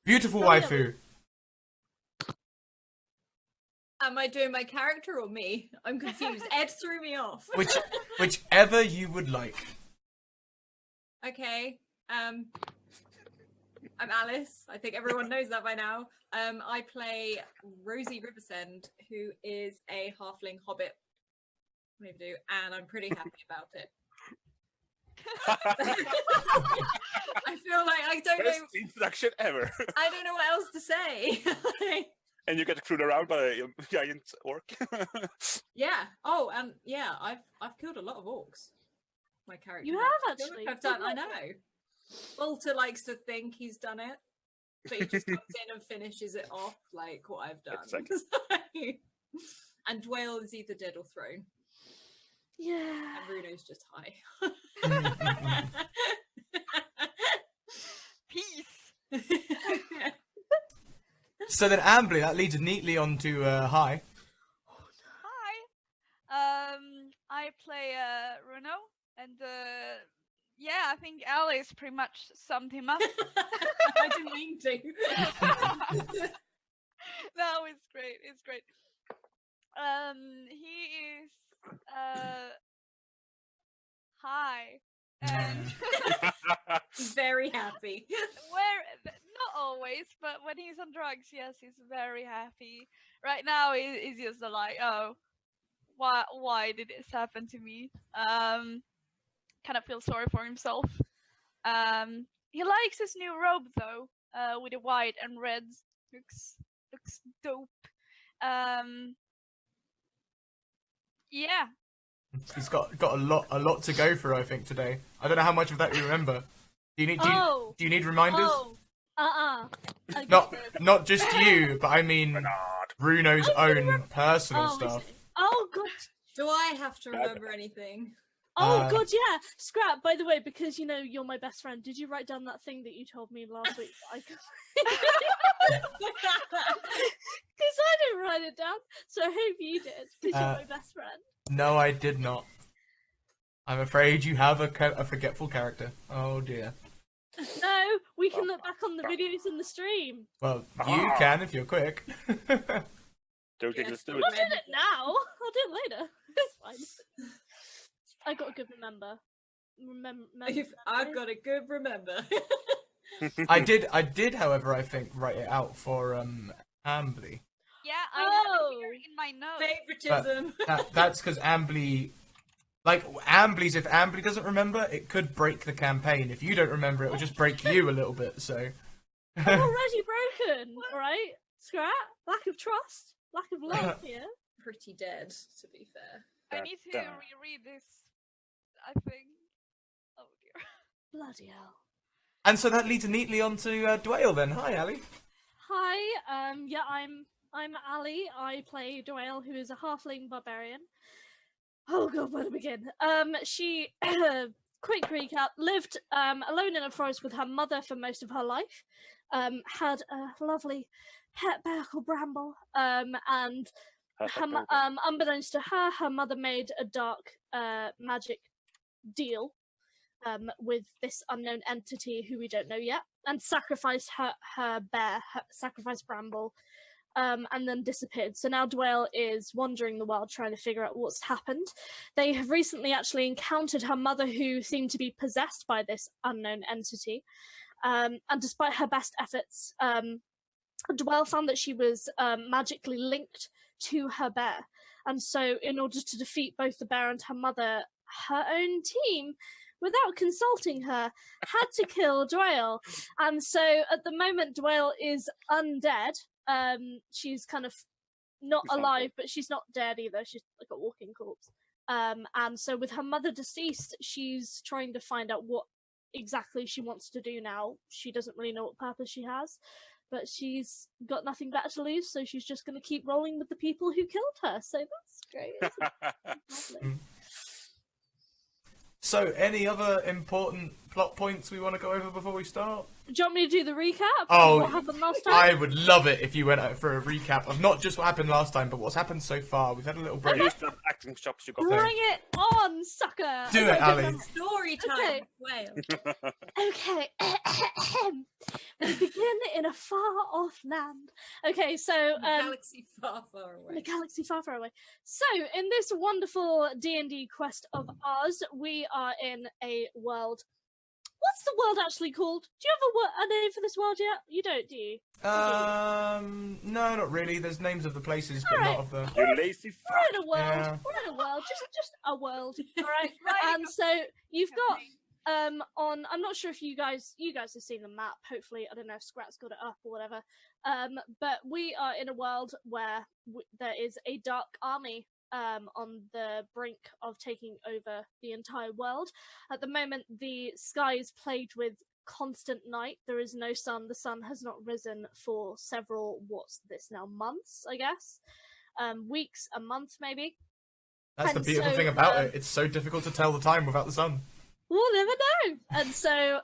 Beautiful Oh, yeah. waifu. Am I doing my character or me? I'm confused. Ed threw me off. Whichever you would like. Okay. I'm Alice. I think everyone knows that by now. I play Rosie Riversend, who is a halfling hobbit. Maybe do, and I'm pretty happy about it. I feel like I don't Best know. introduction ever. I don't know what else to say. And you get crewed around by a giant orc. Yeah. Oh, and yeah, I've killed a lot of orcs. My character. You has. have, I feel actually. like I've done. I know. Walter likes to think he's done it, but he just comes in and finishes it off like what I've done. Exactly. And Dwayne is either dead or thrown, Yeah. and Bruno's just high. Peace. So then, Ambly, that leads neatly on to Hi. Hi. I play Runo, and yeah, I think Alice pretty much summed him up. I didn't mean to. No, it's great. It's great. He is high and Very happy. not always, but when he's on drugs, yes, he's very happy. Right now, he's just like, oh, why did this happen to me? Kind of feel sorry for himself. He likes his new robe though, with the white and red. Looks dope. Yeah. He's got a lot to go through, I think, today. I don't know how much of that you remember. Do you need reminders? Okay. Not just you, but I mean Bruno's own personal stuff. Oh god. Do I have to remember anything? Oh god, yeah. Scrap, by the way, because you know you're my best friend, did you write down that thing that you told me last week? Because I didn't write it down, so I hope you did, because you're my best friend. No, I did not. I'm afraid you have a forgetful character. Oh dear. No, we can look back on the videos in the stream. Well, you can if you're quick. Joking, Yes. let's do I'm it. not doing it now. I'll do it later. It's fine. I got a good remember. I've got a good remember. I did, however, I think write it out for Ambly. Yeah, I have it here in my notes. Favoritism. That's because Ambly, Ambly's. If Ambly doesn't remember, it could break the campaign. If you don't remember, it will just break you a little bit. So. I'm already broken, alright? Scrap, lack of trust, lack of love here. Pretty dead, to be fair. I need to reread this, I think. Oh dear. Bloody hell. And so that leads neatly on to Dwayne then. Hi, Ali. Hi, yeah, I'm Ali. I play Doyle, who is a halfling barbarian. Oh god, where to begin? She, quick recap, lived alone in a forest with her mother for most of her life. Had a lovely pet bear called Bramble, and unbeknownst to her, her mother made a dark magic deal with this unknown entity who we don't know yet, and sacrificed her bear, sacrificed Bramble, and then disappeared. So now Dwayne is wandering the world trying to figure out what's happened. They have recently actually encountered her mother, who seemed to be possessed by this unknown entity. And despite her best efforts, Dwell found that she was magically linked to her bear. And so in order to defeat both the bear and her mother, her own team, without consulting her, had to kill Dwell. And so at the moment, Dwell is undead. She's kind of not alive, but she's not dead either. She's like a walking corpse. And so with her mother deceased, she's trying to find out what exactly she wants to do now. She doesn't really know what purpose she has, but she's got nothing better to lose, so she's just going to keep rolling with the people who killed her. So that's great. Isn't it? So, any other important plot points we want to go over before we start? Do you want me to do the recap? Oh, of what happened last time? I would love it if you went out for a recap of not just what happened last time, but what's happened so far. We've had a little break. Use the acting chops you got there. Bring it on, sucker! Do it, Ali. Story time. Okay. Whale. Okay. We begin in a far-off land. Okay, so Galaxy far, far in away. a galaxy far, far away. So, in this wonderful D&D quest of ours, we are in a world. What's the world actually called? Do you have a name for this world yet? You don't, do you? No, not really. There's names of the places, but Alright. not of the. You lazy fuck. We're in a world. Yeah. We're in a world. Just a world. All right. Right. And so you've got on. I'm not sure if you guys have seen the map. Hopefully, I don't know if Scrat's got it up or whatever. But we are in a world where there is a dark army. On the brink of taking over the entire world. At the moment, the sky is plagued with constant night. There is no sun. The sun has not risen for several, what's this now, months, I guess? Weeks, a month, maybe? That's the And beautiful so, thing about it. It's so difficult to tell the time without the sun. We'll never know. And so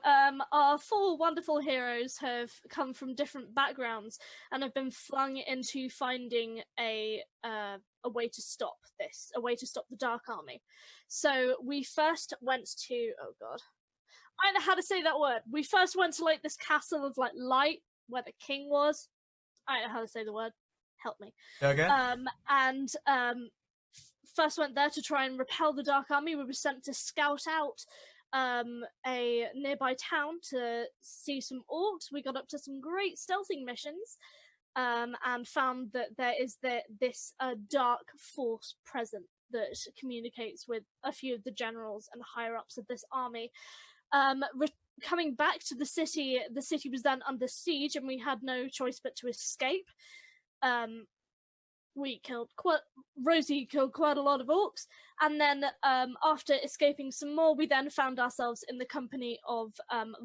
our four wonderful heroes have come from different backgrounds and have been flung into finding a way to stop this, a way to stop the Dark Army. So we first went to, oh god, I don't know how to say that word. We first went to like this castle of like light where the king was. I don't know how to say the word. Help me. Okay. First went there to try and repel the Dark Army. We were sent to scout out a nearby town to see some orcs. We got up to some great stealthing missions and found that there is this dark force present that communicates with a few of the generals and higher ups of this army. Coming back to the city was then under siege and we had no choice but to escape. Rosie killed quite a lot of orcs, and then after escaping some more, we then found ourselves in the company of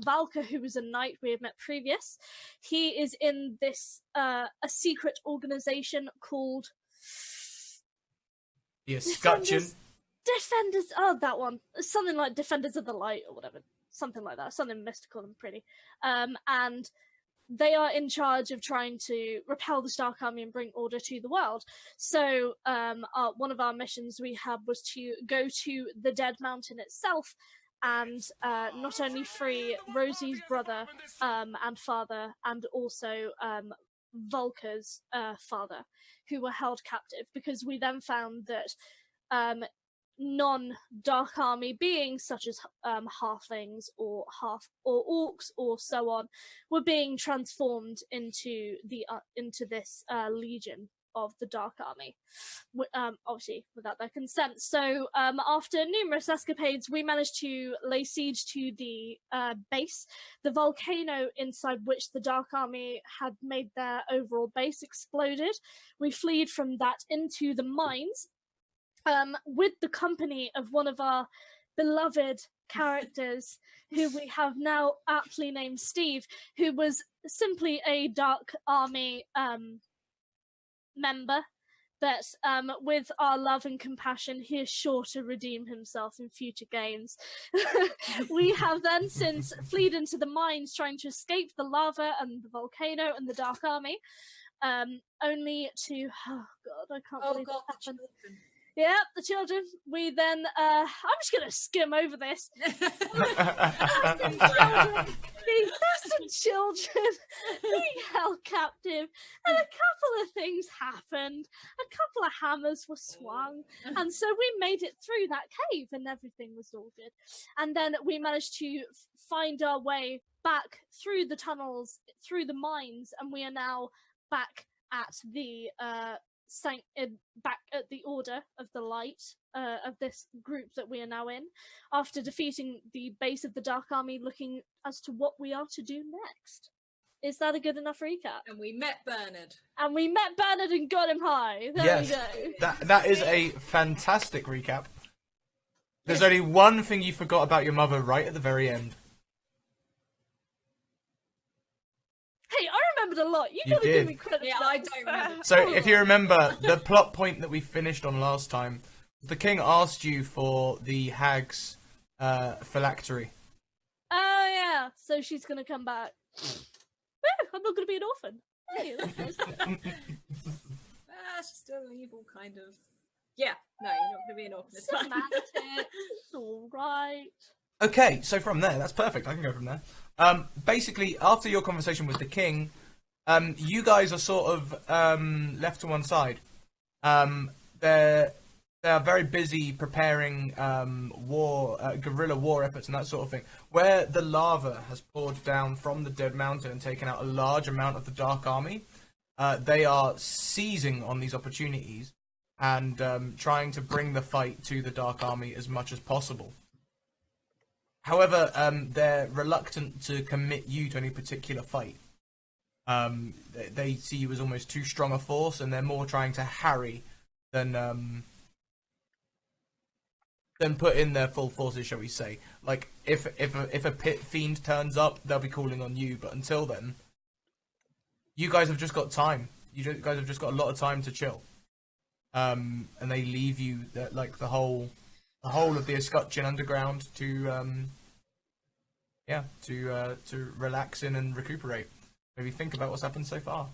Valka, who was a knight we had met previous. He is in this a secret organization called The escutcheon. Defenders. Oh, that one. Something like Defenders of the Light or whatever. Something like that. Something mystical and pretty. And they are in charge of trying to repel the Stark Army and bring order to the world. So one of our missions we had was to go to the Dead Mountain itself and not only free Rosie's brother and father, and also Volker's father, who were held captive, because we then found that non-Dark Army beings such as halflings or orcs or so on were being transformed into this legion of the Dark Army, obviously without their consent. So after numerous escapades, we managed to lay siege to the base. The volcano inside which the Dark Army had made their overall base exploded. We fled from that into the mines, with the company of one of our beloved characters, who we have now aptly named Steve, who was simply a Dark Army member, that with our love and compassion, he is sure to redeem himself in future games. We have then since fled into the mines, trying to escape the lava and the volcano and the Dark Army, only to, oh god, I can't believe God, that the happened. children. Yeah, the children. We then, I'm just going to skim over this. Some children being held captive, and a couple of things happened. A couple of hammers were swung, and so we made it through that cave, and everything was all good. And then we managed to find our way back through the tunnels, through the mines, and we are now back at the back at the Order of the Light of this group that we are now in, after defeating the base of the Dark Army, looking as to what we are to do next. Is that a good enough recap? And we met Bernard. And we met Bernard and got him high. There Yes, we go. that is a fantastic recap. There's only one thing you forgot about your mother right at the very end. Hey, I remembered a lot. You You gotta did. give me credit. Yeah, for I that. don't remember. So, if you remember, the plot point that we finished on last time, the king asked you for the hag's phylactery. So she's gonna come back. "Woo, I'm not gonna be an orphan. Hey, that's nice." She's still evil, kind of. Yeah, no, you're not going to be an orphan. It's fine. Semantics, all right. Okay, so from there, that's perfect. I can go from there. Basically, after your conversation with the king, you guys are sort of left to one side. They're very busy preparing guerrilla war efforts and that sort of thing. Where the lava has poured down from the Dead Mountain and taken out a large amount of the Dark Army, they are seizing on these opportunities and trying to bring the fight to the Dark Army as much as possible. However, they're reluctant to commit you to any particular fight. They see you as almost too strong a force, and they're more trying to harry than put in their full forces, shall we say. Like, if a pit fiend turns up, they'll be calling on you, but until then, you guys have just got time. You guys have just got a lot of time to chill. And they leave you, like, the whole of the Escutcheon Underground to relax in and recuperate. Maybe think about what's happened so far.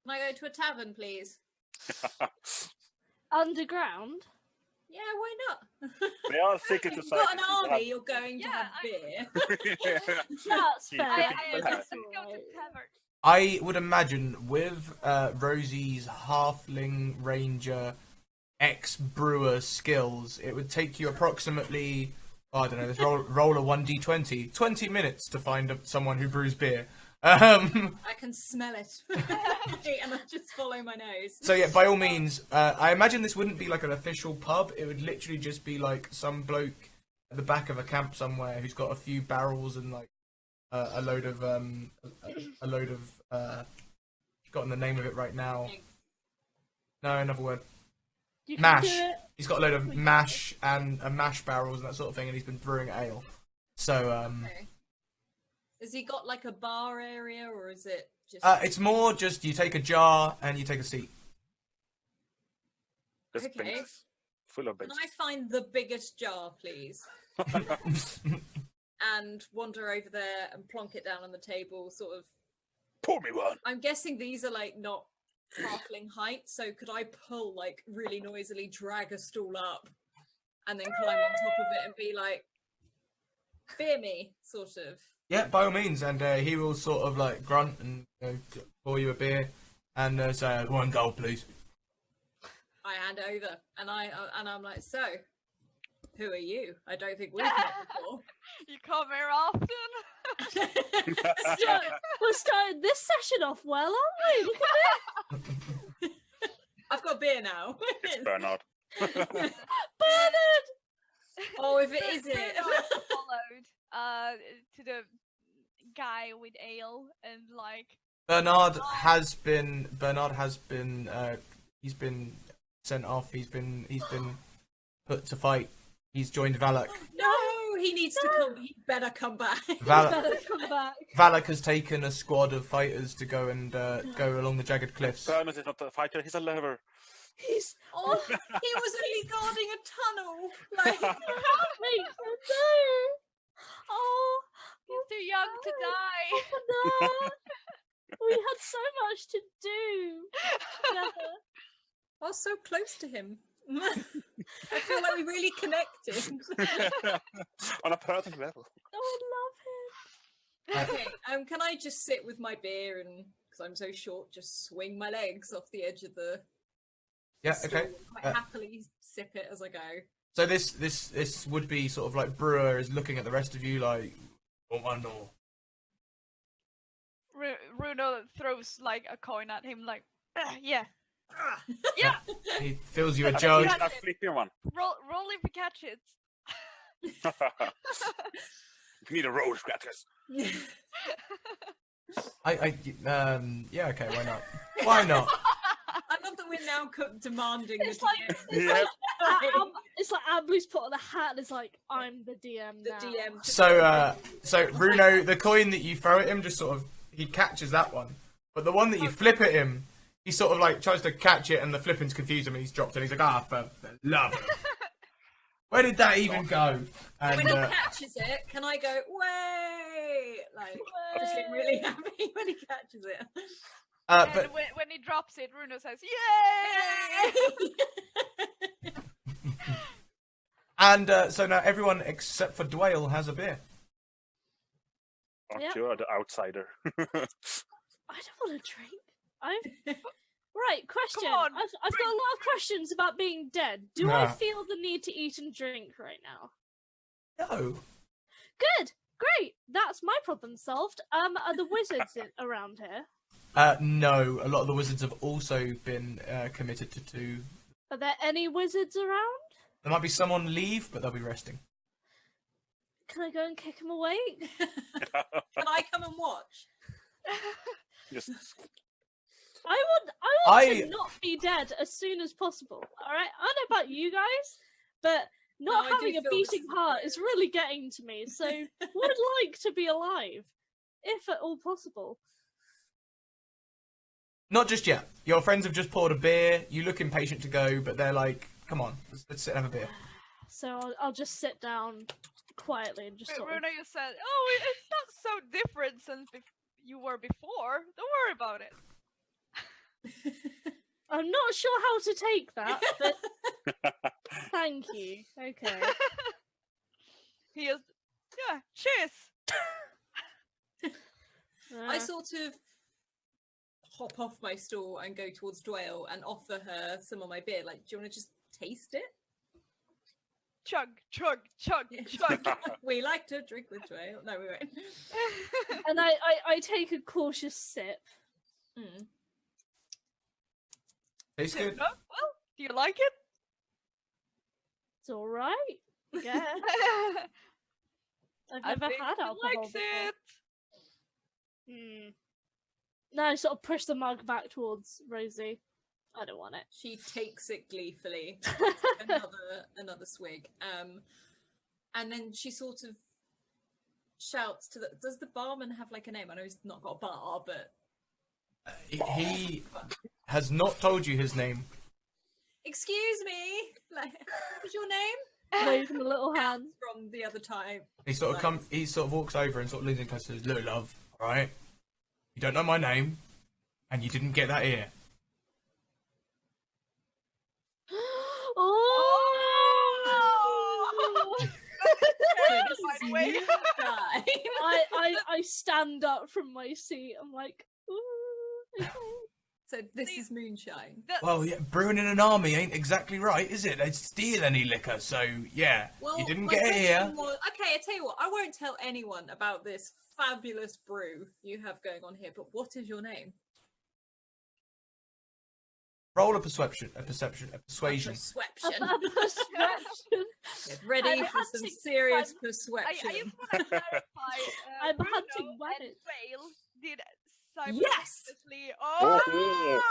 Can I go to a tavern, please? Underground? Yeah, why not? They are thinking You've society. got an army, you're going to Yeah, have beer. That's She fair. I could That's go to alright. tavern. I would imagine with Rosie's halfling ranger ex-brewer skills, it would take you approximately, I don't know, let's roll a 1d20, 20 minutes to find someone who brews beer. I can smell it. And I just follow my nose. So yeah, by all means, I imagine this wouldn't be like an official pub. It would literally just be like some bloke at the back of a camp somewhere who's got a few barrels and like a load of forgotten the name of it right now. No, another word. You can Mash. do it. He's got a load of mash and mash barrels and that sort of thing, and he's been brewing ale. So Okay. Has he got like a bar area, or is it just? it's more just you take a jar and you take a seat. There's Okay. benches. Full of Can benches. I find the biggest jar, please? And wander over there and plonk it down on the table, sort of. Pour me one. I'm guessing these are like not halfling height, so could I pull like really noisily, drag a stool up, and then climb on top of it and be like, "Beer me," sort of. Yeah, by all means, and he will sort of like grunt and pour you a beer and say 1 gold, please. I hand over, and I'm like, "So, who are you? I don't think we've met before." You come here often? So, we're starting this session off well, aren't we? Look at I've got beer now. It's Bernard. Bernard! Oh, if it is it. Bernard followed to the guy with ale and like Bernard has been he's been sent off. He's been put to fight. He's joined Valak. No, he needs to come. He better come back. Better come back. Valak has taken a squad of fighters to go and go along the jagged cliffs. Bernard is not a fighter, he's a lover. He's Oh, he was only guarding a tunnel. Like, me. No. Oh, he's too young to die. no. We had so much to do together. I was so close to him. I feel like we really connected. On a personal level. Oh, I love him. Okay, can I just sit with my beer and, because I'm so short, just swing my legs off the edge of the Yeah, stool okay. and quite happily sip it as I go. So this would be sort of like Brewer is looking at the rest of you like, want one more? Runo throws like a coin at him, like, yeah, yeah. He fills you a I jug. think I'll flip you one. Roll if you catch it. We need a roll, scratchers. Yeah, okay, why not? Why not? I love that we're now demanding It's the like- DM. Yeah. It's like Amblu's put on a hat and it's like, I'm the DM The now. DM. So Bruno, the coin that you throw at him just sort of he catches that one, but the one that you flip at him, he sort of like tries to catch it and the flipping's confused him and he's dropped it. And he's like, for love. Where did that even go? And When he catches it, can I go, way? Like, just get really happy when he catches it. And but when he drops it, Runo says, "Yay!" and so now everyone except for Dwayne has a beer. Aren't Yeah. you the outsider? I don't want to drink. Right, question. Come on, I've got a lot of questions about being dead. Do I feel the need to eat and drink right now? No. Good, great. That's my problem solved. Are the wizards around here? No. A lot of the wizards have also been committed to. Are there any wizards around? There might be some on leave, but they'll be resting. Can I go and kick them away? Can I come and watch? Just I want I- to not be dead as soon as possible. All right. I don't know about you guys, but not No, I do having a feel this beating is heart great. is really getting to me. So would like to be alive, if at all possible. Not just yet. Your friends have just poured a beer. You look impatient to go, but they're like, "Come on, let's sit and have a beer." So I'll just sit down quietly and just sort of. Runo, you said, "Oh, it's not so different since you were before. Don't worry about it." I'm not sure how to take that, but thank you. Okay. He is, yeah, cheers. I sort of hop off my stool and go towards Dwayne and offer her some of my beer. Like, do you want to just taste it? Chug, chug, chug, chug. We like to drink with Dwayne. No, we won't. And I take a cautious sip. Mm. Tastes good. Oh, well, do you like it? It's all right. Yeah. I've I never think had he alcohol likes before. it. No, I sort of push the mug back towards Rosie. I don't want it. She takes it gleefully. another swig. And then she sort of shouts to the. Does the barman have like a name? I know he's not got a bar, but He has not told you his name. excuse me. Like, what was your name? Waving a little hand. From the other time. He sort of He sort of walks over and sort of leans in close and says, "Look, love, all right? You don't know my name, and you didn't get that ear. Oh! This By the is way. you, guy. I stand up from my seat. I'm like, ooh, okay. So this is moonshine. Well, yeah, brewing in an army ain't exactly right, is it? They'd steal any liquor, so yeah, Well, you didn't my get it here. question was- okay, I tell you what, I won't tell anyone about this fabulous brew you have going on here. But what is your name? Roll a persuasion. Persuasion. A persuasion. Get ready I'm for some hunting- serious I persuasion. just want to clarify. I'm Bruno hunting and weapons. Vale did Yes! simultaneously. Oh.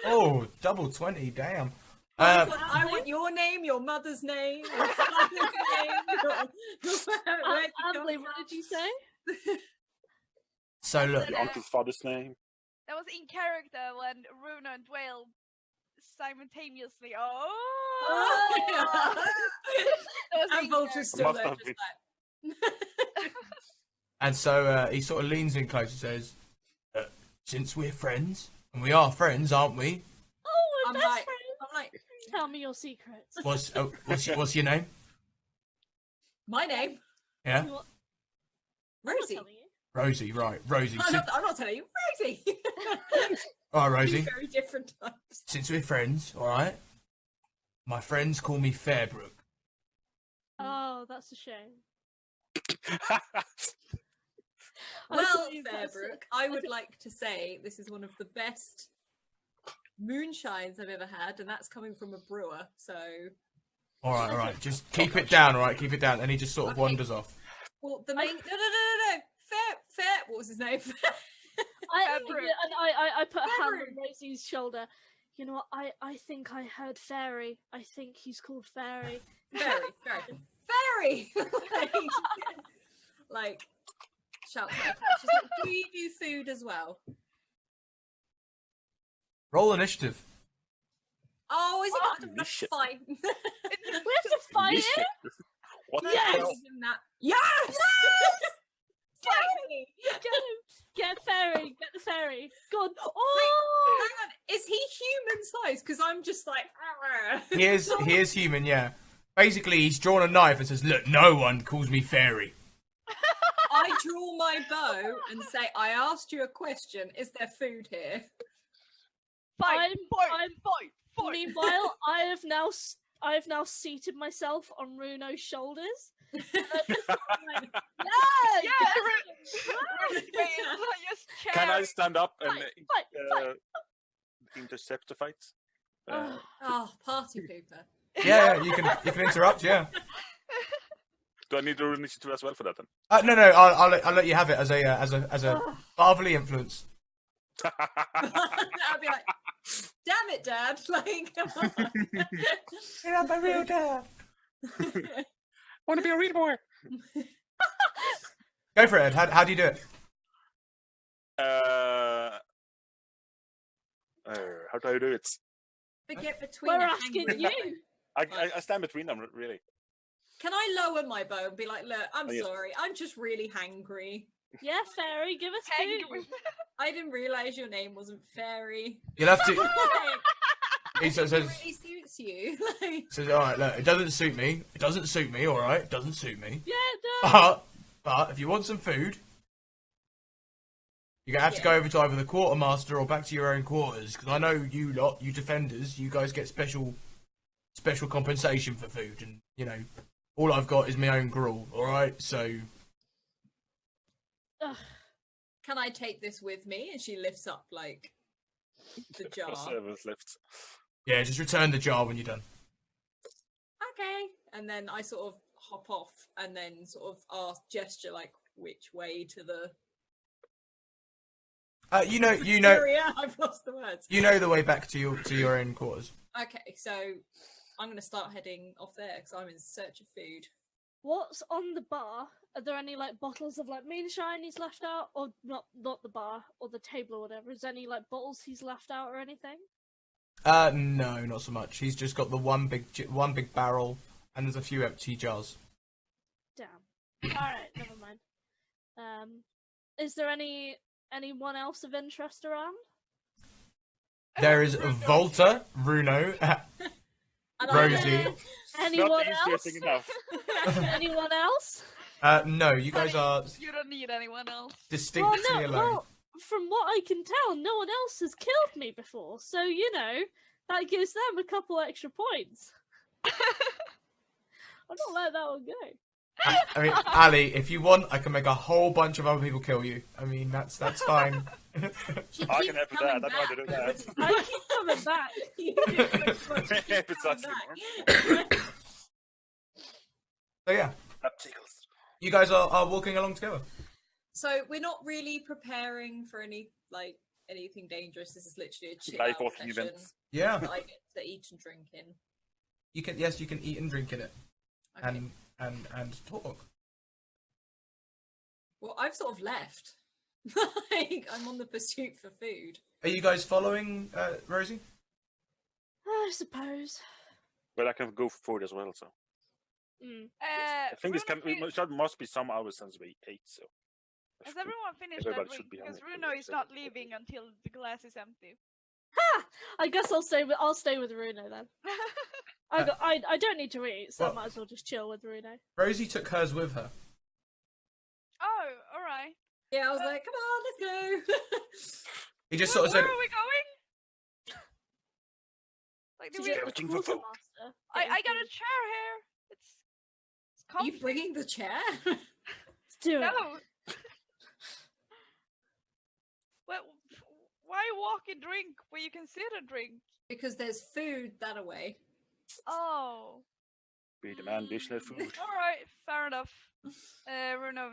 Oh, double 20, damn. I want your name, your mother's name, your father's name. Where you come Emily, from. what did you say? So look, Your uncle's father's name. That was in character when Runo and Dwayne simultaneously. Oh, That was and in Vulture's character. still Must there, have just been. like. and so he sort of leans in close and says, "Since we're friends, and we are friends, aren't we? Oh, we're I'm best like- friends. I'm like, Tell me your secrets. What's your name? my name, Yeah, I'm not Rosie. telling you. Rosie. Right, Rosie. I'm not telling you, Rosie. All right, Two Rosie. very different times. Since we're friends, all right. My friends call me Fairbrook. Oh, that's a shame. I Well, thought you guys- Fairbrook, I would like to say this is one of the best moonshines I've ever had, and that's coming from a brewer. So, All right. Just keep it down, all right. Keep it down. And he just sort of Okay. wanders off. well, the main no. Fair. What was his name? Fairbrook. I put a hand Fairbrook. on Rosie's shoulder. You know what? I think I heard Fairy. I think he's called Fairy. Fairy. like shouts at her. She's like, do you do food as well? Roll initiative. Oh, is it? I don't know. Shit. Fine. We have to fight it. What the Yes! hell? Yes! Finally! Get fairy. Get the fairy. Go on. Oh! Hang on, is he human size? Because I'm just like. He is human, yeah. Basically, he's drawn a knife and says, "Look, no one calls me fairy." I draw my bow and say, I asked you a question. Is there food here? Fight, I'm- fight. Meanwhile, I have now seated myself on Runo's shoulders. Like, yeah, Yeah, yeah. Can I stand up and Fight. intercept the fight? Oh, party pooper. Yeah, you can interrupt, yeah. Do I need to initiative as well for that then? No, I'll let you have it as a fatherly influence. I'll be like, damn it, Dad! Like, come on. You're not my real dad. Want to be a real boy? Go for it, Ed. How do you do it? How do I do it? But get between We're a asking hangry you. I stand between them, really. Can I lower my bow and be like, look, I'm Oh, yes. sorry, I'm just really hangry. Yeah, fairy, give us food. I didn't realise your name wasn't Fairy. You'll have to. Like, He sort of it says, really suits you. Like, "All right, look, it doesn't suit me. It doesn't suit me. All right, it doesn't suit me. Yeah, no. But if you want some food, you're gonna have to go over to either the quartermaster or back to your own quarters. Because I know you lot, you defenders, you guys get special compensation for food, and you know, all I've got is my own gruel. All right, so Ugh. can I take this with me? And she lifts up like the jar. Service lifts. yeah, just return the jar when you're done. Okay. And then I sort of hop off and then sort of gesture like which way to the You know, area. I've lost the words. you know the way back to your own quarters. Okay, so I'm going to start heading off there because I'm in search of food. What's on the bar? Are there any like bottles of like moonshine he's left out, or not the bar or the table or whatever? Is there any like bottles he's left out or anything? No, not so much. He's just got the one big barrel, and there's a few empty jars. Damn. All right, never mind. Is there anyone else of interest around? There is Volta, Runo, And Rosie. Anyone Not else? interesting enough. Anyone else? No, you guys are You don't need anyone else. distinctly alone. Well, from what I can tell, no one else has killed me before, so you know that gives them a couple extra points. I'm not letting that one go. I mean, Ali, if you want, I can make a whole bunch of other people kill you. I mean, that's fine. She I keeps can help with coming that. I know how to do back. that. I keep coming back. You do it so much, she If keeps it's coming actually back. So yeah, That tickles. you guys are walking along together. So we're not really preparing for anything dangerous. This is literally a chill Life out altering session events. Yeah, that I get to eat and drink in. you can eat and drink in it, Okay. and talk. Well, I've sort of left. Like, I'm on the pursuit for food. Are you guys following Rosie? I suppose. But I can go forward as well, so. I think it must be some hours since we ate, so. Has everyone finished that Everybody drink? should be Because hungry, Runo is so- not leaving until the glass is empty. Ha! I guess I'll stay with Runo then. I don't need to eat, so I Well- might as well just chill with Runo. Rosie took hers with her. Oh, alright. Yeah, I was like, come on, let's go. He just Where sort of said, are we going? Like, do To we... get the Everything for folk. quartermaster. I got a chair here. It's Are comfy. you bringing the chair? Let's do it. No. Well, why walk and drink where you can sit and drink? Because there's food that away. Oh. We demand additional food. Alright, fair enough. Runo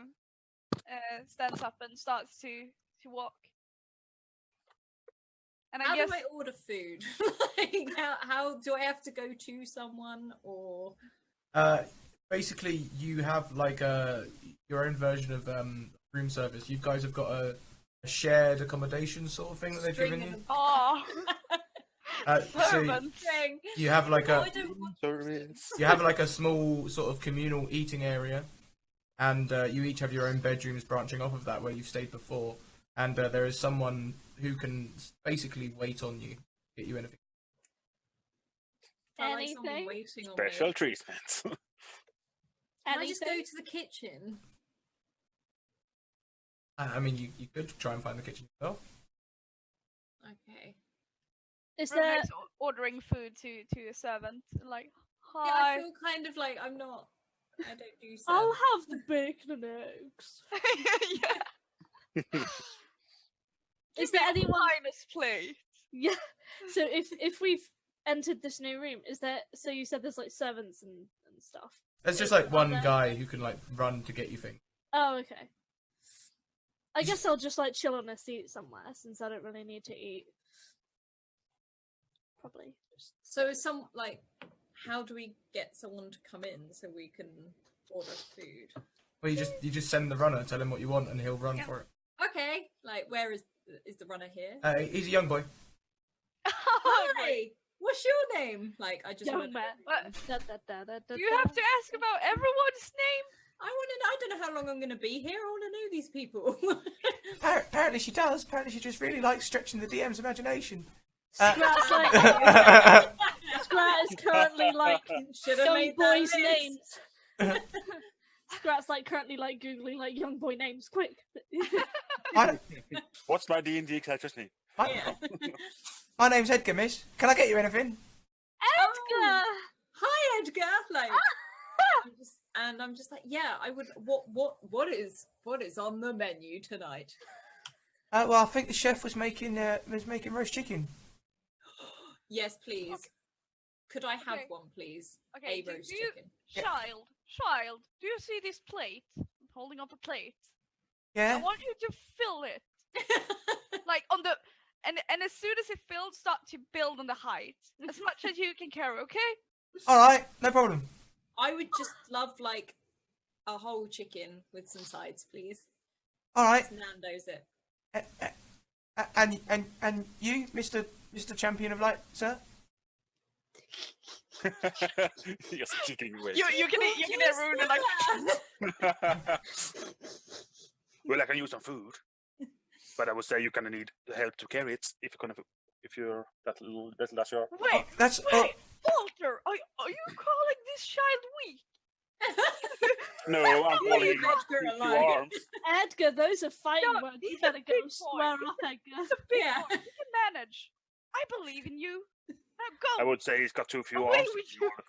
stands up and starts to walk. And How I guess do I order food? Like, how do I have to go to someone or? basically you have like your own version of room service. You guys have got a shared accommodation sort of thing that they've String given in you. the- oh, So Servant. Dang. you have like No, a I don't want Service. you have like a small sort of communal eating area, and you each have your own bedrooms branching off of that where you've stayed before, and there is someone who can basically wait on you, get you anything. I like someone Anything? waiting on Special me. treatment. Can I just go Anything? to the kitchen? I mean, you could try and find the kitchen yourself. Okay. Is there? Roommate's ordering food to a servant. Like, Yeah, I hi. feel kind of like I'm not. I don't do so. I'll have the bacon and eggs. Yeah. Is Give me there a anyone? finest plate. Yeah. So if we've entered this new room, is there? So you said there's like servants and stuff. There's just like one there? guy who can like run to get you things. Oh, okay. I guess I'll just like chill on a seat somewhere since I don't really need to eat. Probably. Just... So some like, how do we get someone to come in so we can order food? Well, you just send the runner, tell him what you want, and he'll run Yeah. for it. Okay. Like, where is the runner here? He's a young boy. Hi. What's your name? Like, I just Young want man. What? Do You have to ask about everyone's name. I want to know. I don't know how long I'm going to be here. I want to know these people. Apparently she does. Apparently she just really likes stretching the DM's imagination. Scrat's like Scrat is currently like Should have young made that boys' list. names. Scrat's like currently like googling like young boy names. Quick. I, What's my D&D character's name? Yeah. my name's Edgar, miss. Can I get you anything? Edgar. Hi, Edgar. Like, I'm just like, yeah. I would. What is on the menu tonight? Well, I think the chef was making roast chicken. Yes, please. Okay. Could I have Okay. one, please? Okay, A roast do you, chicken. child, do you see this plate? I'm holding up a plate. I Yeah. want you to fill it, like on the, and as soon as it fills, start to build on the height as much as you can carry. Okay? All right, no problem. I would just love like a whole chicken with some sides, please. All right. Nando's it. And you, Mr. Champion of Light, sir? Yes, chicken wait. You can ruin it like. Well, I can use some food, but I would say you're gonna need help to carry it if you're that little that's your. Wait, That's wait, Walter, are you calling this child weak? No, I'm calling Leave you Edgar two alone. arms. Edgar, those are fighting No, words. You these are better go big square boys. up, Edgar. It's a big Yeah. one. You can manage. I believe in you. Now go. I would say he's got too few Away arms. with if you want to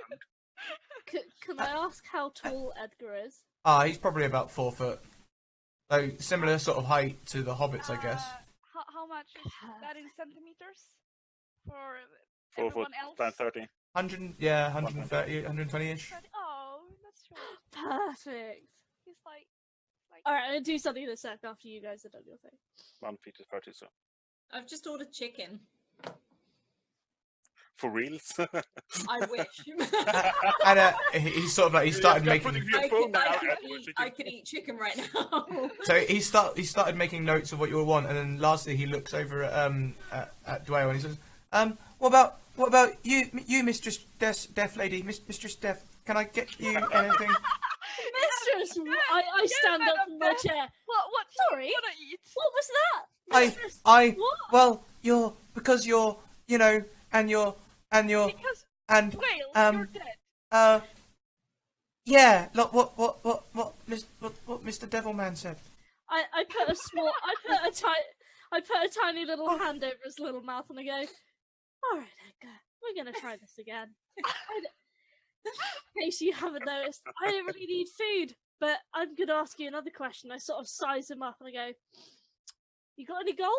come. Can I ask how tall Edgar is? he's probably about 4 foot. So similar sort of height to the hobbits, I guess. How much is that in centimeters for 4 foot everyone else? times 30. 130, 120-ish. Oh, that's short. Perfect. He's like Alright, I'm gonna do something in a sec after you guys have done your thing. 1 feet is 30, so. I've just ordered chicken. For reals? I wish. And he's sort of like he started Yeah, making. putting your I phone could, down I, and could more eat, chicken. I could eat chicken right now. So he started making notes of what you all want, and then lastly he looks over at Dwayne and he says, what about you, Mistress Deaf Lady, Mistress Deaf? Can I get you anything? Mistress! I stand up from my chair. what? Sorry? You wanna eat? What was that? Mistress, I what? well, because you're Because and Wales, you're dead. yeah, look what Mr. Devilman said. I put a tiny little hand over his little mouth and I go, alright Edgar, we're gonna try this again. In case you haven't noticed, I don't really need food, but I'm gonna ask you another question. I sort of size him up and I go, you got any gold?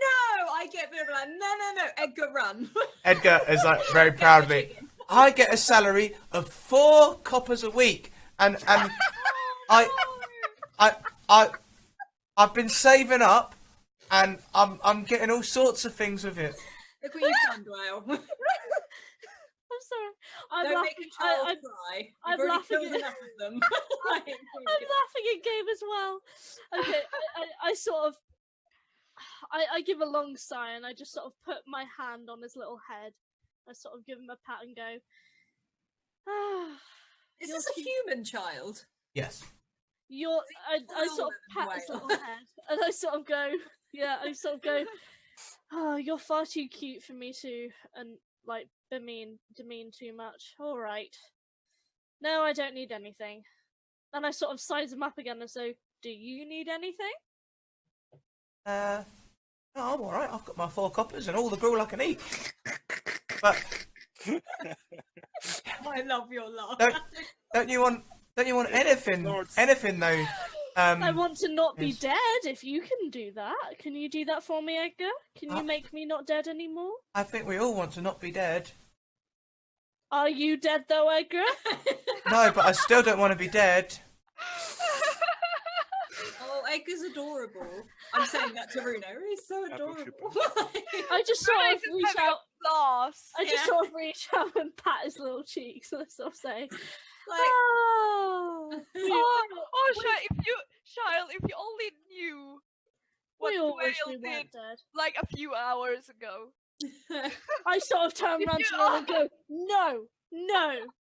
No, I get a bit of like, no, Edgar, run. Edgar is like very proud of me. I get a salary of 4 coppers a week, and I've been saving up, and I'm getting all sorts of things with it. Look what you've done, Dwayne. I'm sorry. I'm Don't laughing. make a child I'm cry. I'm You've already laughing killed at- enough of them. laughing in game as well. Okay, I sort of I give a long sigh and I just sort of put my hand on his little head. I sort of give him a pat and go, Is You're this a cute. human child? Yes. I sort of pat his little head and I sort of go, oh, you're far too cute for me to, and like, demean too much. Alright. No, I don't need anything. And I sort of size him up again and say, do you need anything? No, I'm alright. I've got my 4 coppers and all the gruel I can eat. But I love your laugh. don't you want anything? Lords. Anything though? I want to not be yes. dead. If you can do that, can you do that for me, Edgar? Can you make me not dead anymore? I think we all want to not be dead. Are you dead though, Edgar? No, but I still don't want to be dead. Oh, Edgar's adorable. I'm saying that to Runo. He's so Apple adorable. I just sort of reach out. Loss. I just sort of reach out and pat his little cheeks and I sort of say, like, "Oh, Child, if you only knew what we all wish we Whale did weren't dead." like a few hours ago. I sort of turn around to him and go, "No,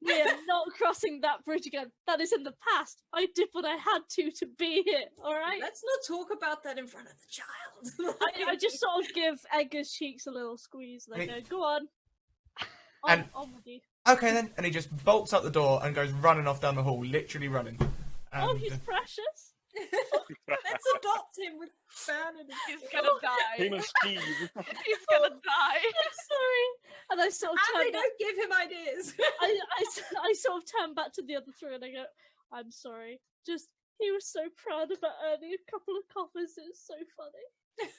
we are not crossing that bridge again. That is in the past. I did what I had to be here. All right." let's not talk about that in front of the child. I just sort of give Edgar's cheeks a little squeeze and I Hey. go, "Go on, And- on with you." Okay then, and he just bolts out the door and goes running off down the hall, literally running. Oh, And, he's precious. Let's adopt him with Bannon. He's gonna die. Him and Steve. He's gonna die. I'm sorry. And I sort of And turn they back. don't give him ideas. I sort of turn back to the other 3 and I go, "I'm sorry. Just he was so proud about earning a couple of coppers. It's so funny.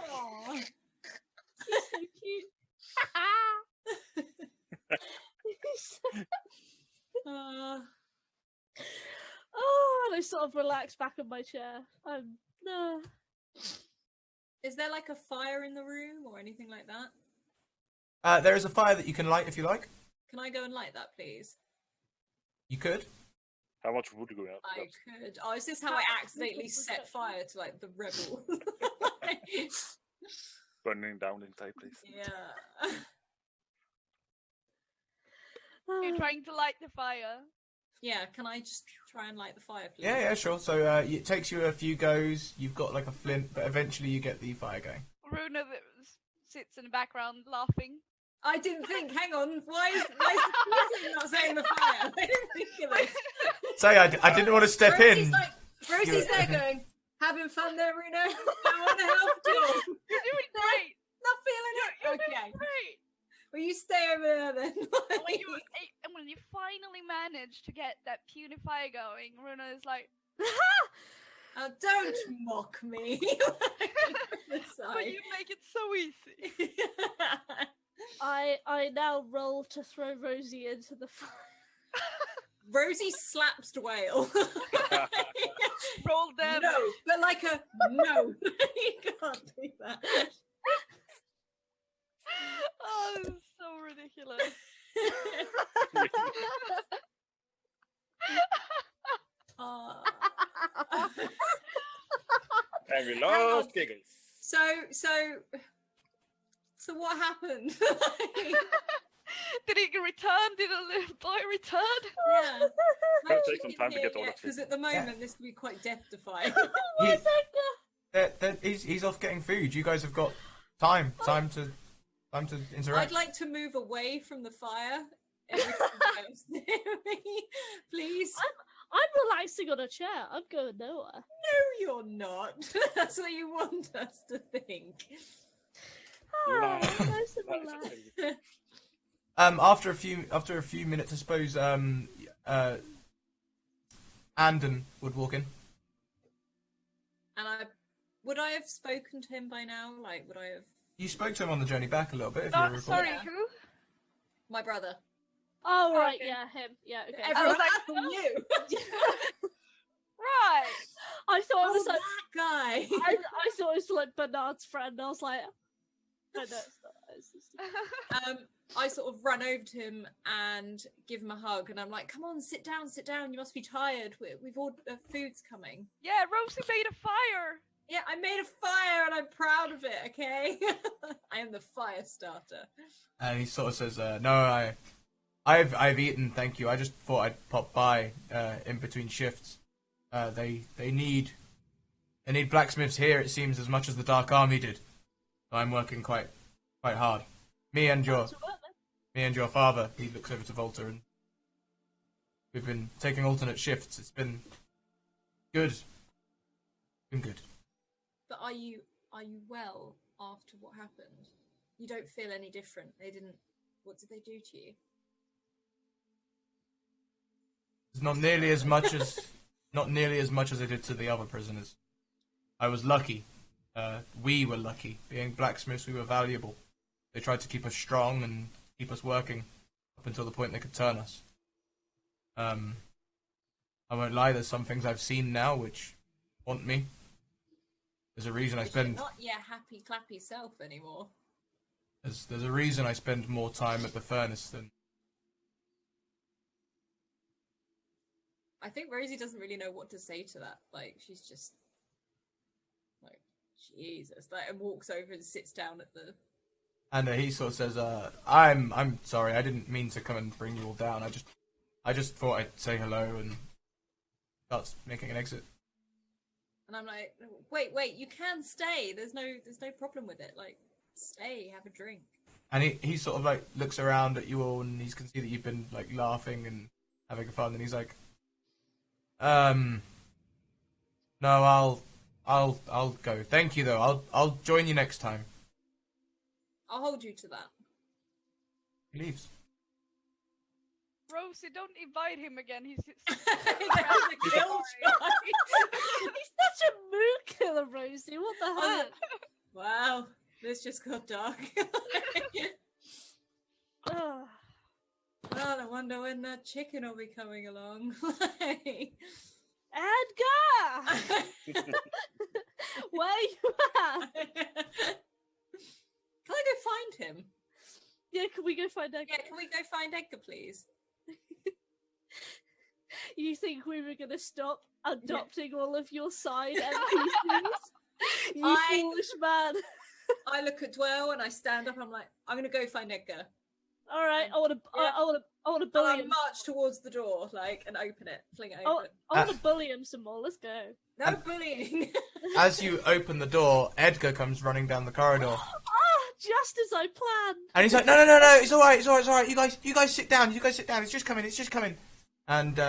Aw. He's so cute." He's so- Oh, and I sort of relax back in my chair. No. Is there like a fire in the room or anything like that? there is a fire that you can light if you like. Can I go and light that, please? You could. How much wood go out? I could. Oh, is this how I accidentally set fire to like the rebel? Burning down inside, please. Yeah. You're trying to light the fire. Yeah, can I just try and light the fire, please? Yeah, sure. So it takes you a few goes. You've got like a flint, but eventually you get the fire going. Runa sits in the background laughing. I didn't think, hang on, why is the music not saying the fire? I didn't think of this. Say, I didn't want to step Rosie's in. like, Rosie's there going, having fun there, Runo? I want to help you. You're doing great. Not feeling it? You're Okay. doing great. Well, you stay over there then. And when you finally manage to get that puny fire going, Runa is like, Oh, don't mock me. but you make it so easy. I now roll to throw Rosie into the fire. Rosie slaps Whale. Roll them. No, but like a no. You can't do that. Oh, this is so ridiculous. And we lost giggles. So what happened? Did he return? Did a little boy return? Yeah. Gonna take some time to get all the Because at the moment this could be quite death-defying. He's off getting food. You guys have got time to interact. I'd like to move away from the fire. Every time goes near me, please. I'm relaxing on a chair. I'm going nowhere. No, you're not. That's what you want us to think. Ah, Nice. nice and That is relaxed. amazing. After a few minutes, I suppose Andon would walk in. And would I have spoken to him by now? Like, would I have? You spoke to him on the journey back a little bit. If you recall. Sorry, Yeah. who? My brother. Oh, right, Okay. yeah, him. Yeah, okay. Everyone, like, that's you. Right. I thought it Oh, was like, that guy. I thought it was like Bernard's friend. I was like, no, it's not. It's just... I sort of run over to him and give him a hug, and I'm like, "Come on, sit down, sit down. You must be tired. We've all food's coming." Yeah, Rosie made a fire. Yeah, I made a fire, and I'm proud of it, okay? I am the fire starter. And he sort of says, "No, I've eaten, thank you. I just thought I'd pop by in between shifts. They need blacksmiths here. It seems as much as the Dark Army did. So I'm working quite hard. Me and your father." He looks over to Volta, and we've been taking alternate shifts. It's been good. Been good. But are you well after what happened? You don't feel any different. They didn't. What did they do to you? It's not nearly as much as they did to the other prisoners. I was lucky. We were lucky. Being blacksmiths, we were valuable. They tried to keep us strong and keep us working up until the point they could turn us. I won't lie, there's some things I've seen now which haunt me. There's a reason I spend... You're not your happy clappy self anymore. There's a reason I spend more time at the furnace than... I think Rosie doesn't really know what to say to that. Like, she's just like, Jesus, like, and walks over and sits down at the... And he sort of says, I'm sorry, I didn't mean to come and bring you all down. I just thought I'd say hello and starts making an exit. And I'm like, wait, you can stay. There's no problem with it. Like, stay, have a drink. And he sort of like looks around at you all, and he can see that you've been like laughing and having fun, and he's like, no, I'll go. Thank you though. I'll join you next time. I'll hold you to that. He leaves. Rosie, don't invite him again. He's He's a killjoy. He's such a mood killer, Rosie. What the heck? Wow, this just got dark. Ugh. Well, I wonder when that chicken will be coming along. Edgar! Where you at? Can I go find him? Yeah, can we go find Edgar? Yeah, can we go find Edgar, please? You think we were going to stop adopting all of your side NPCs? You foolish man. I look at Dwell and I stand up. I'm like, I'm going to go find Edgar. All right, I want to And bully I him. march towards the door, like, and open it, fling it I open. want to bully him some more. Let's go. No bullying. As you open the door, Edgar comes running down the corridor, Ah, just as I planned. and he's like, "No, it's all right, it's all right. You guys sit down. It's just coming. And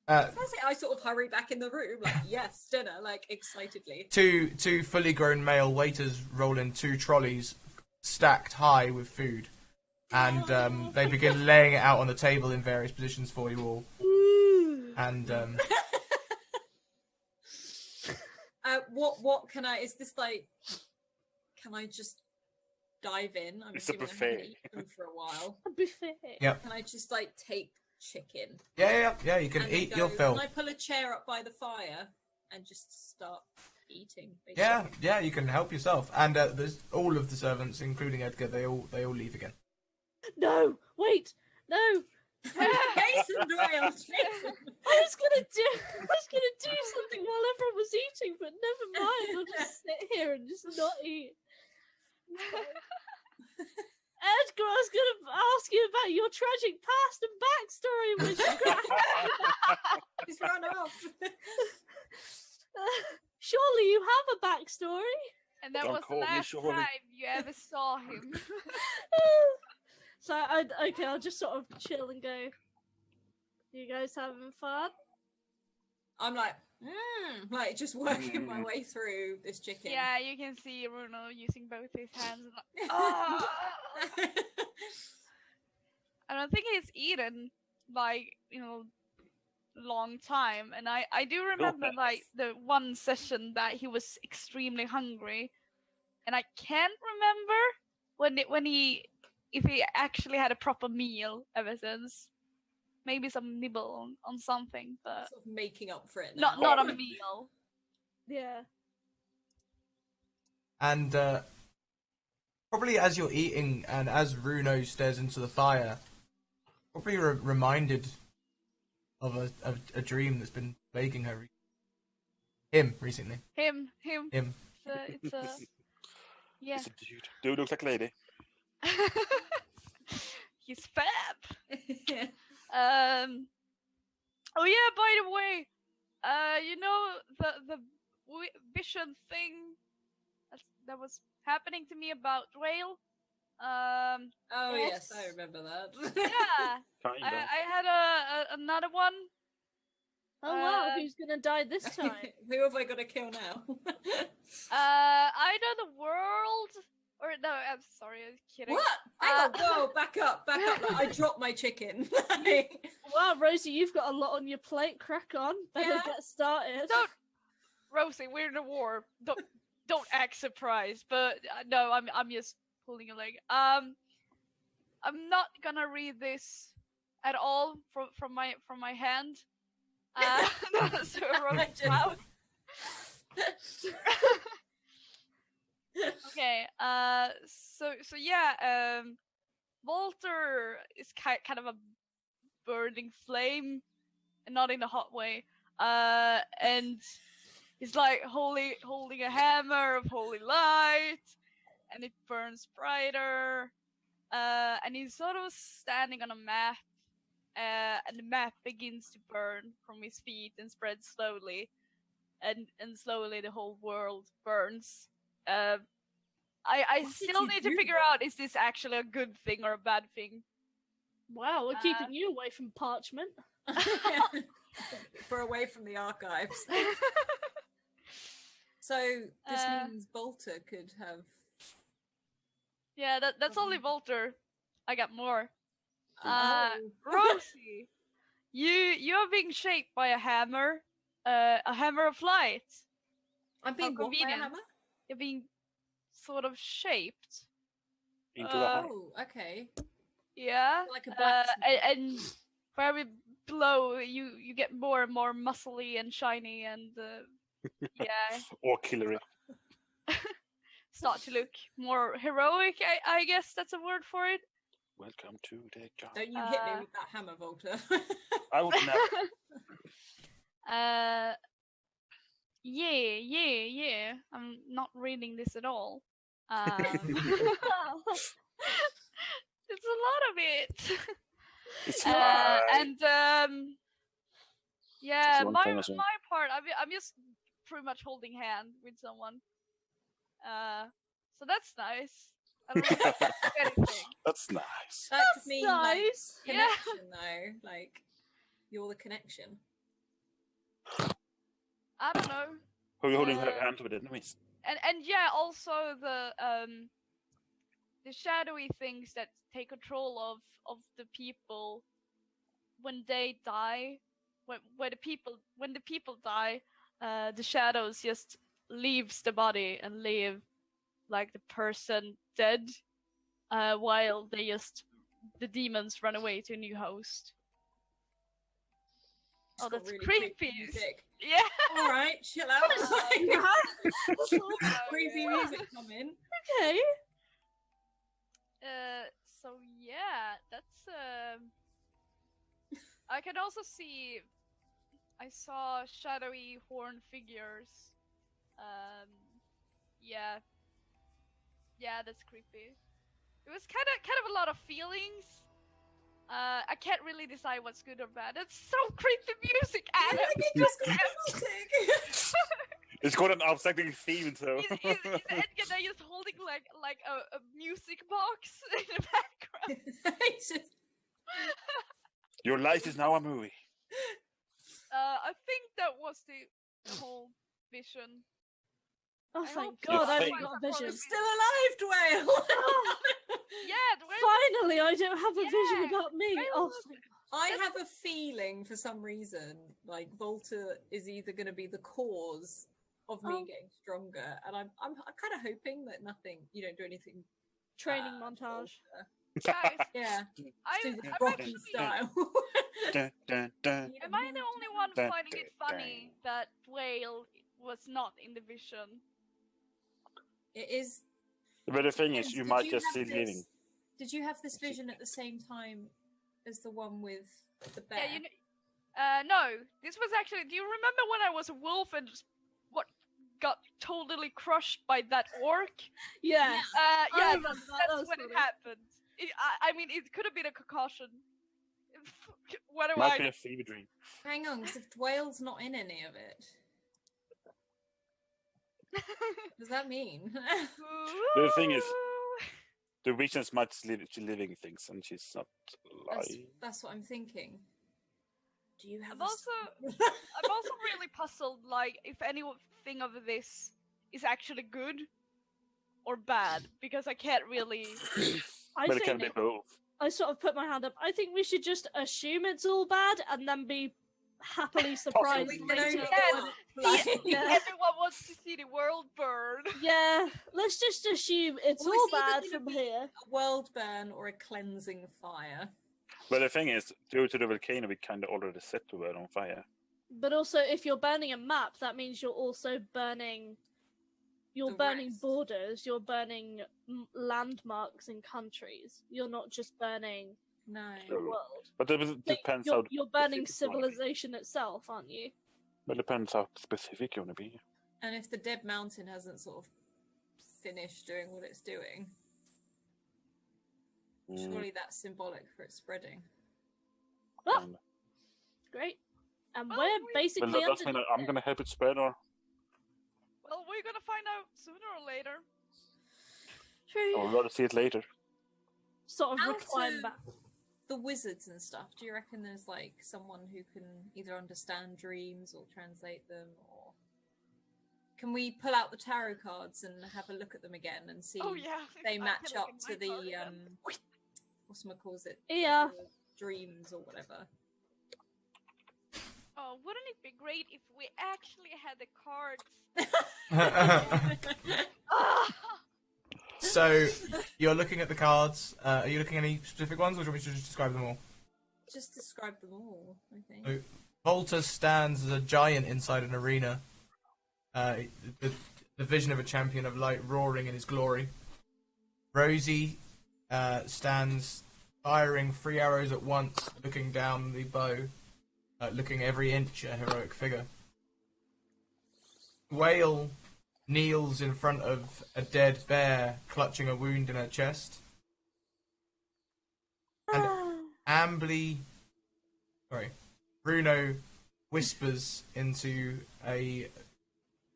I sort of hurry back in the room, like, yes, dinner, like, excitedly. two fully grown male waiters roll in 2 trolleys stacked high with food, and they begin laying it out on the table in various positions for you all. And what can I? Is this like? Can I just dive in? I'm It's a assuming I buffet. haven't eaten for a while. A buffet. Yep. Can I just like take chicken? Yeah. You can and eat go, your fill. Can I pull a chair up by the fire and just start eating? Basically? Yeah, you can help yourself. And there's all of the servants, including Edgar. They all leave again. No, wait, no. Jason Doyle, Jason. I was gonna do something while everyone was eating, but never mind. I'll just sit here and just not eat. Edgar, I was gonna ask you about your tragic past and backstory in witchcraft. He's run off. Surely you have a backstory. And that Don't was the call me last Shirley. time you ever saw him. So I'll just sort of chill and go. You guys having fun? I'm like just working my way through this chicken. Yeah, you can see Bruno using both his hands. And like, oh! I don't think he's eaten like long time, and I do remember like the one session that he was extremely hungry, and I can't remember if he actually had a proper meal ever since. Maybe some nibble on something, but Sort of making up for it now. not a meal. Yeah. And probably as you're eating, and as Runo stares into the fire, probably reminded of a dream that's been plaguing her. Him recently. Him. Him. It's a yeah. It's a dude. Dude looks like a lady. He's fab. Oh yeah, by the way, you know the vision thing that was happening to me about Whale. Oh yes, Yes. I remember that. Yeah, Kinda. I had another one. Oh wow, Uh, who's gonna die this time? Who have I got to kill now? Either the world or no. I'm sorry, I was kidding. What? Hang on, whoa, back up. Like, I dropped my chicken. Wow, Rosie, you've got a lot on your plate. Crack on. Better Yeah. get started. Don't, Rosie. We're in a war. Don't act surprised. But no, I'm just pulling a leg. I'm not gonna read this at all from my hand. So Rosie's mouth. Okay. So yeah. Walter is kind of a burning flame, and not in a hot way. And he's like holding a hammer of holy light, and it burns brighter. And he's sort of standing on a map, and the map begins to burn from his feet and spreads slowly, and slowly the whole world burns. I What did still you need to do, figure Rob? out, is this actually a good thing or a bad thing? Wow, we're keeping you away from parchment. For away from the archives. So this means Bolter could have. Yeah, that's only Volter. I got more. Oh. Rosie, you are being shaped by a hammer of light. I'm being How what by a convenient. hammer? You're being sort of shaped. Into the heart. Oh, okay. Yeah. Like a blacksmith. And where we blow, you get more and more muscly and shiny, and yeah, Or killery. start to look more heroic. I guess that's a word for it. Welcome to the job. Don't you hit me with that hammer, Volter. I would never. Yeah. I'm not reading this at all. It's a lot of it. It's And yeah, That's one my thing as well. part, I'm just pretty much holding hand with someone. So that's nice. I don't really do anything. That's nice. That could mean like Nice. Yeah. connection though. Like you're the connection. I don't know. Who are you holding her hand with, enemies? And yeah, also the shadowy things that take control of the people when they die. When the people die, the shadows just leaves the body and leave like the person dead, while the demons run away to a new host. It's Oh, got that's really creepy. music. Yeah. All right, chill out. Creepy music coming. Okay. So yeah, that's I can also see. I saw shadowy horn figures. Yeah, that's creepy. It was kind of a lot of feelings. I can't really decide what's good or bad. It's so creepy music, Adam. It's got an upsetting theme, so. Is Edgar there just holding like a music box in the background? Your life is now a movie. I think that was the whole vision. Oh, I thank hope God, you I've think- got a vision. Still alive, Dwayne. Yeah, Dwayne, Finally, I don't have a vision Yeah. about me. Oh, thank I have a feeling for some reason, like Volta is either going to be the cause of me Oh. getting stronger, and I'm kind of hoping that you don't do anything. training bad, montage. Volta. guys, Yeah, I'm do the I'm Rocky actually. style. Dun, dun, dun. Am I the only one Dun, finding it dun, funny that Whale was not in the vision? It is. But the thing is, Did you might you just have see this- living. Did you have this vision at the same time as the one with the bear? Yeah, no. This was actually. Do you remember when I was a wolf and just got totally crushed by that orc. Yes. Yeah, I remember that, that that's was when funny. it happened. I mean, it could have been a concussion. What do Might I be know? a fever dream. Hang on, because if Dwayle's not in any of it, what does that mean? The thing is, the witches might live living things, and she's not alive. That's what I'm thinking. Do you have I'm also really puzzled, like, if anything of this is actually good or bad, because I can't really. I But it can think be both. I sort of put my hand up. I think we should just assume it's all bad and then be happily surprised We can later. only Yeah. go on, like- Yeah. Everyone wants to see the world burn. Yeah, let's just assume it's Well, all it's either bad gonna from be here. a world burn or a cleansing fire. But the thing is, due to the volcano, we kind of already set the world on fire. But also, if you're burning a map, that means you're also burning. You're The burning rest. borders. You're burning landmarks in countries. You're not just burning No. the world. But it Like, depends you're, how. you're burning specific you wanna be. civilization itself, aren't you? But it depends how specific you want to be. And if the dead mountain hasn't sort of finished doing what it's doing, Mm, surely that's symbolic for it spreading. Ah, and- great. And Well, we're we- basically Well, that's under. mean I'm gonna help it spread, or Well, we're gonna find out sooner or later. True. I would rather see it later. Sort of Out recline of back. the wizards and stuff, do you reckon there's like someone who can either understand dreams or translate them, or can we pull out the tarot cards and have a look at them again and see Oh yeah. if they I match can look up at to my the card again. what's my calls it? Yeah. The dreams or whatever. Oh, wouldn't it be great if we actually had the cards? Ah! So you're looking at the cards. Are you looking at any specific ones, or do you want me to just describe them all? Just describe them all, I think. So, Volta stands as a giant inside an arena. The vision of a champion of light roaring in his glory. Rosie stands firing 3 arrows at once, looking down the bow, looking every inch a heroic figure. Whale kneels in front of a dead bear, clutching a wound in her chest. And Bruno whispers into a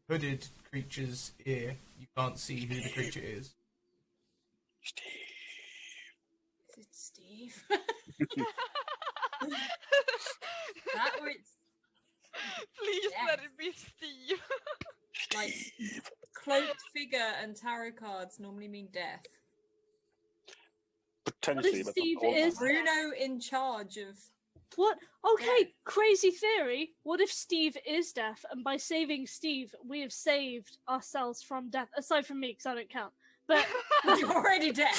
hooded creature's ear. You can't see who the creature is. Is it Steve? That or it's Please Yes. let it be Steve. like cloaked figure and tarot cards normally mean death. Potentially, but Steve not all. is- Bruno in charge of What? Okay, crazy theory. What if Steve is deaf, and by saving Steve, we have saved ourselves from death? Aside from me, because I don't count. But, you're already dead.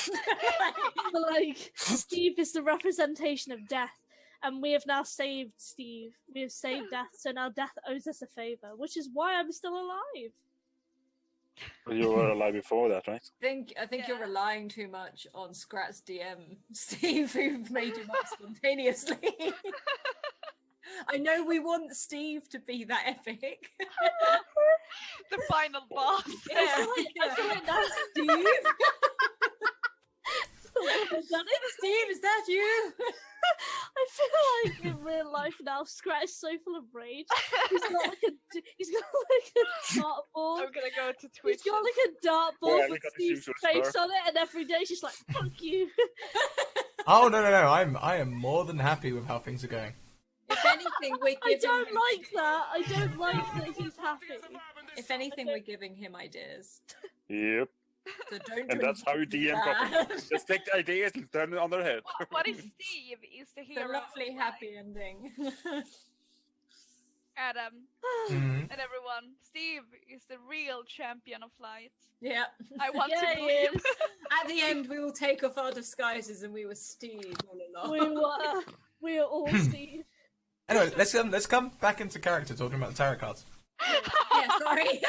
but like, Steve is the representation of death, and we have now saved Steve. We have saved death, so now death owes us a favor, which is why I'm still alive. You were alive before that, right? I think you're Yeah. relying too much on Scrat's DM, Steve, who made him up spontaneously. I know we want Steve to be that epic. The final boss. I feel like that's Steve. done it. Steve, is that you? I feel like in real life now, Scrat is so full of rage. He's got like a dartboard. I'm gonna go to Twitch. He's got like a dartboard Yeah, we with got the Steve's usual face stuff. on it, and every day she's like, "Fuck you." Oh no! I am more than happy with how things are going. If anything, we're I giving don't him, like that. I don't like that he's happy. if anything, we're giving him ideas. Yep. So don't And do that's how you anything DM bad. couples. Just take the ideas and turn it on their head. What if Steve is the It's hero? a lovely, of happy ending. Adam Mhm. and everyone. Steve is the real champion of light. Yeah. I want Yeah, to he believe. is. At the end, we will take off our disguises and we were Steve all along. We are all Steve. Anyway, let's come back into character talking about the tarot cards. Yeah, sorry.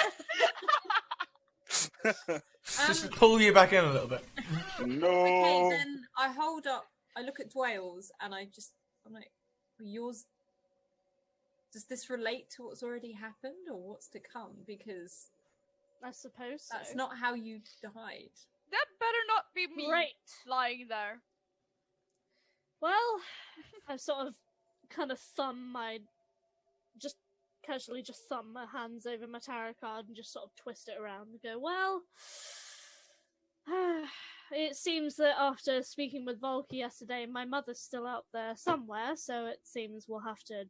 Just pull you back in a little bit. No. Okay, then I hold up. I look at Dwales and I'm like, yours. Does this relate to what's already happened or what's to come? Because I suppose so. That's not how you died. That better not be me Great. lying there. Well, I sort of kind of just casually just thumb my hands over my tarot card and just sort of twist it around and go, well, it seems that after speaking with Volky yesterday, my mother's still out there somewhere, so it seems we'll have to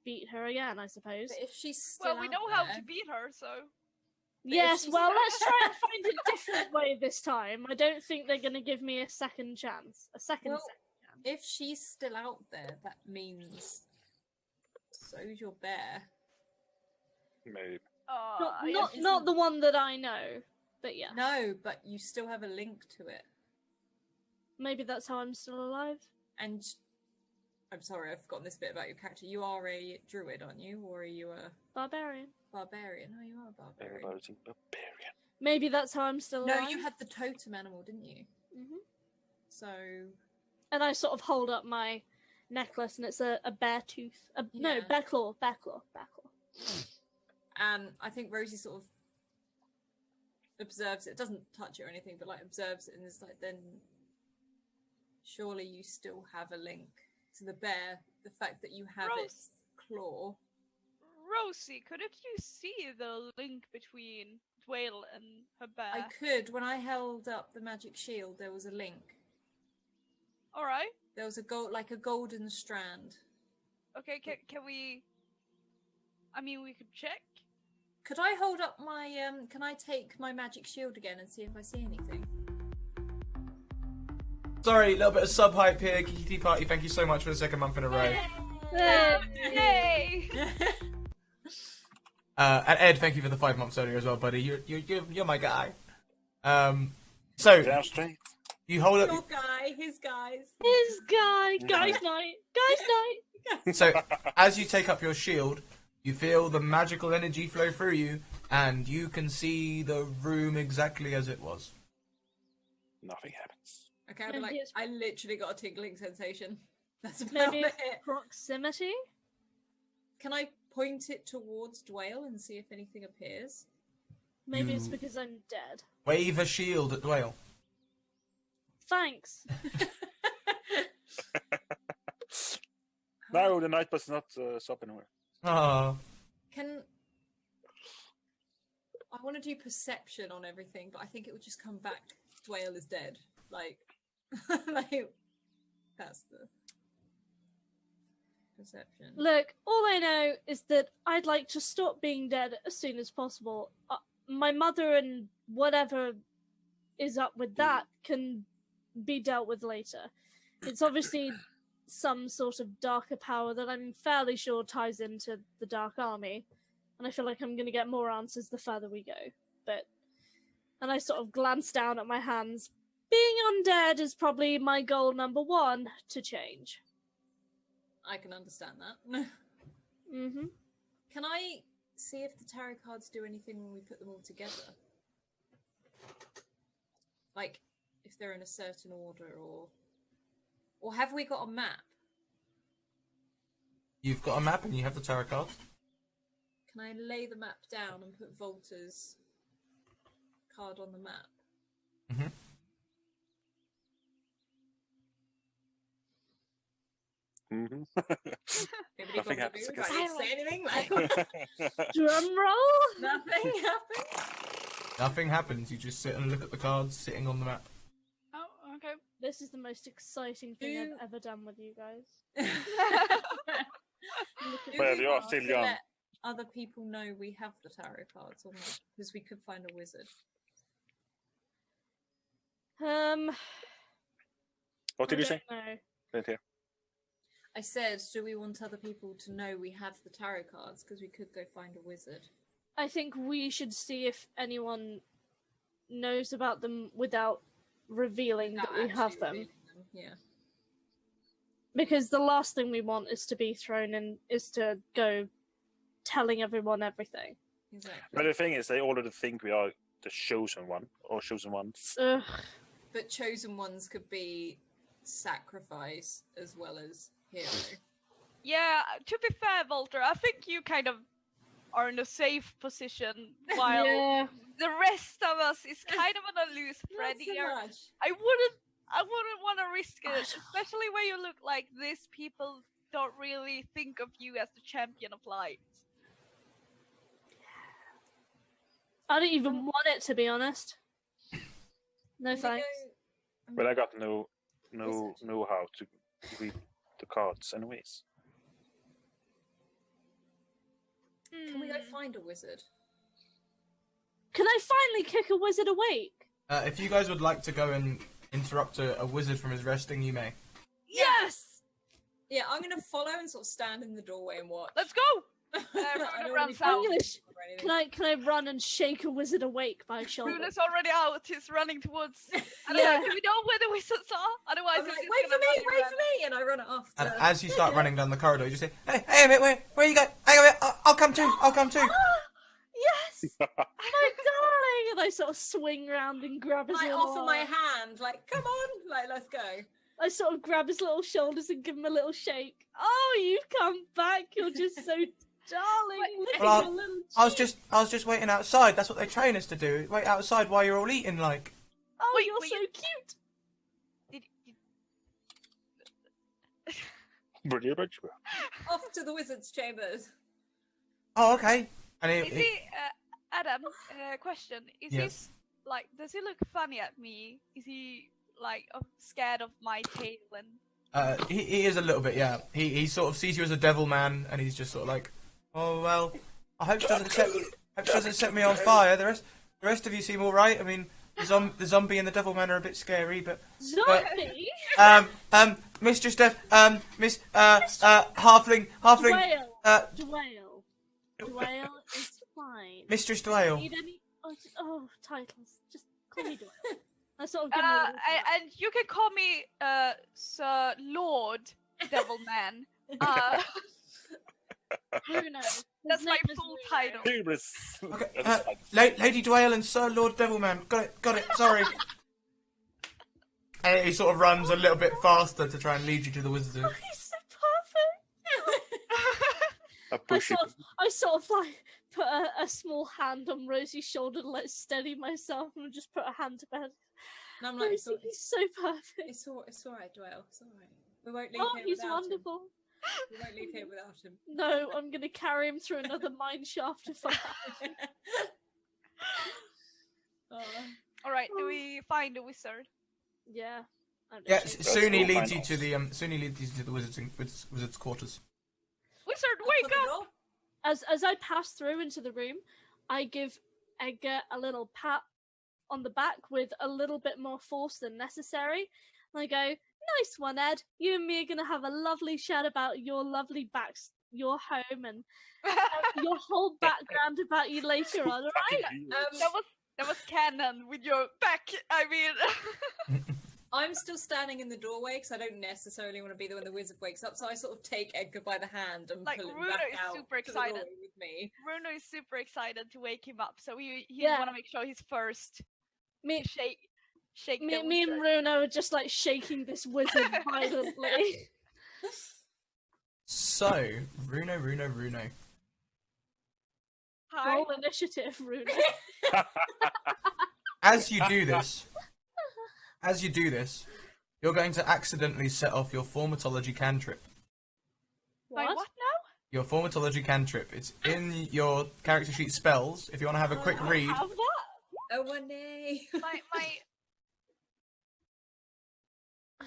beat her again, I suppose. But if she's still Well, we out know there, how to beat her, so. Yes, she's- well, let's try and find a different way this time. I don't think they're going to give me a second chance. Well, chance. if she's still out there, that means so's your bear. Maybe. Not the one that I know, but yeah. No, but you still have a link to it. Maybe that's how I'm still alive. And I'm sorry, I've forgotten this bit about your character. You are a druid, aren't you? Or are you a Barbarian. barbarian? No, you are a barbarian. Barbarian. Maybe that's how I'm still alive. No, you had the totem animal, didn't you? Hmm. So And I sort of hold up my necklace, and it's a bear tooth. No, Yeah. bear claw. and I think Rosie sort of observes it, doesn't touch it or anything, but like observes it and is like, then surely you still have a link to the bear. The fact that you have its claw. Rosie, couldn't you see the link between Dwayne and her bear? I could, when I held up the magic shield, there was a link. Alright. There was a golden strand. Okay, can we... I mean, we could check. Could I hold up my can I take my magic shield again and see if I see anything? Sorry, a little bit of sub hype here. Kiki Tea Party, thank you so much for the second month in a row. Yay! And Ed, thank you for the 5 months earlier as well, buddy. You're my guy. So Damn straight. you hold Your up. guy, his guys. His guy's night. So as you take up your shield, you feel the magical energy flow through you, and you can see the room exactly as it was. Nothing happens. Okay, I'll be Maybe like, it's- I literally got a tingling sensation. That's about Maybe it. it's proximity. Can I point it towards Dwayne and see if anything appears? Maybe it's You- because I'm dead. Wave a shield at Dwayne. Thanks. No, the night was not stopping anywhere. Ah, Can I want to do perception on everything, but I think it would just come back. Dwayne is dead. Like, like that's the perception. Look, all I know is that I'd like to stop being dead as soon as possible. My mother and whatever is up with that can be dealt with later. It's obviously some sort of darker power that I'm fairly sure ties into the Dark Army, and I feel like I'm going to get more answers the further we go. And I sort of glance down at my hands. Being undead is probably my goal number 1 to change. I can understand that. Mm-hmm. Can I see if the tarot cards do anything when we put them all together? Like, if they're in a certain order, or have we got a map? you've got a map and you have the tarot cards. Can I lay the map down and put Volta's card on the map? Mhm. Mm-hmm. Nobody Nothing got happens. the move? I didn't say anything. Like, Drum roll. nothing happened. Nothing happens. You just sit and look at the cards sitting on the map. Oh, okay. This is the most exciting thing Do- I've ever done with you guys. Do Well, we you are want still to young. let other people know we have the tarot cards or not? Because we could find a wizard. What did I you say? don't know. Didn't hear. I said, do we want other people to know we have the tarot cards? Because we could go find a wizard. I think we should see if anyone knows about them without revealing Without that we have actually them. revealing them. Yeah. Because the last thing we want is to be thrown in, is to go telling everyone everything. Exactly. But the thing is, they already think we are the chosen one or chosen ones. Ugh. But chosen ones could be sacrifice as well as hero. Yeah, to be fair, Volter, I think you kind of are in a safe position, while Yeah. the rest of us is kind of on a loose thread Not so here. much. I wouldn't want to risk it, especially when you look like this. People don't really think of you as the champion of light. I don't even want it, to be honest. No I'm gonna thanks. go- But I got no know how to read the cards, anyways. Can we go Hmm. find a wizard? Can I finally kick a wizard awake? If you guys would like to go and interrupt a wizard from his resting, you may. Yes! Yeah, I'm gonna follow and sort of stand in the doorway and watch. Let's go! I Runa don't runs really out. I'm gonna sh- or anything. Can I run and shake a wizard awake by his shoulder? Runa's already out. He's running towards. I don't Yeah. know. Do we know where the wizards are? Otherwise, I'm it's like, just wait for gonna me, run wait around. for me, and I run off. And To... as you start running down the corridor, you just say, hey a minute, where you go? Hang on a minute, I'll come too, I'll come too. Yes! My darling! And I sort of swing round and grab his I little offer my arm. hand, like, come on, like, let's go. I sort of grab his little shoulders and give him a little shake. Oh, you've come back! You're just so darling. Look Well, at your little I was cheek. just waiting outside. That's what they train us to do. Wait outside while you're all eating, like. Oh, Wait, you're wait, so cute. Did, Off to the wizard's chambers. Oh, okay. And is he, Adam? Question: Is Yes. this like? Does he look funny at me? Is he like scared of my tail and? he is a little bit, yeah. He sort of sees you as a devil man, and he's just sort of like, oh well, I hope she doesn't set me on fire. The rest of you seem all right. I mean, the zombie and the devil man are a bit scary, but Zombie? Mistress Miss Halfling, Dwale. uh, Dwale. Dwale is fine. Mistress Dwale. Need any? Oh, titles. Just call me Dwale. I sort of give him a little And you can call me Sir Lord Devilman. Who knows? That's His my name is full Leo. title. Hubris. Okay, That's fine. Lady Dwale and Sir Lord Devilman. Got it. Sorry. And he sort of runs a little bit faster to try and lead you to the wizard. Oh, he's so perfect. I push it. I sort of like put a small hand on Rosie's shoulder to like steady myself and just put a hand to bed. And I'm like, Rosie, he's so perfect. it's all right, Dwell. It's all right. We won't leave Oh, here he's without wonderful. him. We won't leave here without him. No, I'm gonna carry him through another mine shaft to find. Oh. All right, do we find a wizard? Yeah. I'm Yeah, joking. soon he go leads find you us. to the soon he leads you to the wizard's quarters. Wizard, Open wake the up! door. As I pass through into the room, I give Edgar a little pat on the back with a little bit more force than necessary. And I go, "Nice one, Ed. You and me are gonna have a lovely chat about your lovely your home, and your whole background about you later on, alright?" That was canon with your back. I mean, I'm still standing in the doorway because I don't necessarily want to be the one the wizard wakes up. So I sort of take Edgar by the hand and Like, pull him Runa back is out super to the excited. doorway with me. Bruno is super excited to wake him up, so he Yeah. want to make sure he's first. Me, Shake me, the me and wizard. Bruno are just like shaking this wizard violently. So, Runo. Hi. Roll initiative, Bruno. As you do this, you're going to accidentally set off your Formatology cantrip. Wait, What? what now? Your Formatology cantrip. It's in your character sheet spells. If you want to have a quick read. Have that? Oh, one day. My.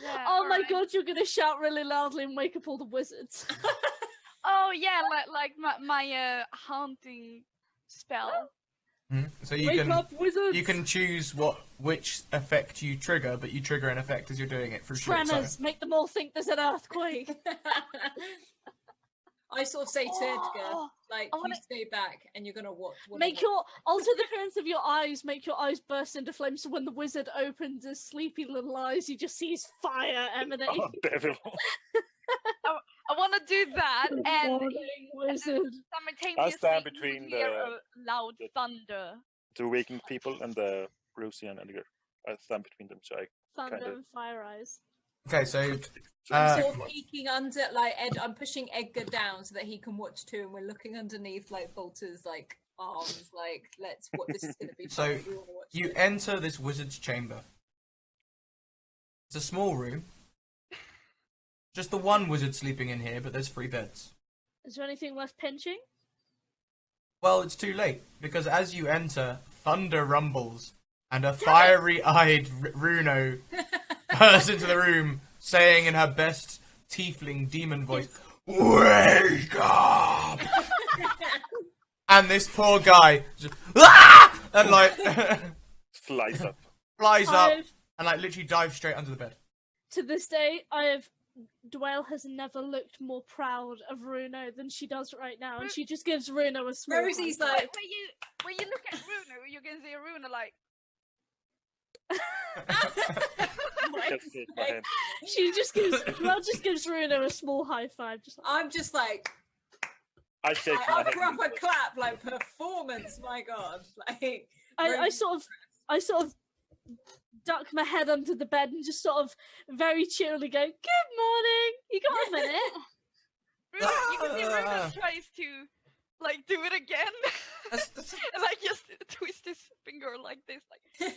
Yeah, Oh my alright. god, you're gonna shout really loudly and wake up all the wizards. Oh yeah, like my haunting spell. Mhm. So Wake up, wizards! you can choose which effect you trigger, but you trigger an effect as you're doing it through short Tremors, make them all think there's an earthquake. I sort of say to Edgar, Oh, like, I wanna- you stay back and you're gonna watch. Make your alter the appearance of your eyes. Make your eyes burst into flames. So when the wizard opens his sleepy little eyes, you just see his fire emanating. Oh, devil. I want to do that, Good and morning, wizard. simultaneously stand you between would hear the- a loud the- thunder. The waking people and the Rosie and Edgar. I stand between them, so I Thunder kinda- and fire eyes. Okay, so I'm sort of peeking under, like I'm pushing Edgar down so that he can watch too, and we're looking underneath like Volta's like arms, like what this is going to be. So, fun. We wanna watch you this. enter this wizard's chamber. It's a small room. Just the one wizard sleeping in here, but there's 3 beds. Is there anything worth pinching? Well, it's too late, because as you enter, thunder rumbles, and a fiery-eyed Runo bursts into the room, saying in her best tiefling demon voice, "Wake up!" And this poor guy just, "Ah!" and like Flies up. flies up I've, and like literally dives straight under the bed. to this day, Dwayne has never looked more proud of Runo than she does right now, and she just gives Runo a small Rosie's high five. like, When you look at Runo, you can see Runo like. Just shake my head. She just gives Runo a small high five. Just like, I'm just like, I shake my I'll head. proper clap, like performance. My God, like I Rosie- sort of duck my head under the bed and just sort of very cheerily go, "Good morning. You got a minute?" Runo, you can see Runo tries to like do it again, That's- and like just twist his finger like this, like.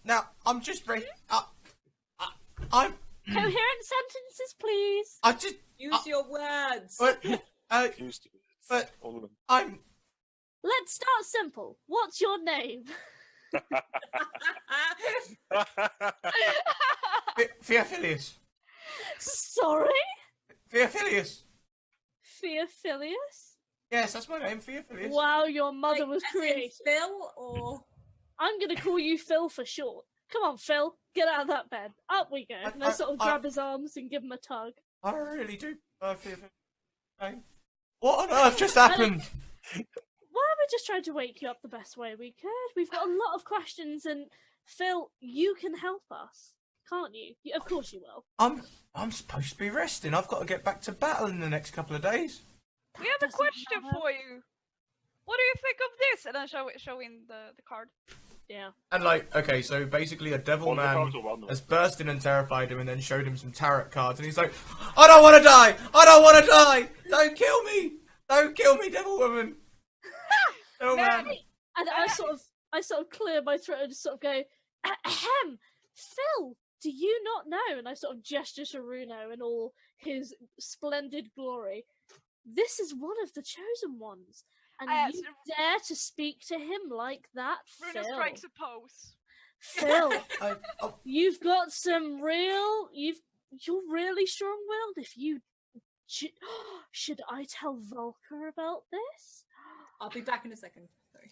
now I'm just ready. I'm Coherent sentences, please. I just use your words. but Used to it. but All of them. I'm Let's start simple. What's your name? Theophilus. Sorry, Theophilus. Theophilus. Yes, that's my name, Theophilus. Wow, your mother Like, was as in creative. Phil or I'm gonna call you Phil for short. Come on, Phil, get out of that bed. Up we go. And I sort of grab his arms and give him a tug. I really do prefer Theophilus. Okay. What on earth just happened? Well, we're just trying to wake you up the best way we could. We've got a lot of questions, and Phil, you can help us, can't you? Of course you will. I'm supposed to be resting. I've got to get back to battle in the next couple of days. We have a Doesn't question matter. for you. What do you think of this? And then showing the card. Yeah. And like, okay, so basically a devil All the man cards are one. has burst in and terrified him, and then showed him some tarot cards, and he's like, "I don't want to die! I don't want to die! Don't kill me! Don't kill me, devil woman!" Oh man. And I sort of clear my throat and just sort of go, "Ahem, Phil, do you not know?" And I sort of gesture to Runo in all his splendid glory. This is one of the chosen ones, and you dare to speak to him like that, Bruno Phil? strikes a pose. Phil, Oh, you've got some you're really strong-willed. If you should I tell Volker about this? I'll be back in a second. Sorry.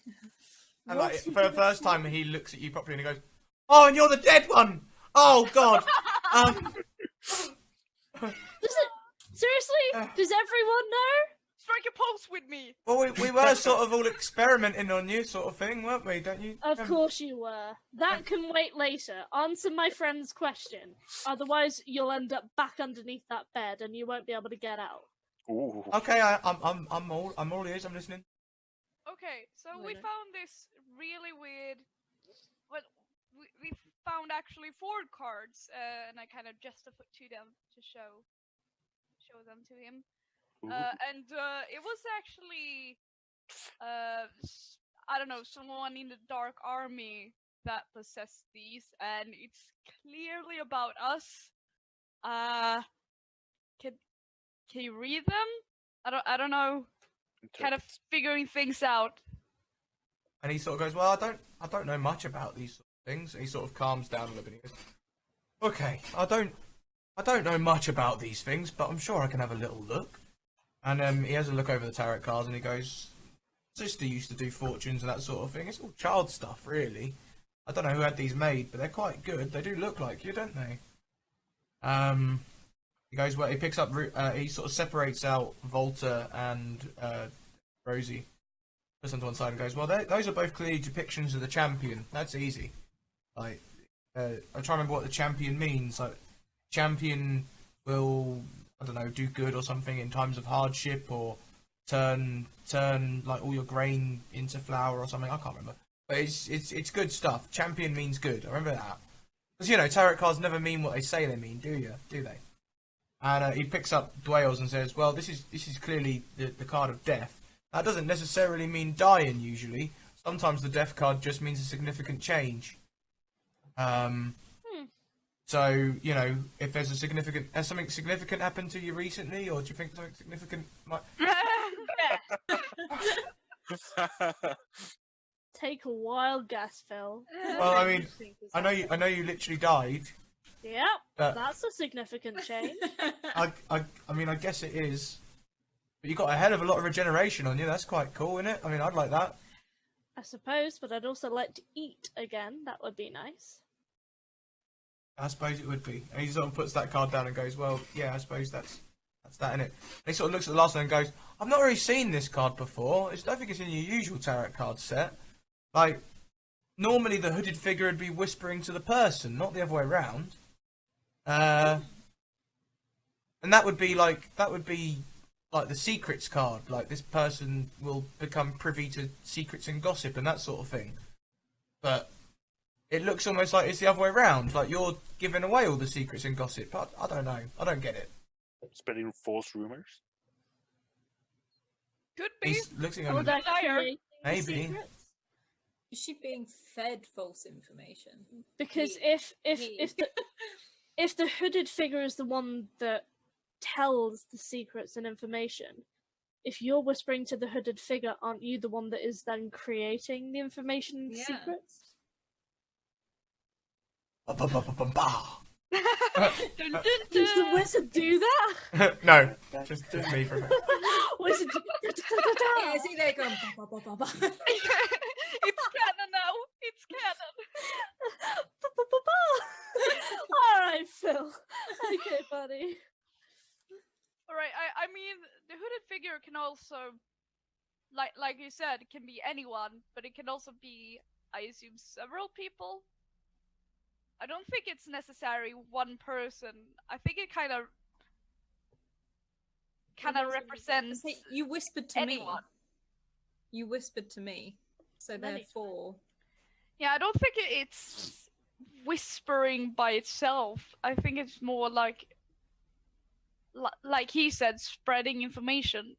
and like, What's he for the gonna first do? time, he looks at you properly and he goes, "Oh, and you're the dead one! Oh God!" Seriously? Does everyone know? Strike a pose with me. Well, we were sort of all experimenting on you, sort of thing, weren't we? Don't you? Of course you were. That can wait later. Answer my friend's question. Otherwise, you'll end up back underneath that bed and you won't be able to get out. Ooh. Okay, I'm all ears. I'm listening. Okay, so we Winner. found this really weird. Well, we found actually 4 cards, and I kind of justified to them to show them to him. And it was actually, I don't know, someone in the Dark Army that possessed these, and it's clearly about us. Can you read them? I don't know. Kind of figuring things out. And he sort of goes, "Well, I don't know much about these sort of things." And he sort of calms down a little bit. He goes, "Okay, I don't know much about these things, but I'm sure I can have a little look." And he has a look over the tarot cards, and he goes, "Sister used to do fortunes and that sort of thing. It's all child stuff, really. I don't know who had these made, but they're quite good. They do look like you, don't they?" He goes, well, he picks up, he sort of separates out Volta and Rosie, puts them to one side and goes, "Well, those are both clearly depictions of the champion. That's easy. Like, I'm trying to remember what the champion means. Like, champion will, I don't know, do good or something in times of hardship, or turn like all your grain into flour or something. I can't remember. But it's good stuff. Champion means good. I remember that. Because, you know, tarot cards never mean what they say they mean, do you? Do they? And he picks up Dwales and says, well, this is clearly the card of death. That doesn't necessarily mean dying, usually. Sometimes the death card just means a significant change. So, you know, if there's has something significant happened to you recently, or do you think something significant might... Take a wild guess, Phil. Well, I mean, I know you literally died. Yep, But- that's a significant change. I mean, I guess it is. But you got a hell of a lot of regeneration on you. That's quite cool, isn't it? I mean, I'd like that. I suppose, but I'd also like to eat again. That would be nice. I suppose it would be. And he sort of puts that card down and goes, well, yeah, I suppose that's that, innit? And he sort of looks at the last one and goes, I've not really seen this card before. I don't think it's in your usual tarot card set. Like, normally the hooded figure would be whispering to the person, not the other way around. And that would be like the secrets card. Like, this person will become privy to secrets and gossip and that sort of thing. But it looks almost like it's the other way around. Like, you're giving away all the secrets and gossip. I don't know. I don't get it. Spreading false rumors. Could be. He's looking Or at they're liar. creating Maybe. secrets. Is she being fed false information? Because He- if the hooded figure is the one that tells the secrets and information, if you're whispering to the hooded figure, aren't you the one that is then creating the information and Yeah. secrets? Ba-ba-ba-ba-ba. Dun, dun, Does the dun. wizard do that? No, just me for a minute. Wizard. Yeah, see, they're going. Ba, ba, ba, ba, ba. It's canon now. It's canon. All right, Phil. Okay, buddy. All right. I mean, the hooded figure can also, like you said, it can be anyone, but it can also be, I assume, several people. I don't think it's necessary one person. I think it kind of represents Say, you whispered to me. anyone. You whispered to me. So Many. therefore, Yeah, I don't think it's whispering by itself. I think it's more like he said, spreading information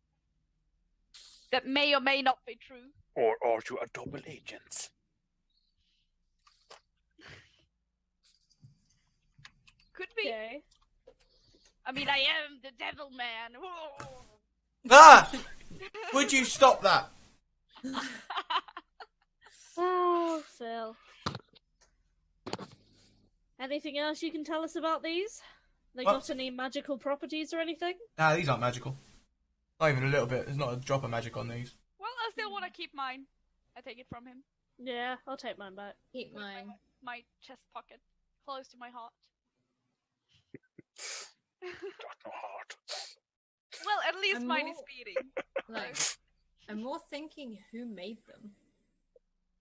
that may or may not be true. Or are you a double agent? Could be. Okay. I mean, I am the devil man. Whoa. Ah! Would you stop that? Oh, Phil. Anything else you can tell us about these? They Well- got any magical properties or anything? Nah, these aren't magical. Not even a little bit. There's not a drop of magic on these. Well, I still want to keep mine. I take it from him. Yeah, I'll take mine back. keep mine. My chest pocket, close to my heart. Got no heart. Well, at least I'm mine is more- beating. Like, I'm more thinking who made them.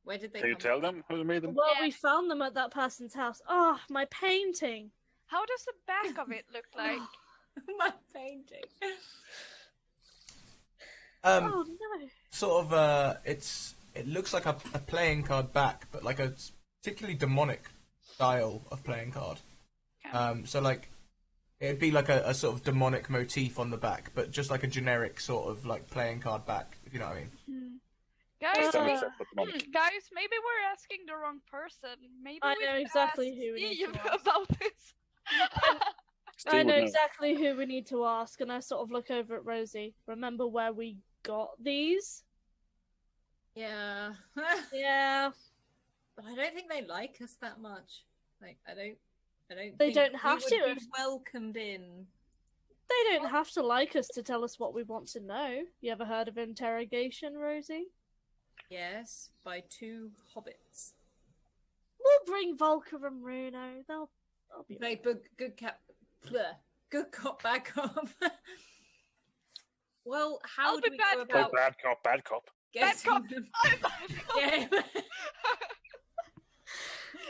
Where did they Can you come tell from? them who made them? Well, Yeah. we found them at that person's house. Oh, my painting. How does the back of it look like? My painting. Oh no. Sort of, it looks like a playing card back, but like a particularly demonic style of playing card. Okay. So like, it'd be like a sort of demonic motif on the back, but just like a generic sort of like playing card back, if you know what I mean. Guys, Stem Uh, effect at the moment. guys, maybe we're asking the wrong person. Maybe I we know should exactly ask who we need Steve to ask. about this. Steve I would know exactly who we need to ask, and I sort of look over at Rosie. Remember where we got these? Yeah. Yeah. But I don't think they like us that much. Like, I don't They think don't we have would to be if- welcomed in. They don't have to like us to tell us what we want to know. You ever heard of interrogation, Rosie? Yes, by two hobbits. We'll bring Volker and Bruno. They'll be Like, but good good cop, bad cop. Well, how I'll do be we bad go cop. Oh, about bad cop, bad cop. Bad getting cop. them? I'm bad cop. Yeah.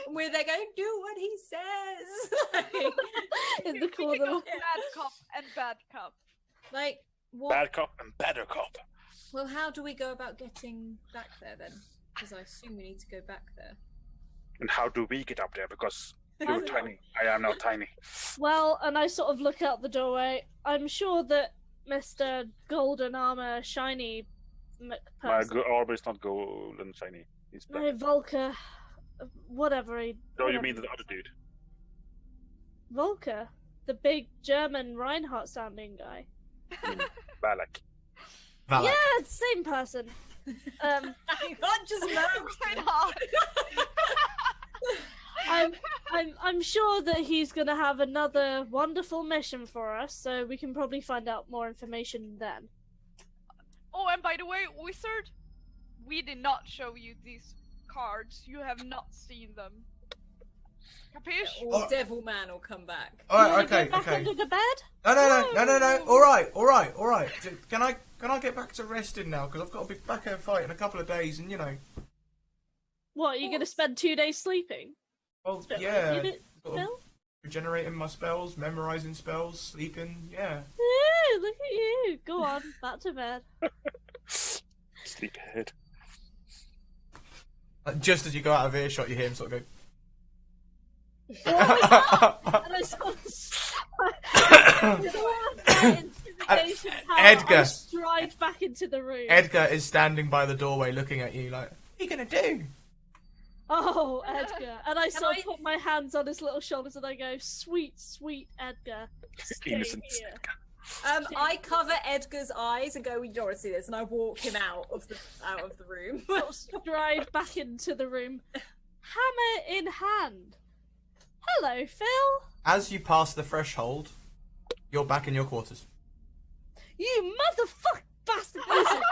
Where they're going, do what he says. in the Speaking corner. of bad cop and bad cop. Like, what? Bad cop and better cop. Well, how do we go about getting back there then? Because I assume we need to go back there. And how do we get up there? Because You're I'm- tiny. I am not tiny. Well, and I sort of look out the doorway. I'm sure that Mr. Golden Armor Shiny My McPerson, armor is not gold and shiny. He's black. my Volker, whatever he. No, you whatever mean he- the other dude? Volker, the big German Reinhardt sounding guy. Balak. Valak. Yeah, same person. I can't just know. Why not? I'm sure that he's gonna have another wonderful mission for us, so we can probably find out more information then. Oh, and by the way, Wizard, we did not show you these cards. You have not seen them. Capiche? Or Devil Man will come back. All You right, wanna okay, go back okay. under the bed? No. All right. Can I get back to resting now? Because I've got to be back at a fight in a couple of days, and you know. What, are you gonna spend 2 days sleeping? Well, Spit yeah. like unit, Sort of Phil? regenerating my spells, memorizing spells, sleeping. Yeah. Yeah, look at you. Go on, back to bed. Sleephead. Just as you go out of earshot, you hear him sort of go. And I sort of Edgar. I stride back into the room. Edgar is standing by the doorway, looking at you like, "What are you gonna do?" Oh, Edgar. And I sort I- of put my hands on his little shoulders and I go, sweet, sweet Edgar. Stay Innocent. here. I cover Edgar's eyes and go, "You don't want to see this," and I walk him out of the room. Sort of stride back into the room, hammer in hand. Hello, Phil. As you pass the threshold, you're back in your quarters. You motherfuck bastard wizard.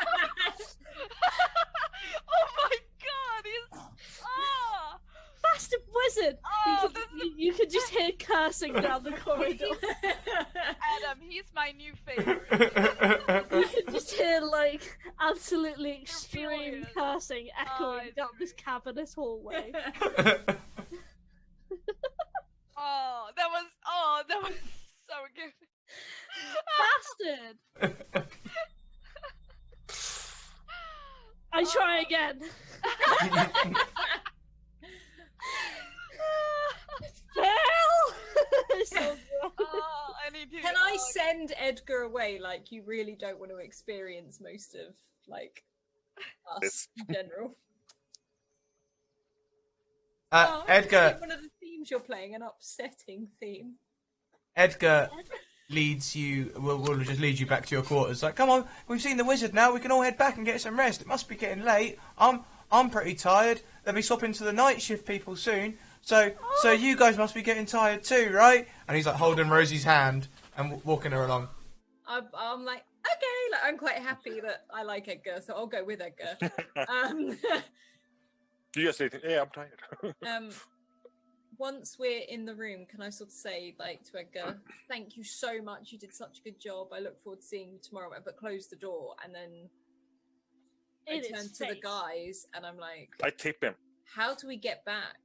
Oh my god, he's... Ah! Bastard wizard. Oh, You could just hear cursing down the corridor. Adam, he's my new favorite. You could just hear, like, absolutely extreme furious. cursing echoing it's down this cavernous hallway. Oh, that was so good. Bastard! I try again. Phil! So gross. Oh, I need to. Can I send Edgar away? Like, you really don't want to experience most of, like, us This- in general. Oh, Edgar One of the themes you're playing, an upsetting theme. leads you. Will just lead you back to your quarters. Like, come on, we've seen the wizard now. We can all head back and get some rest. It must be getting late. I'm pretty tired. They'll be swapping to the night shift people soon. So you guys must be getting tired too, right? And he's like holding Rosie's hand and walking her along. I'm like, okay, like, I'm quite happy that I like Edgar, so I'll go with Edgar. You just say, "Hey, I'm tired." Once we're in the room, can I sort of say, like, to Edgar, "Thank you so much. You did such a good job. I look forward to seeing you tomorrow." But close the door, and then I In turn its to the face. guys, and I'm like, I tip him. "How do we get back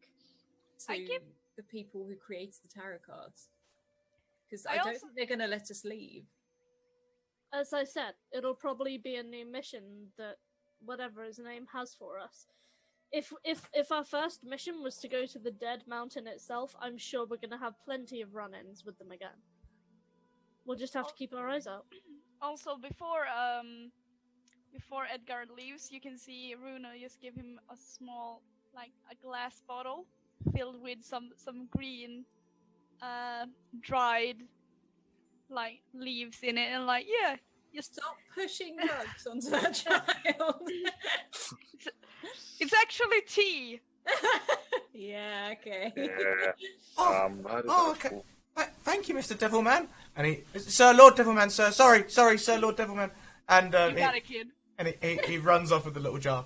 to I give- the people who created the tarot cards? Because I I don't also- think they're going to let us leave." As I said, it'll probably be a new mission that whatever his name has for us. If our first mission was to go to the Dead Mountain itself, I'm sure we're gonna have plenty of run-ins with them again. We'll just have to keep our eyes out. Also, before Edgar leaves, you can see Runa just give him a small, like a glass bottle filled with some green, dried, like leaves in it, and like yeah, just Stop pushing drugs onto that child. it's actually tea. Yeah, okay. Yeah. Oh, That is oh, helpful. okay. Thank you, Mr. Devilman. And he, Sir Lord Devilman, sir. Sorry, Sir Lord Devilman. And You got it, kid. he runs off with the little jar.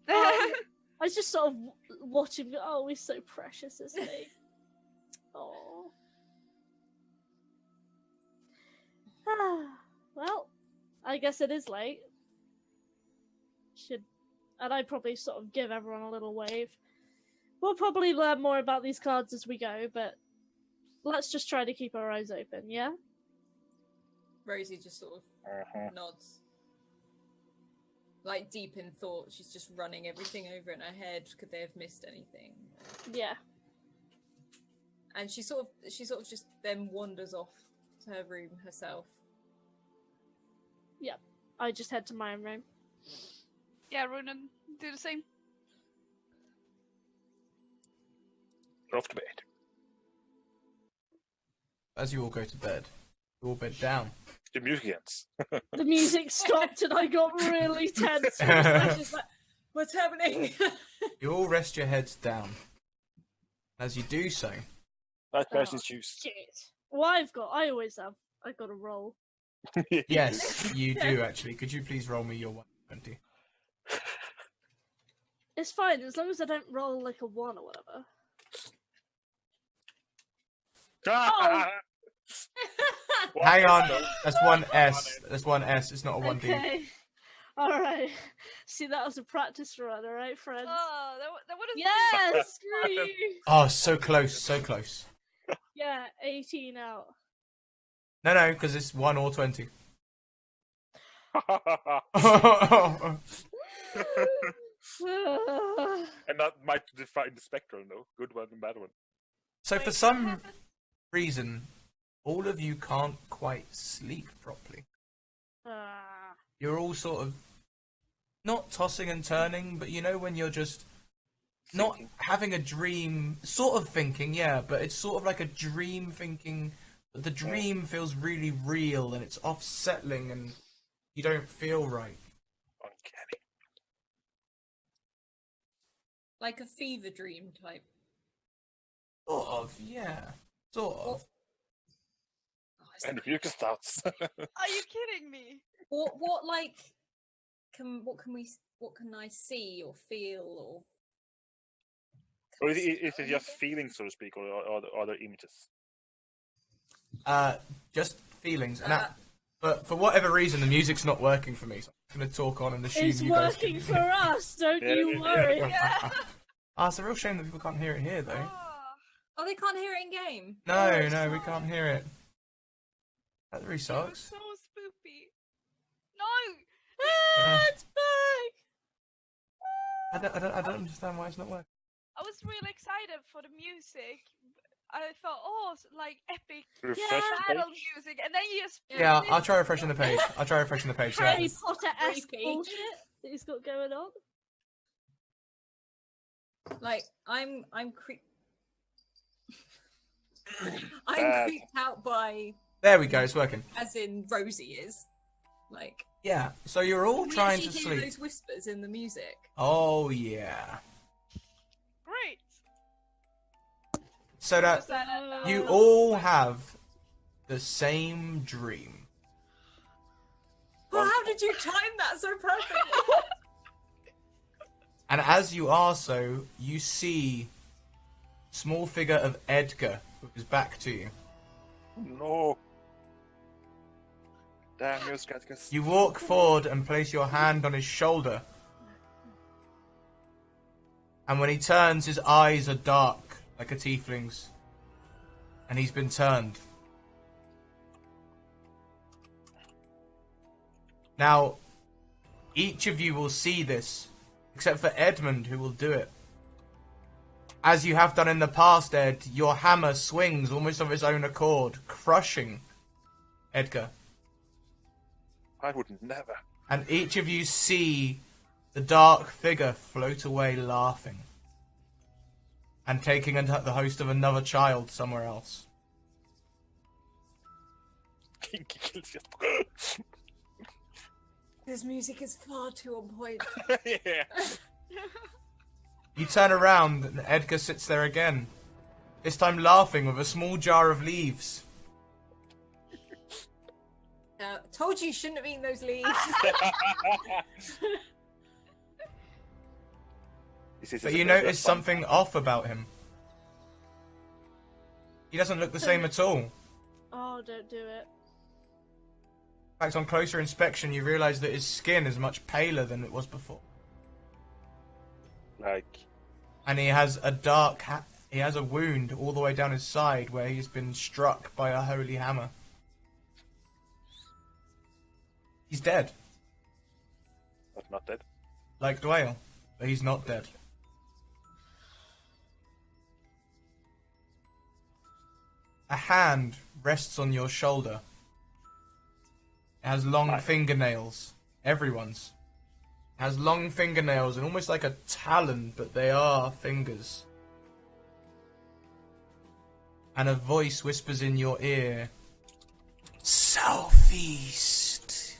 I just sort of watch him go, oh, he's so precious, isn't he? Oh. Well, I guess it is late. And I probably sort of give everyone a little wave. We'll probably learn more about these cards as we go, but let's just try to keep our eyes open, yeah? Rosie just sort of Uh-huh. nods. Like deep in thought, she's just running everything over in her head. Could they have missed anything? Yeah. and she sort of just then wanders off to her room herself. I just head to my own room. Yeah, Ronan, do the same. You're off to bed. As you all go to bed, you all bed down. The music ends. The music stopped and I got really tense. I was just like, what's happening? You all rest your heads down. As you do so, Nice Oh. person's juice. Shit. Well, I always have. I got a roll. yes, you do actually. Could you please roll me your 120? It's fine as long as I don't roll like a 1 or whatever. Ah! Hang on, that's one S. That's one S. It's not a 1D. Okay. Alright. See, that was a practice run, alright, friends? Oh, that would have. Yes! Screw you! Oh, so close, so close. Yeah, 18 out. No, because it's 1 or 20. And that might define the spectrum, though. Good one and bad one. So for some reason, all of you can't quite sleep properly. You're all sort of not tossing and turning, but you know when you're just not having a dream, sort of thinking, yeah, but it's sort of like a dream thinking. But the dream feels really real and it's off-settling and you don't feel right. Uncanny. Like a fever dream type. Sort of, yeah. Sort of. Oh, it's And the music starts. Are you kidding me? what like what can I see or feel or Or is it just feelings, so to speak, or are there images? Just feelings. And but for whatever reason, the music's not working for me, so I'm going to talk on and assume It's you guys working can... for us, don't Yeah, you yeah, worry. Yeah. It's a real shame that people can't hear it here, though. Oh, oh, they can't hear it in game. No, we can't hear it. That really it was sucks. so spoopy. No! Ah, it's back! I don't understand why it's not working. I was really excited for the music. I thought, oh, like epic Refresh the battle page. music, and then you just Yeah, I'll try refreshing the page. So Harry Potter-esque Creepy. bullshit that he's got going on. Like I'm I'm Bad. creeped out by, there we go, it's working. as in Rosie is. Like Yeah, so you're all can we trying to actually hear sleep. those whispers in the music. Oh, yeah. great. So that you all have the same dream. Well, how did you time that so perfectly? And as you are so, you see small figure of Edgar with his back to you. No. Damn you, Skatkas. You walk forward and place your hand on his shoulder. And when he turns, his eyes are dark, like a tiefling's. And he's been turned. Now, each of you will see this, except for Edmund, who will do it. As you have done in the past, Ed, your hammer swings almost of its own accord, crushing Edgar. I would never. And each of you see the dark figure float away laughing. And taking the host of another child somewhere else. This music is far too on point. Yeah. You turn around and Edgar sits there again. This time laughing with a small jar of leaves. Told you shouldn't have eaten those leaves. But you notice something off about him. He doesn't look the same at all. In Oh, don't do it. fact, on closer inspection, you realise that his skin is much paler than it was before. Like, And he has a dark he has a wound all the way down his side where he's been struck by a holy hammer. He's dead, but not dead. like Dwayne, but he's not dead. a hand rests on your shoulder. It has long Right. fingernails. Everyone's. It has long fingernails and almost like a talon, but they are fingers. And a voice whispers in your ear, Southeast.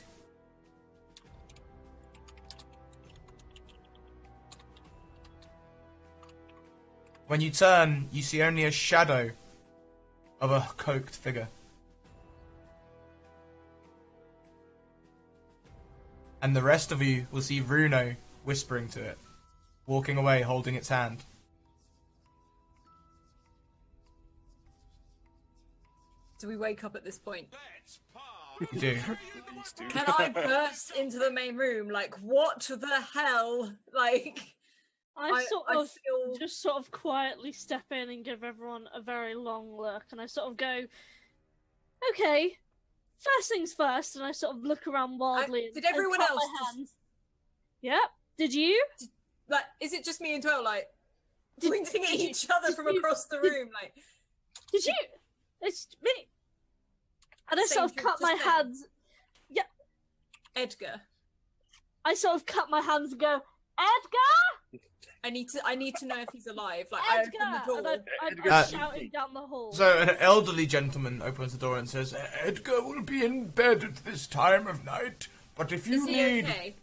When you turn, you see only a shadow of a cloaked figure. And the rest of you will see Runo whispering to it, walking away holding its hand. Do we wake up at this point? You do. Please do. Can I burst into the main room? Like, what the hell? Like, I feel just sort of quietly step in and give everyone a very long look, and I sort of go, okay, first things first, and I sort of look around wildly. did and everyone clap else my just- hands. Yep. Did you? like, is it just me and Dwell like Did- pointing at did you- each other did from you- across the did- room? Like, Did you? It's me. And I Same sort of group cut my just then? hands. Edgar, I sort of cut my hands and go, Edgar! I need to know if he's alive. Like, Edgar! I open the And door. I'm Edgar. shouting down the hall. So an elderly gentleman opens the door and says, Edgar will be in bed at this time of night, but if you Is he need... okay?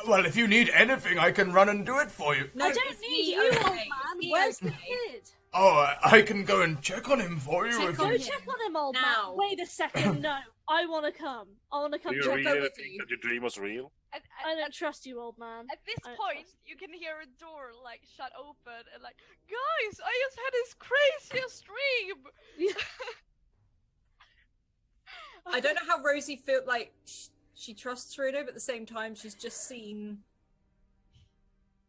Well, if you need anything, I can run and do it for you. No, I don't is need he you, old okay? man. Is he Where's the okay? kid? Oh, I can go and check on him for you. Check if on you... Go him. check on him, old Now. man. Wait a second. No, I want to come. I want to Do come you check really- on really with think you. that your dream was real? At, I at, don't trust you, old man. at this I don't point, trust you can hear a door like shut open and like, guys, I just had this craziest dream. Yeah. I don't know how Rosie feel like she trusts Runo, but at the same time she's just seen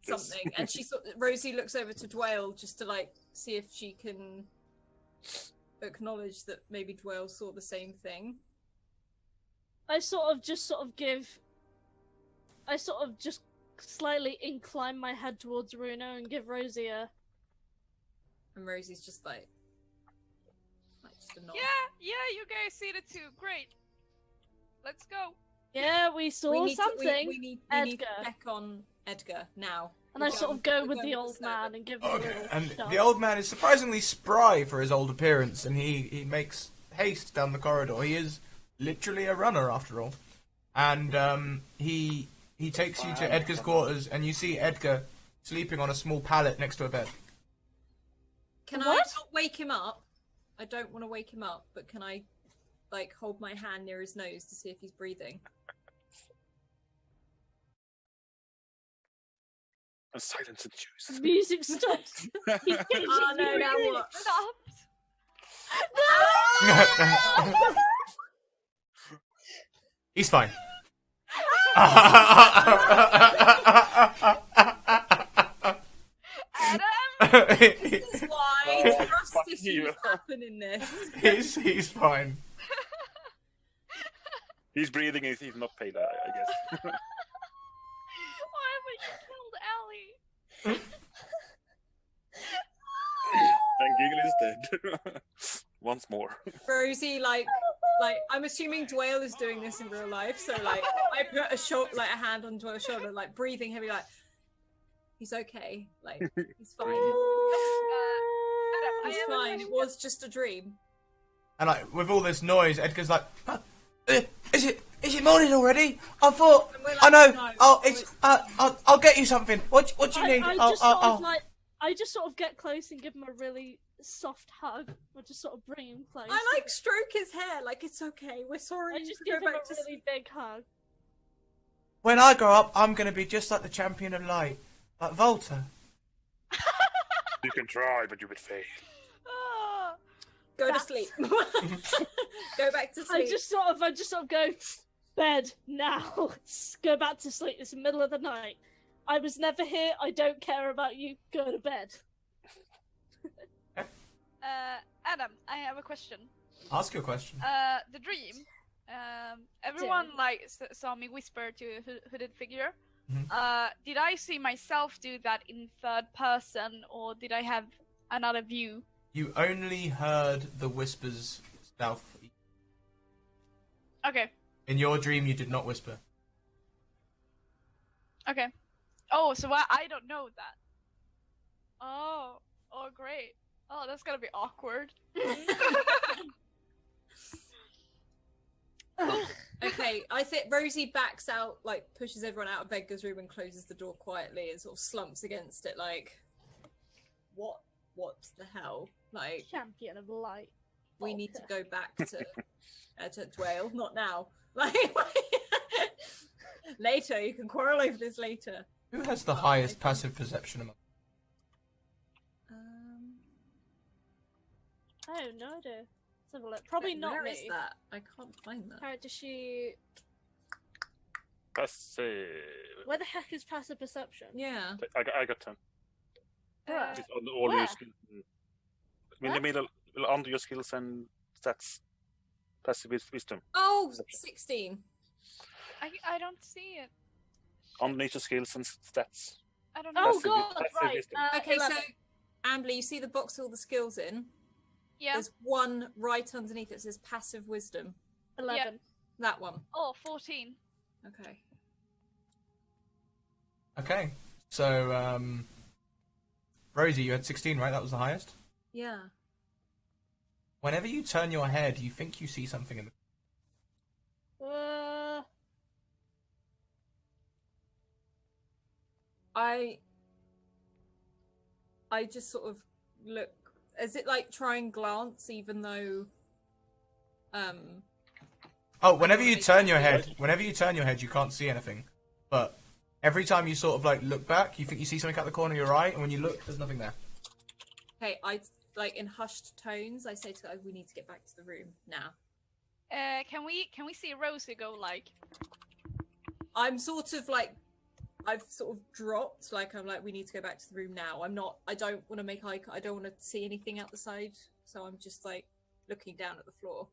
Yes. something, and Rosie looks over to Dwale just to like see if she can acknowledge that maybe Dwale saw the same thing. I sort of just slightly incline my head towards Runo and give Rosie a. And Rosie's just like just a nod. Yeah, you guys see it too. Great. Let's go. Yeah, we saw something. We need Edgar. to check on Edgar now. And I We're sort of going- go we're with going the the old servant. man and give him a Okay, little and shove. the old man is surprisingly spry for his old appearance, and he makes haste down the corridor. He is literally a runner, after all. And he takes you to Edgar's quarters, and you see Edgar sleeping on a small pallet next to a bed. Can I What? not wake him up? I don't want to wake him up, but can I like hold my hand near his nose to see if he's breathing? And silence ensues. Music stops. Oh no, now what? Stopped. He's fine. Adam. This is why Oh, trust fuck issues you. happen in this. he's fine. He's breathing. He's not paid, I guess. Why haven't you killed Ellie? And Giggle is dead. Once more. Rosie, like I'm assuming Dwale is doing this in real life, so like I put a hand on Dwale's shoulder, like breathing heavy, like he's okay, like he's fine. Adam, I He's have a fine. It question. was just a dream. And like with all this noise, Edgar's like, "Is it morning already? I thought. And we're like, I know. "No, Oh, it's. I'll get you something. What do you need? I just sort of get close and give him a really soft hug, or just sort of bring him close. I like stroke his hair, like it's okay. We're sorry. I just Go give him a back to really big hug. When I grow up, I'm gonna be just like the champion of light, like Volta. You can try, but you would fail. Ah. go to That's- sleep. Go back to I sleep. just sort of go, bed now. Go back to sleep. It's the middle of the night. I was never here. I don't care about you. Go to bed. Adam, I have a question. Ask your question. The dream. Everyone saw me whisper to a hooded figure. Mhm. Did I see myself do that in third person, or did I have another view You only heard the whispers stealth. Okay. In your dream, you did not whisper. Okay. Oh, so I don't know that. Oh. Oh, great. Oh, that's gonna be awkward. Okay, I think Rosie backs out, like pushes everyone out of Edgar's room and closes the door quietly and sort of slumps against it, like, what the hell? Like, Champion of light. we need to Volker. go back to Dwale, not now. Like, later, you can quarrel over this later. Who has the highest passive perception among? I have no idea. Let's have a look. Probably not Where me. is that? I can't find that. Character sheet. Passive. Where the heck is passive perception? Yeah. I got 10. Bruh. It's on all Where? your skills. In the Where? middle, under your skills and stats. Passive wisdom. Oh, Perception. 16. I don't see it. Underneath your skills and stats. I don't know. Oh Passive- god, passive right. wisdom. Okay, 11. so, Ambly, you see the box with all the skills in? Yeah. There's one right underneath it says passive wisdom. 11. That one. Oh, 14. Okay. Okay, so Rosie, you had 16, right? That was the highest. Yeah. Whenever you turn your head, you think you see something in the. I just sort of look. Is it like try and glance, even though? Oh, whenever you turn your head, you can't see anything. But every time you sort of like look back, you think you see something out the corner of your eye, and when you look, there's nothing there. Okay, I like in hushed tones. I say to the guy, "We need to get back to the room now." Can we see Rosie go like? I'm sort of like, I've sort of dropped. Like I'm like, we need to go back to the room now. I'm not. I don't want to make eye. I don't want to see anything out the side. So I'm just like looking down at the floor.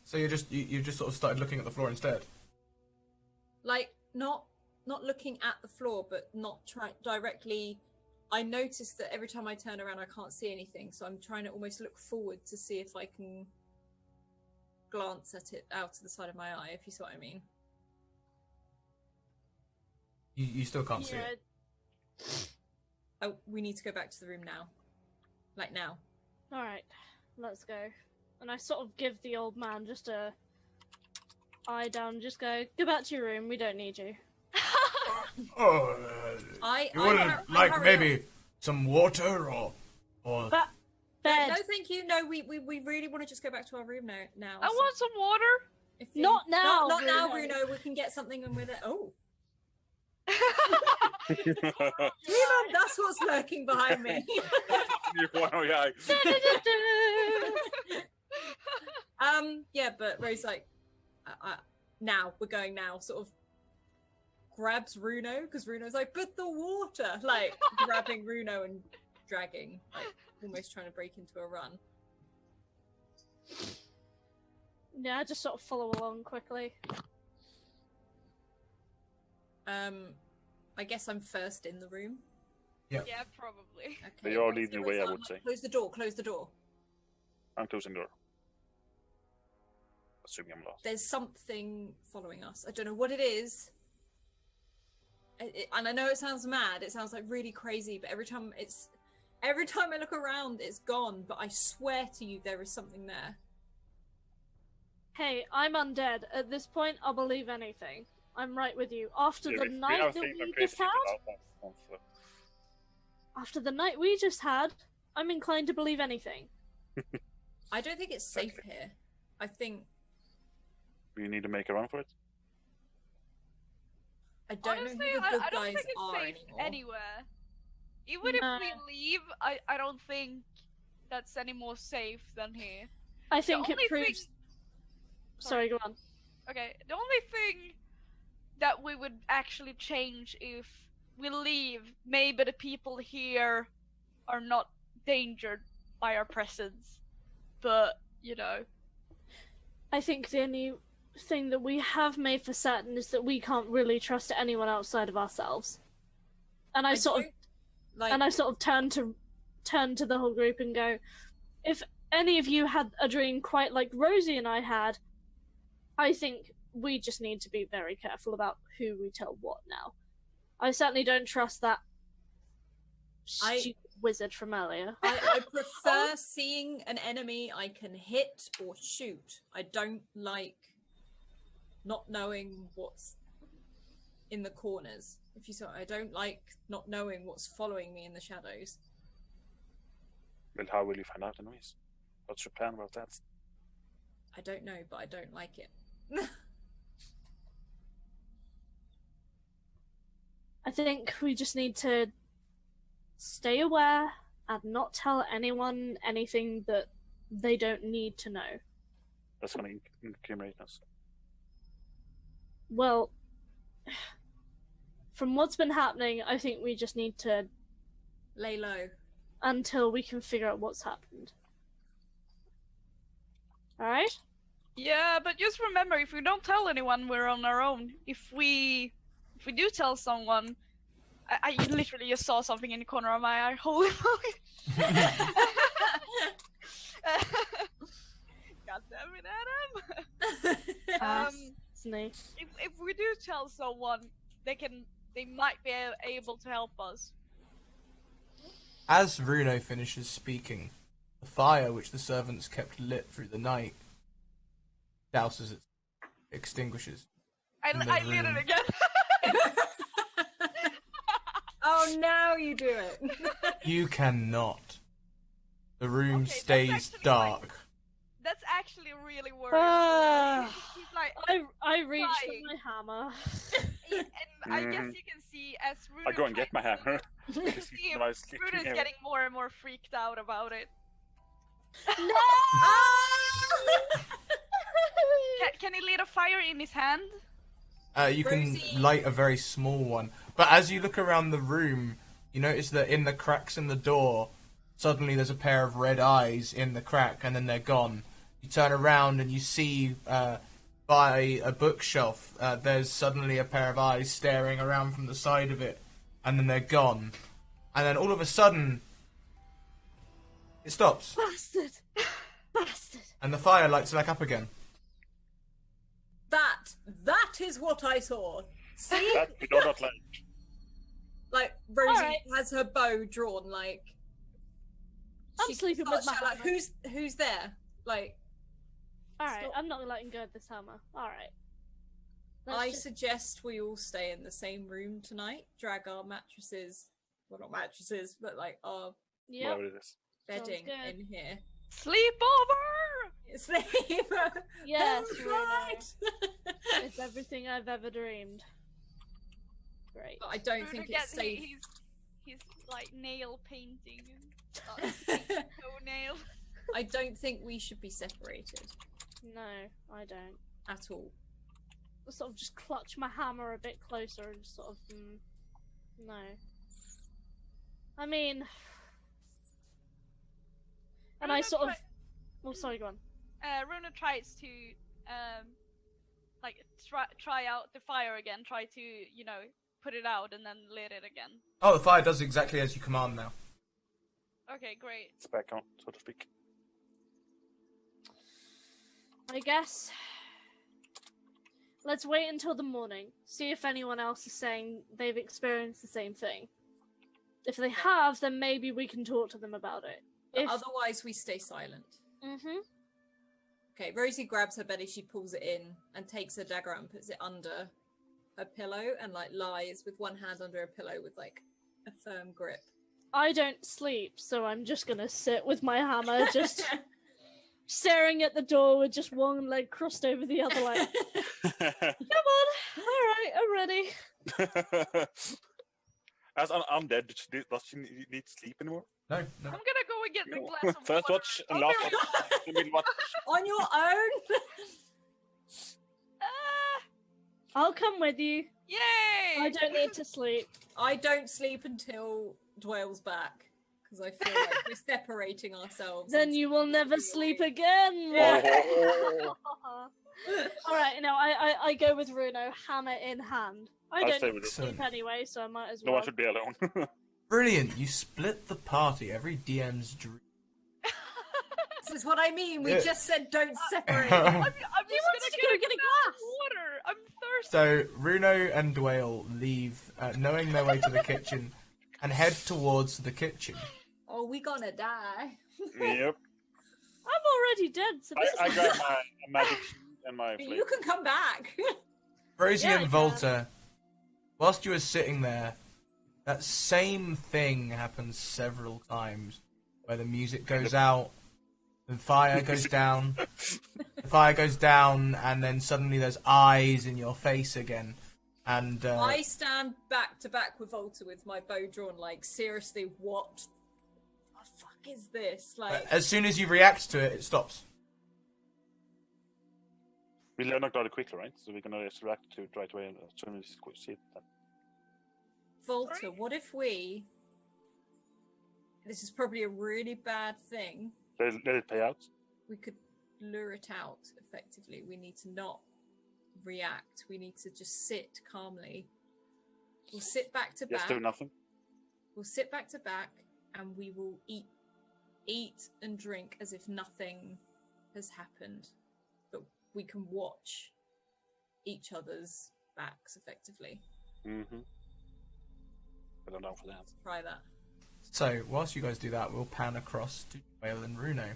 So you just sort of started looking at the floor instead. Like not looking at the floor, but not trying directly. I noticed that every time I turn around, I can't see anything. So I'm trying to almost look forward to see if I can glance at it out to the side of my eye. If you see what I mean. You still can't see it. Oh, we need to go back to the room now. Like now. Alright, let's go. And I sort of give the old man just a eye down, just go back to your room, we don't need you. Oh, I you wouldn't I like hurry maybe up. some water or But bed. No, thank you. No, we really want to just go back to our room now. I want some water. If you- Not now, Not now, Bruno. Bruno. We can get something and with it. Oh, You that's what's lurking behind me. one guy. Yeah, but Rose like, now we're going now. Sort of grabs Runo because Runo's like, but the water, like grabbing Runo and dragging, like almost trying to break into a run. Yeah, I just sort of follow along quickly. I guess I'm first in the room. Yeah, probably. Okay. You are Rose, leading the way, I would say. Close the door. Close the door. I'm closing the door. Assuming I'm lost. There's something following us. I don't know what it is. And I know it sounds mad. It sounds like really crazy. But every time I look around, it's gone. But I swear to you, there is something there. Hey, I'm undead. At this point, I'll believe anything. I'm right with you. After Yeah, the we night have that seen some we crazy just shit had, about that, so- after the night we just had, I'm inclined to believe anything. I don't think it's safe Exactly. here. I think We need to make a run for it. I don't Honestly, know who the I good don't guys think it's are safe anymore. anywhere. Even if No. we leave, I don't think that's any more safe than here. I think the it only proves. thing, Sorry, go on. okay, the only thing that we would actually change if we leave, maybe the people here are not endangered by our presence. But, you know. I think the only thing that we have made for certain is that we can't really trust anyone outside of ourselves. And I sort of don't- like, and I sort of turn to turn to the whole group and go, if any of you had a dream quite like Rosie and I had, I think we just need to be very careful about who we tell what now. I certainly don't trust that stupid wizard from earlier. I prefer seeing an enemy I can hit or shoot. I don't like not knowing what's in the corners. If you saw, I don't like not knowing what's following me in the shadows. Well, how will you find out anyways? What's your plan about that? I don't know, but I don't like it. I think we just need to stay aware and not tell anyone anything that they don't need to know. That's gonna incriminate us. Well, from what's been happening, I think we just need to Lay low. until we can figure out what's happened. Alright? Yeah, but just remember, if we don't tell anyone, we're on our own. If we do tell someone, I literally just saw something in the corner of my eye. Holy moly! God damn it, Adam! Snake. If we do tell someone, they might be able to help us. As Runo finishes speaking, the fire which the servants kept lit through the night douses it, extinguishes. I In the lit it room. again. Oh, now you do it. You cannot. The room Okay, that's stays actually dark. That's actually really worrying. Ah. He's like, I reached for Crying. my hammer. and I guess you can see as Runo I go and get my tries to- hammer. you can see When I was sleeping Runo's here. getting more and more freaked out about it. Can he light a fire in his hand? You can Rosie. light a very small one. But as you look around the room, you notice that in the cracks in the door, suddenly there's a pair of red eyes in the crack, and then they're gone. You turn around and you see by a bookshelf, there's suddenly a pair of eyes staring around from the side of it, and then they're gone. And then all of a sudden, it stops, Bastard! Bastard! and the fire lights back up again. That is what I saw. See? That we do not like. Like, Rosie Alright. has her bow drawn, like... I'm she sleeping starts with my shouting, like, hammer. who's there? Like, Alright, Stop. I'm not letting go of this hammer. Alright. I suggest we all stay in the same room tonight, drag our mattresses, well, not mattresses, but like our Yep. Whatever it is. bedding good. in here. Sleepover! Sleep! Yes, Oh, Runo. right. It's everything I've ever dreamed. Great. But I don't Runo think gets- it's safe. He's like nail painting. Toenail. I don't think we should be separated No, I don't. at all. I sort of just clutch my hammer a bit closer and just sort of, no. I mean... And I Runo sort of... try- Oh, sorry, go on. Runo tries to like try out the fire again, try to, you know, put it out and then lit it again. Oh, the fire does exactly as you command now. Okay, great. It's back on, so to speak. I guess... Let's wait until the morning. See if anyone else is saying they've experienced the same thing. If they have, then maybe we can talk to them about it. But If... otherwise, we stay silent. Mm-hmm. Okay, Rosie grabs her belly, she pulls it in and takes her dagger out and puts it under her pillow and like lies with one hand under her pillow with like a firm grip. I don't sleep, so I'm just gonna sit with my hammer, just staring at the door with just one leg crossed over the other leg. Come on! Alright, I'm ready. As an undead, does she need sleep anymore? No, I'm no. gonna go and get the No. glass of First water. watch and last watch. The middle watch. On your own? Ah, I'll come with you. yay! I don't need to sleep. I don't sleep until Dwayle's back because I feel like we're separating ourselves. Then and you will never sleep again. Oh. Alright, no, I go with Runo, hammer in hand. I I'll don't stay need with to it. sleep Excellent. anyway, so I might as No well. one should be alone. Brilliant. You split the party. Every DM's dream. This is what I mean. We Yeah. just said don't separate. I'm He just wants to go get a glass. water. I'm thirsty. So Runo and Dwayne leave, knowing their way to the kitchen, and head towards the kitchen. Oh, we gonna die. Yep. I'm already dead, so this I is got my magic shield and my flame. You can come back. Rosie Yeah, I and can. Volta, whilst you were sitting there, that same thing happens several times, where the music goes out, the fire goes down, and then suddenly there's eyes in your face again, and I stand back to back with Volta with my bow drawn. Like, seriously, what the fuck is this? Like, as soon as you react to it, it stops. We learn not quickly, right? So we're gonna react to it right away as soon as we see it. Volta, what if we? This is probably a really bad thing. Let it pay out. We could lure it out effectively. We need to not react. We need to just sit calmly. We'll sit back to Just back. do nothing. We'll sit back to back, and we will eat and drink as if nothing has happened. But we can watch each other's backs effectively. Mm-hmm. I don't know for that. Let's try that. So whilst you guys do that, we'll pan across to Whale and Runo.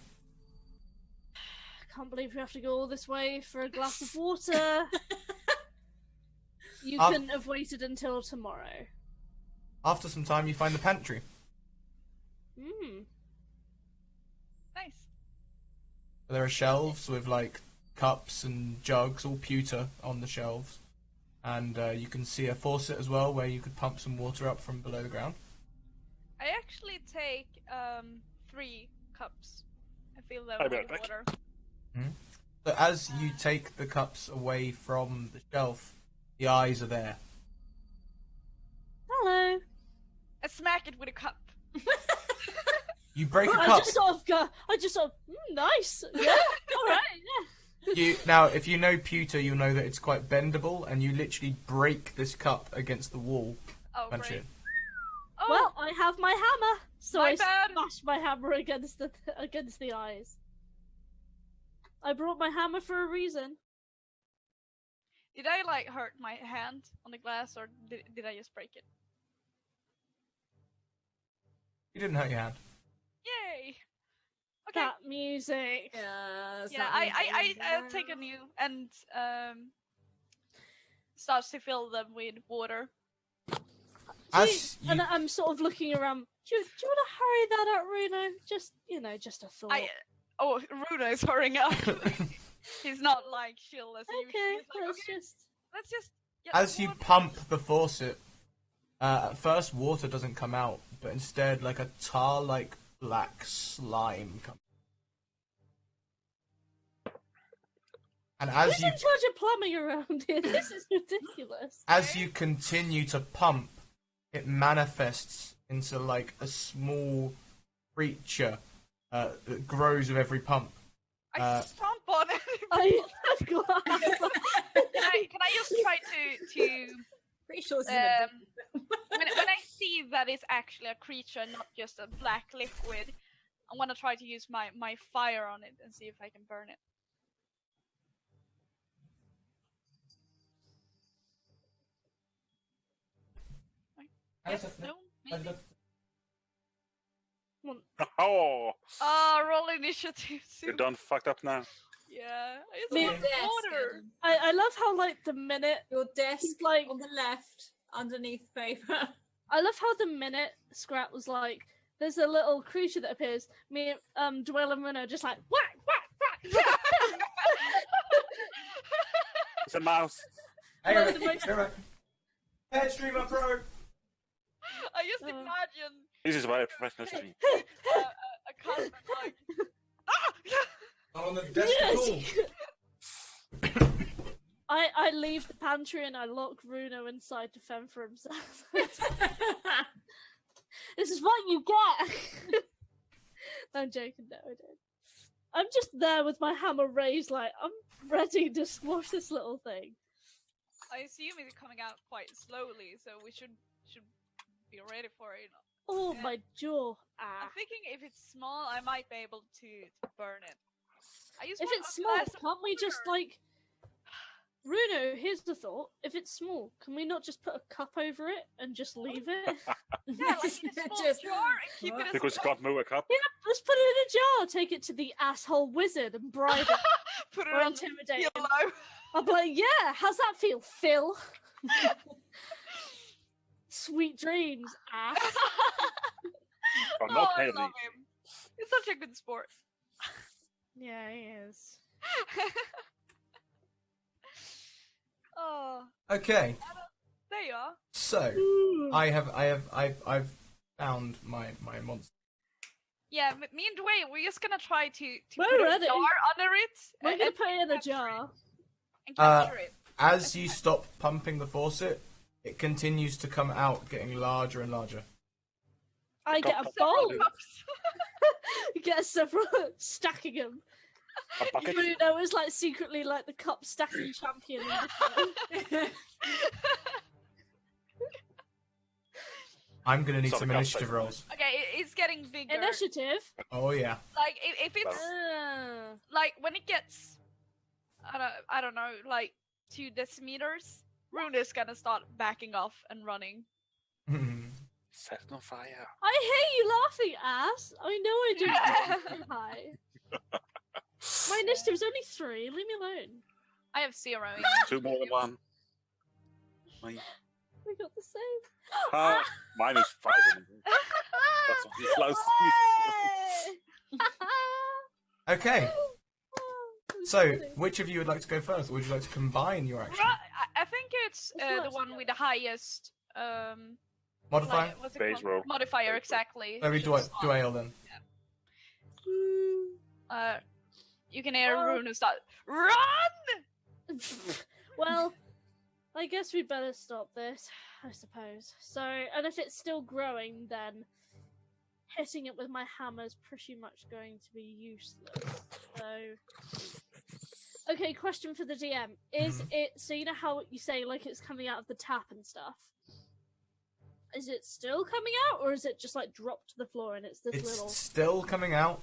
I can't believe we have to go all this way for a glass of water. You I've- couldn't have waited until tomorrow. After some time, you find the pantry. Hmm. Nice. There are shelves with like cups and jugs, all pewter, on the shelves, and you can see a faucet as well, where you could pump some water up from below the ground. I actually take 3 cups. I fill them I'll be with right back. water. So as you take the cups away from the shelf, the eyes are there. Hello. I smack it with a cup. You break a I cup. just sort of go. Nice. Yeah. All right. Yeah. Now, if you know pewter, you'll know that it's quite bendable, and you literally break this cup against the wall. Oh, Punch great. it. Oh, Well, I have my hammer, so My I bad. smash my hammer against the eyes. I brought my hammer for a reason. did I like hurt my hand on the glass, or did I just break it? You didn't hurt your hand. Yay! Okay. That music. Yes, Yeah, that I means take a new and starts to fill them with water. As you, And I'm sort of looking around. Do you want to hurry that up, Runo? Just a thought. Ruda is hurrying up. He's not like chill as usual. Okay, He's like, let's okay, just. let's just. Get as the you water." pump the faucet, at first water doesn't come out, but instead like a tar-like black slime comes. And as Who's you in charge of plumbing around here? This is ridiculous. as you continue to pump, it manifests into like a small creature that grows with every pump. I stomp on it. I'm glad. Can I just try to Pretty sure it's in a when I see that it's actually a creature, not just a black liquid, I want to try to use my fire on it and see if I can burn it. Yes, no, maybe. Oh, Ah, roll initiative. you're done fucked up now. Yeah, it's Me- Your like desk, water. Adam. I love how like the minute Your desk he's like on the left, underneath paper. I love how the minute Scrap was like, there's a little creature that appears. Me, Dwayne and Runo just like whack, whack, whack. It's a mouse. Hey, Well, Rick, the most- hey, Rick. Head streamer pro. I just Oh. imagine This is very professional to me. a cousin like, ah! On the desk Yes. call. I leave the pantry and I lock Runo inside to fend for himself. This is what you get. I'm joking, no, I don't. I'm just there with my hammer raised, like I'm ready to squash this little thing. I assume it's coming out quite slowly, so we should be ready for it Oh, my jaw. I'm Ah. thinking if it's small, I might be able to burn it. I use If one it's of small, glass of can't we just, water. like... Bruno, here's the thought. If it's small, can we not just put a cup over it and just leave it? Yeah, like in a small Just- jar and keep it as Because you a can't move a cup. Yeah, let's put it in a jar. Take it to the asshole wizard and bribe it put it or on intimidate him. pillow. I'll be like, yeah, how's that feel, Phil? Sweet dreams, ass. Oh, Oh, not I heavy. love him. He's such a good sport. Yeah, he is. Oh, Okay, there you are. so Ooh. I've found my monster. Yeah, me and Dwayne, we're just gonna try to Where put are a they? jar under it We're and, gonna put it in a jar. and capture it. As you stop pumping the faucet, it continues to come out, getting larger and larger. I get a Several bowl. cups. Get several, stacking them. A bucket. Bruno is like secretly like the cup stacking champion. In this I'm gonna need So some the cup initiative size. rolls. Okay, it's getting bigger. Initiative. Oh yeah. Like if it's like when it gets, I don't know, like 2 decimeters, Runa's gonna start backing off and running. Set it on fire. I hate you laughing, ass. I know I do. Hi. My initiative's only 3. Leave me alone. I have 0. 2 more than 1. We got the same. Ah, mine is 5. That's really close. Okay, so which of you would like to go first, or would you like to combine your action? I think it's the one with the highest Modify? like, what's it Base called? roll. Modifier, exactly. Maybe should start. Duale then. You can hear Oh. Runa start run. Well, I guess we better stop this, I suppose. So, and if it's still growing, then hitting it with my hammer is pretty much going to be useless. So, okay, question for the DM: Is it so? You know how you say like it's coming out of the tap and stuff? Is it still coming out, or is it just like dropped to the floor and it's this It's little? still coming out.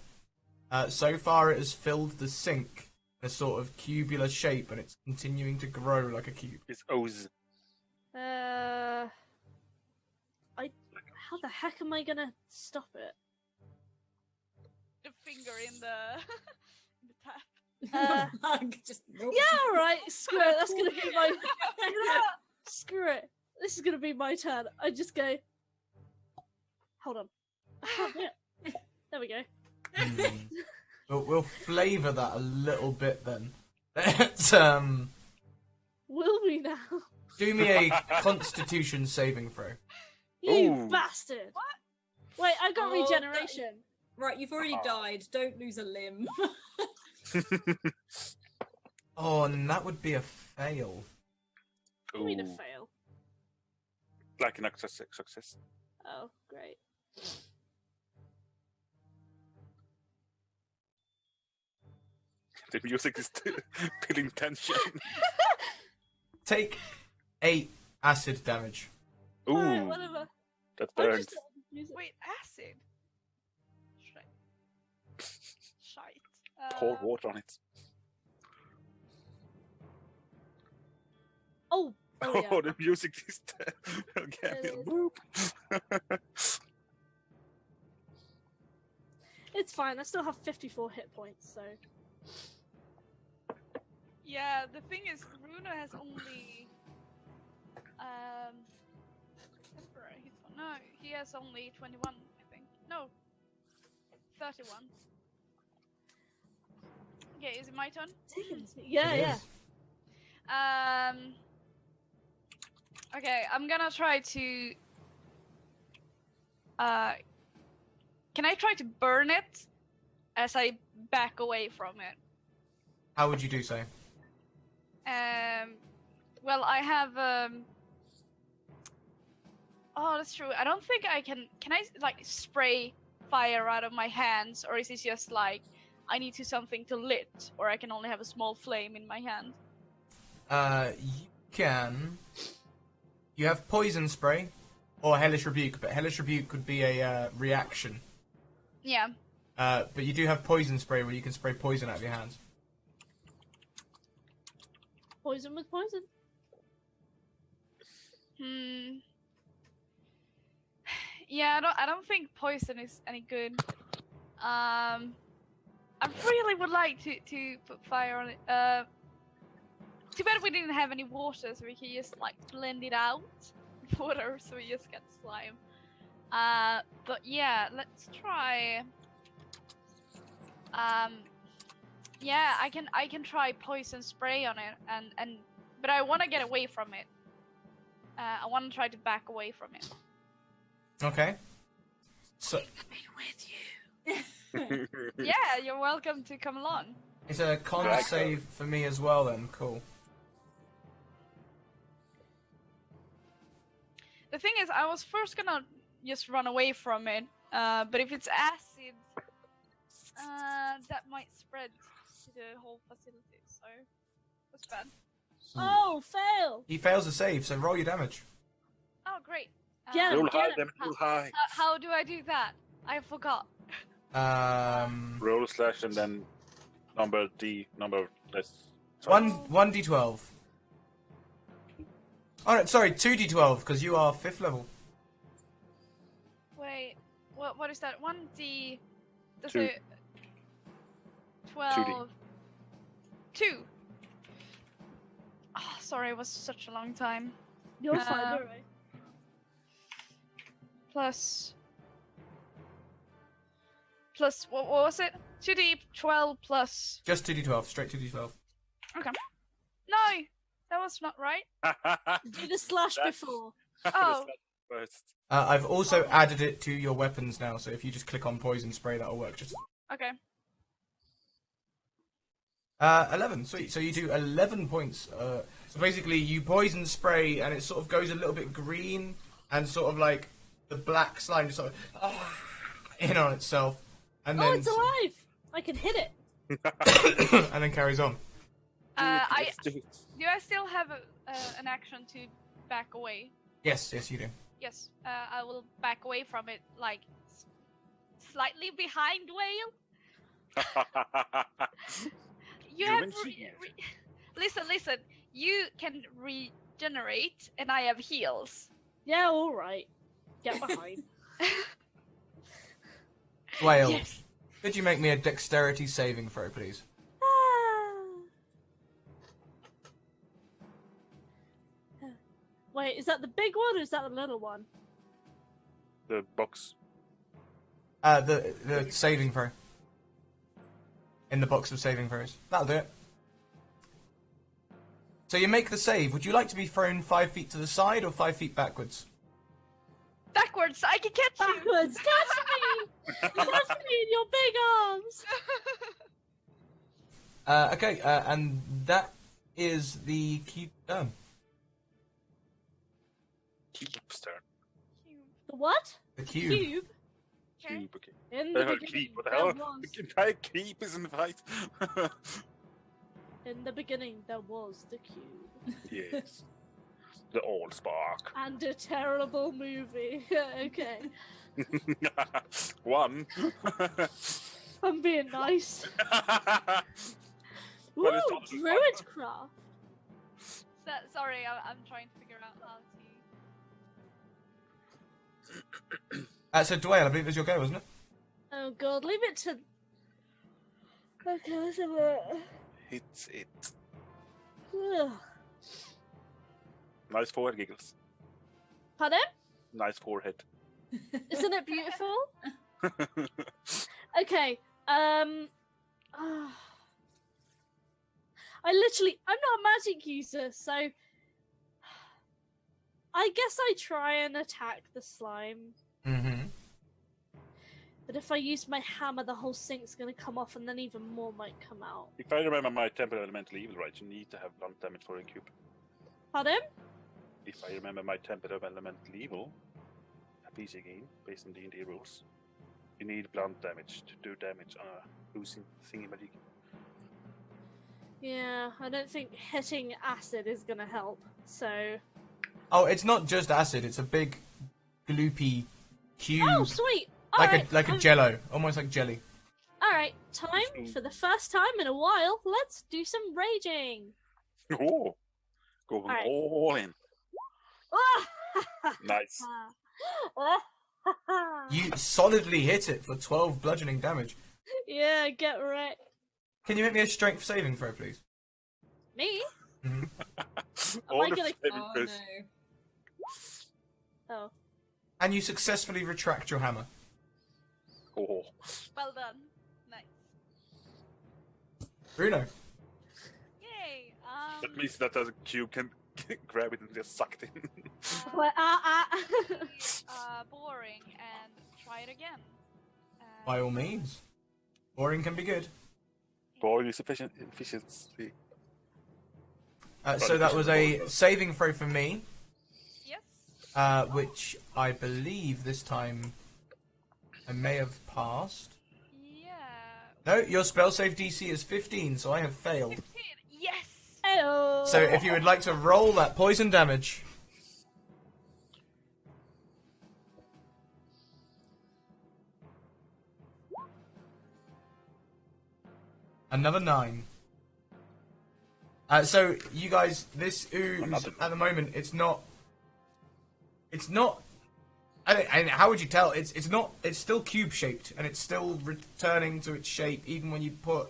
So far, it has filled the sink in a sort of cubular shape, and it's continuing to grow like a cube. It's O's. I. How the heck am I gonna stop it? The finger in the in the tap. Just nope. Yeah, all right. Screw it. That's gonna be my. Screw it. This is gonna be my turn. I just go. Hold on. I can't do it. There we go. We'll flavour that a little bit then. Let's, Will we now? do me a Constitution saving throw. You Ooh. bastard! What? Wait, I got Oh, regeneration. Right, you've already died. Don't lose a limb. Oh, and that would be a fail. I mean a Ooh. fail. Like an success. Oh, great. The music is building tension. Take 8 acid damage. Alright, Ooh, whatever. that I burns. just music. Wait, acid. Shite. Pour water on it. Oh, oh yeah. Oh, the music is again. It is. Boop. It's fine. I still have 54 hit points, so. Yeah, the thing is, Runa has only temporary hit point. No, he has only 21, I think. No, 31. Okay, is it my turn? Yeah, It yeah. is. Okay, I'm gonna try to. Can I try to burn it as I back away from it? How would you do so? Well, I have. Oh, that's true. I don't think I can. Can I like spray fire out of my hands, or is it just like I need to something to lit, or I can only have a small flame in my hand? You can. You have poison spray, or Hellish Rebuke, but Hellish Rebuke could be a reaction. Yeah. But you do have Poison Spray where you can spray poison out of your hands. Poison with poison. Yeah, I don't think poison is any good. I really would like to put fire on it. Too bad we didn't have any water, so we could just like blend it out with water, so we just get slime. But yeah, let's try. Yeah, I can try poison spray on it, but I want to get away from it. I want to try to back away from it. Okay. So Yeah, you're welcome to come along. it's a con Right. save for me as well. Then cool. The thing is, I was first gonna just run away from it, but if it's acid, that might spread to the whole facility, so that's bad. Oh, fail! He fails a save, so roll your damage. Oh, great. Get him. Roll high, Get him. damn it, roll high. How do I do that? I forgot. Roll slash and then number let's... One d12. Oh no, sorry, 2d12 because you are 5th level. Wait, what is that? 1d... Does Two. it... 12... 2. Oh, sorry, it was such a long time. You're fine, Uh, alright. Plus, what was it? 2d12 plus... Just 2d12, straight 2d12. Okay. No! That was not right. Do the slash That's- before. Oh. First. I've also added it to your weapons now, so if you just click on poison spray, that'll work. Just Okay. 11, sweet. So you do 11 points. So basically, you poison spray, and it sort of goes a little bit green, and sort of like the black slime just sort of in on itself, and Oh, then it's alive! I can hit it. and then carries on. Let's do it. Do I still have an action to back away? Yes, you do. Yes. I will back away from it, like slightly behind Whale. You You have mentioned listen. You can regenerate, and I have heals. Yeah, alright. Get behind. Whale, Yes. could you make me a dexterity saving throw, please? Wait, is that the big one or is that the little one? The box. The saving throw. In the box of saving throws. That'll do it. So you make the save. Would you like to be thrown 5 feet to the side or 5 feet backwards? Backwards, I can catch you. Backwards! Catch me! Catch me in your big arms! Okay, and that is the cube done. Keep's turn. The what? The cube. Cube? Okay. Keep, okay. In the beginning, Keep, what the there hell? was. The entire keep is in the fight. In the beginning, there was the cube. Yes. The old spark. And a terrible movie. Okay. One. I'm being nice. Ooh, Well, it's not the druid craft. Sorry, I'm trying to figure out how to. So Dwayne, I believe it was your go, wasn't it? Oh god, leave it to... Okay, let's have a... It's it. Ugh. Nice forehead, Giggles. Pardon? Nice forehead. Isn't it beautiful? Okay, I'm not a magic user, so I guess I try and attack the slime. Mm-hmm. But if I use my hammer, the whole sink's gonna come off, and then even more might come out. If I remember my Temple Elemental Evil right, you need to have blunt damage for a cube. Pardon? If I remember my Temple Elemental Evil, a PC game based on D&D rules, you need blunt damage to do damage on a losing thingy-majig. Yeah, I don't think hitting acid is gonna help. So Oh, it's not just acid. It's a big gloopy cube, Oh, sweet. like a jello, almost like jelly. All right, time for the first time in a while. Let's do some raging. Oh, going Alright. all in. Nice. You solidly hit it for 12 bludgeoning damage. Yeah, get wrecked. Can you make me a strength saving throw, please? Me? All I the gonna- saving Oh throws. no. Oh. And you successfully retract your hammer. Oh, Well done. Nice. Bruno. Yay. that means that the cube can grab it and just suck it in. Well, Boring and try it again. By all means. Boring can be good. Boy, is efficiency. So that was a saving throw for me, Yes. which I believe this time I may have passed. Yeah. No, your spell save DC is 15, so I have failed. 15. Yes. Heyo. So if you would like to roll that poison damage. Another 9. So you guys, this ooze Another- at the moment, it's not. And how would you tell? It's not. It's still cube shaped, and it's still returning to its shape. Even when you put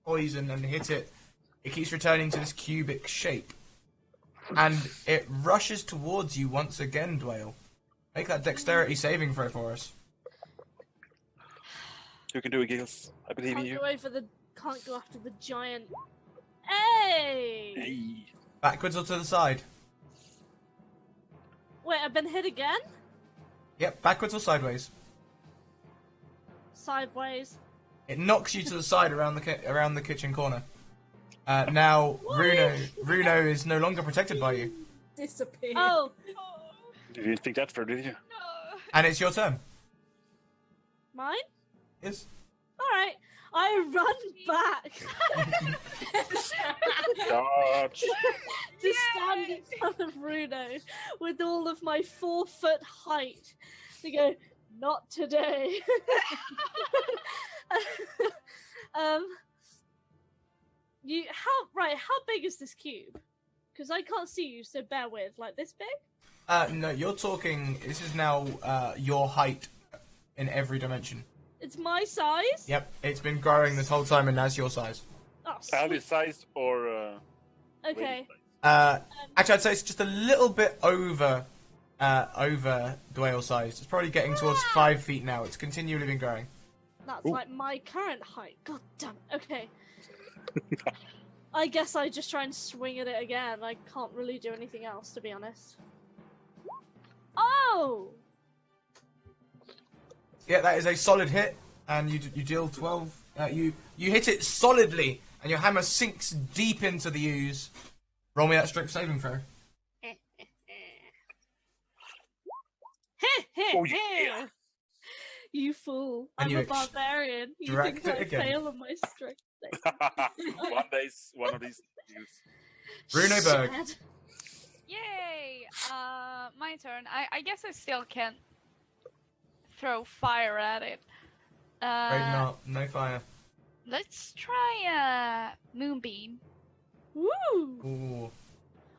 poison and hit it, it keeps returning to this cubic shape, and it rushes towards you once again, Dwayne. Make that dexterity saving throw for us. You can do it, Gills. I believe in you. Can't go after the giant. Hey! Hey. Backwards or to the side? Wait, I've been hit again? Yep, backwards or sideways. Sideways. It knocks you to the side around the kitchen corner. Now, Runo is no longer protected by you, Disappear. Oh, Oh, You didn't think that through, did you? no. and it's your turn. mine? Yes. Alright. I run back Dodge. to stand in front of Bruno with all of my 4-foot height. To go, not today. How big is this cube? Because I can't see you, so bear with. Like this big? No, you're talking. This is now your height in every dimension. It's my size? Yep, it's been growing this whole time, and that's your size. Oh, Ali sweet. size or Okay. lady size? Actually, I'd say it's just a little bit over Dwayne size. It's probably getting towards 5 feet now. It's continually been growing. That's Ooh. like my current height. God damn it. Okay. I guess I just try and swing at it again. I can't really do anything else, to be honest. Oh! Yeah, that is a solid hit, and you deal 12. You hit it solidly, and your hammer sinks deep into the ooze. Roll me that strength saving throw. Oh, yeah. You fool. And I'm you a barbarian. You extract think it I again. fail on my strength save? one of these days. Bruno Berg. Shit. Yay! My turn. I guess I still can't throw fire at it. Afraid not. No fire. Let's try Moonbeam. Woo! Ooh.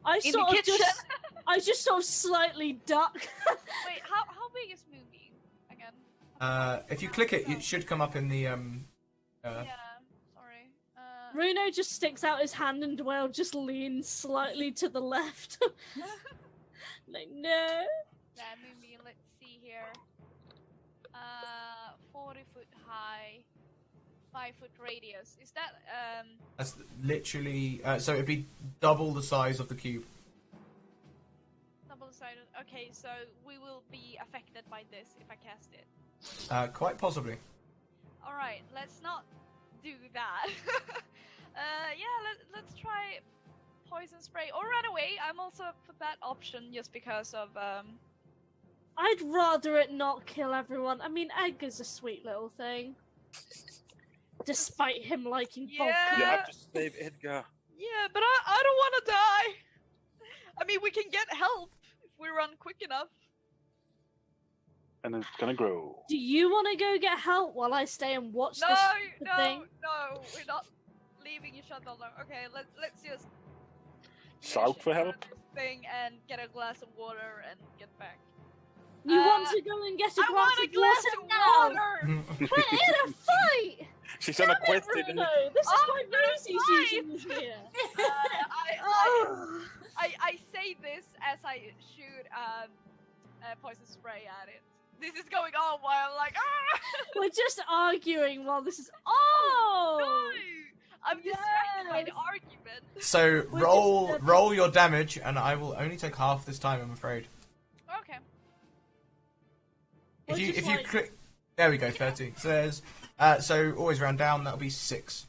I In sort the of kitchen. just, I just sort of slightly duck. Wait, how big is Moonbeam again? If you click it, it should come up in the Yeah, sorry. Bruno just sticks out his hand and Dwayne just leans slightly to the left. Like, no. Yeah, Moonbeam, let's see here. 40-foot high, 5-foot radius. Is that That's literally. So it'd be double the size of the cube. double-sided? Okay, so we will be affected by this if I cast it. Quite possibly. All right, let's not do that. Yeah, let's try poison spray or run away. I'm also for that option just because of I'd rather it not kill everyone. I mean, Edgar's a sweet little thing. Despite him liking Yeah. vodka. You have to save Edgar. Yeah, but I don't want to die. I mean, we can get help if we run quick enough. And it's gonna grow. Do you want to go get help while I stay and watch No, this thing? no, we're not leaving each other alone. Okay, let's just Shout for finish help. this thing and get a glass of water and get back. You want to go and get a I glass want a of glass water of now? water. We're in a fight! She's on a Damn it, quest. Bruno! This is Oh, why that's Rosie's usually here. Oh. I say this as I shoot poison spray at it. This is going on while I'm like, ah! We're just arguing while this is. Oh! No! I'm distracted by the Yes. argument. So We're just- roll your damage, and I will only take half this time. I'm afraid. Okay. If We're you just like- click, there we go, 30. So there's so always round down. That'll be 6.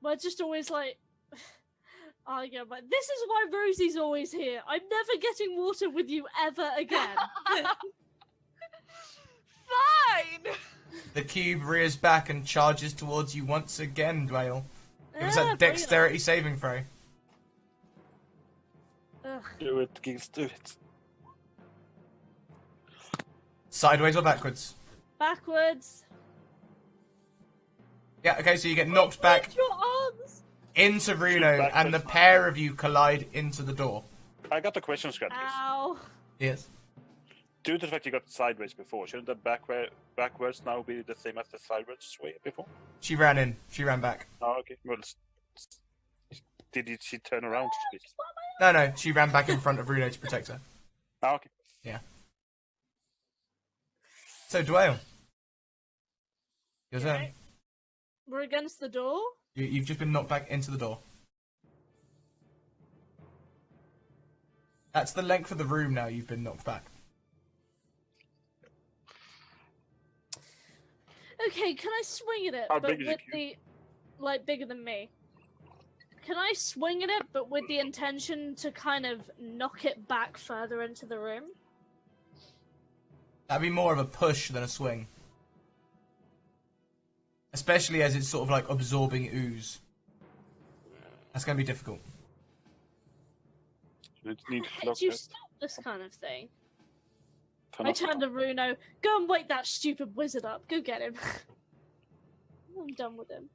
We're just always like. Arguing, but this is why Rosie's always here. I'm never getting water with you ever again. Fine! The cube rears back and charges towards you once again, Dwayne. Give us Ah, that bring it dexterity saving throw. on. Ugh. Do it, Geeks, do it. Sideways or backwards? Backwards. Yeah. Okay. So you get knocked back With your arms. into Runo, and the pair of you collide into the door. I got the question, Scratches. Ow. Yes. Due to the fact you got sideways before, shouldn't the backwards now be the same as the sideways way before? She ran in. She ran back. Oh, okay. Well, she turn around? No. She ran back in front of Runo to protect her. Oh, okay. So Dwayne, your turn. Okay. We're against the door. You've just been knocked back into the door. That's the length of the room now. You've been knocked back. Okay, can I swing at it? How but big is with the the like bigger than me. Can I swing at it, but with the intention to kind of knock it back further into the room? That'd be more of a push than a swing. Especially as it's sort of like absorbing ooze. That's going to be difficult. You need to How block did you that. stop this kind of thing? Turn I off. turned to Runo. Go and wake that stupid wizard up. Go get him. I'm done with him.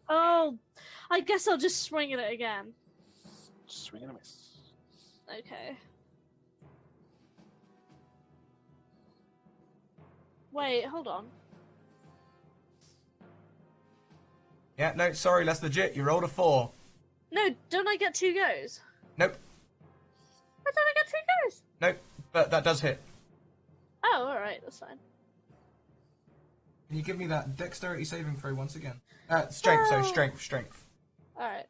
Oh, I guess I'll just swing at it again. Swing and a miss. Okay. Wait, hold on. Yeah, no, sorry, that's legit. You rolled a 4. No, don't I get 2 goes? Nope. I thought I get 2 goes. Nope. But that does hit. Oh, alright, that's fine. Can you give me that dexterity saving throw once again? Strength, so strength. Alright.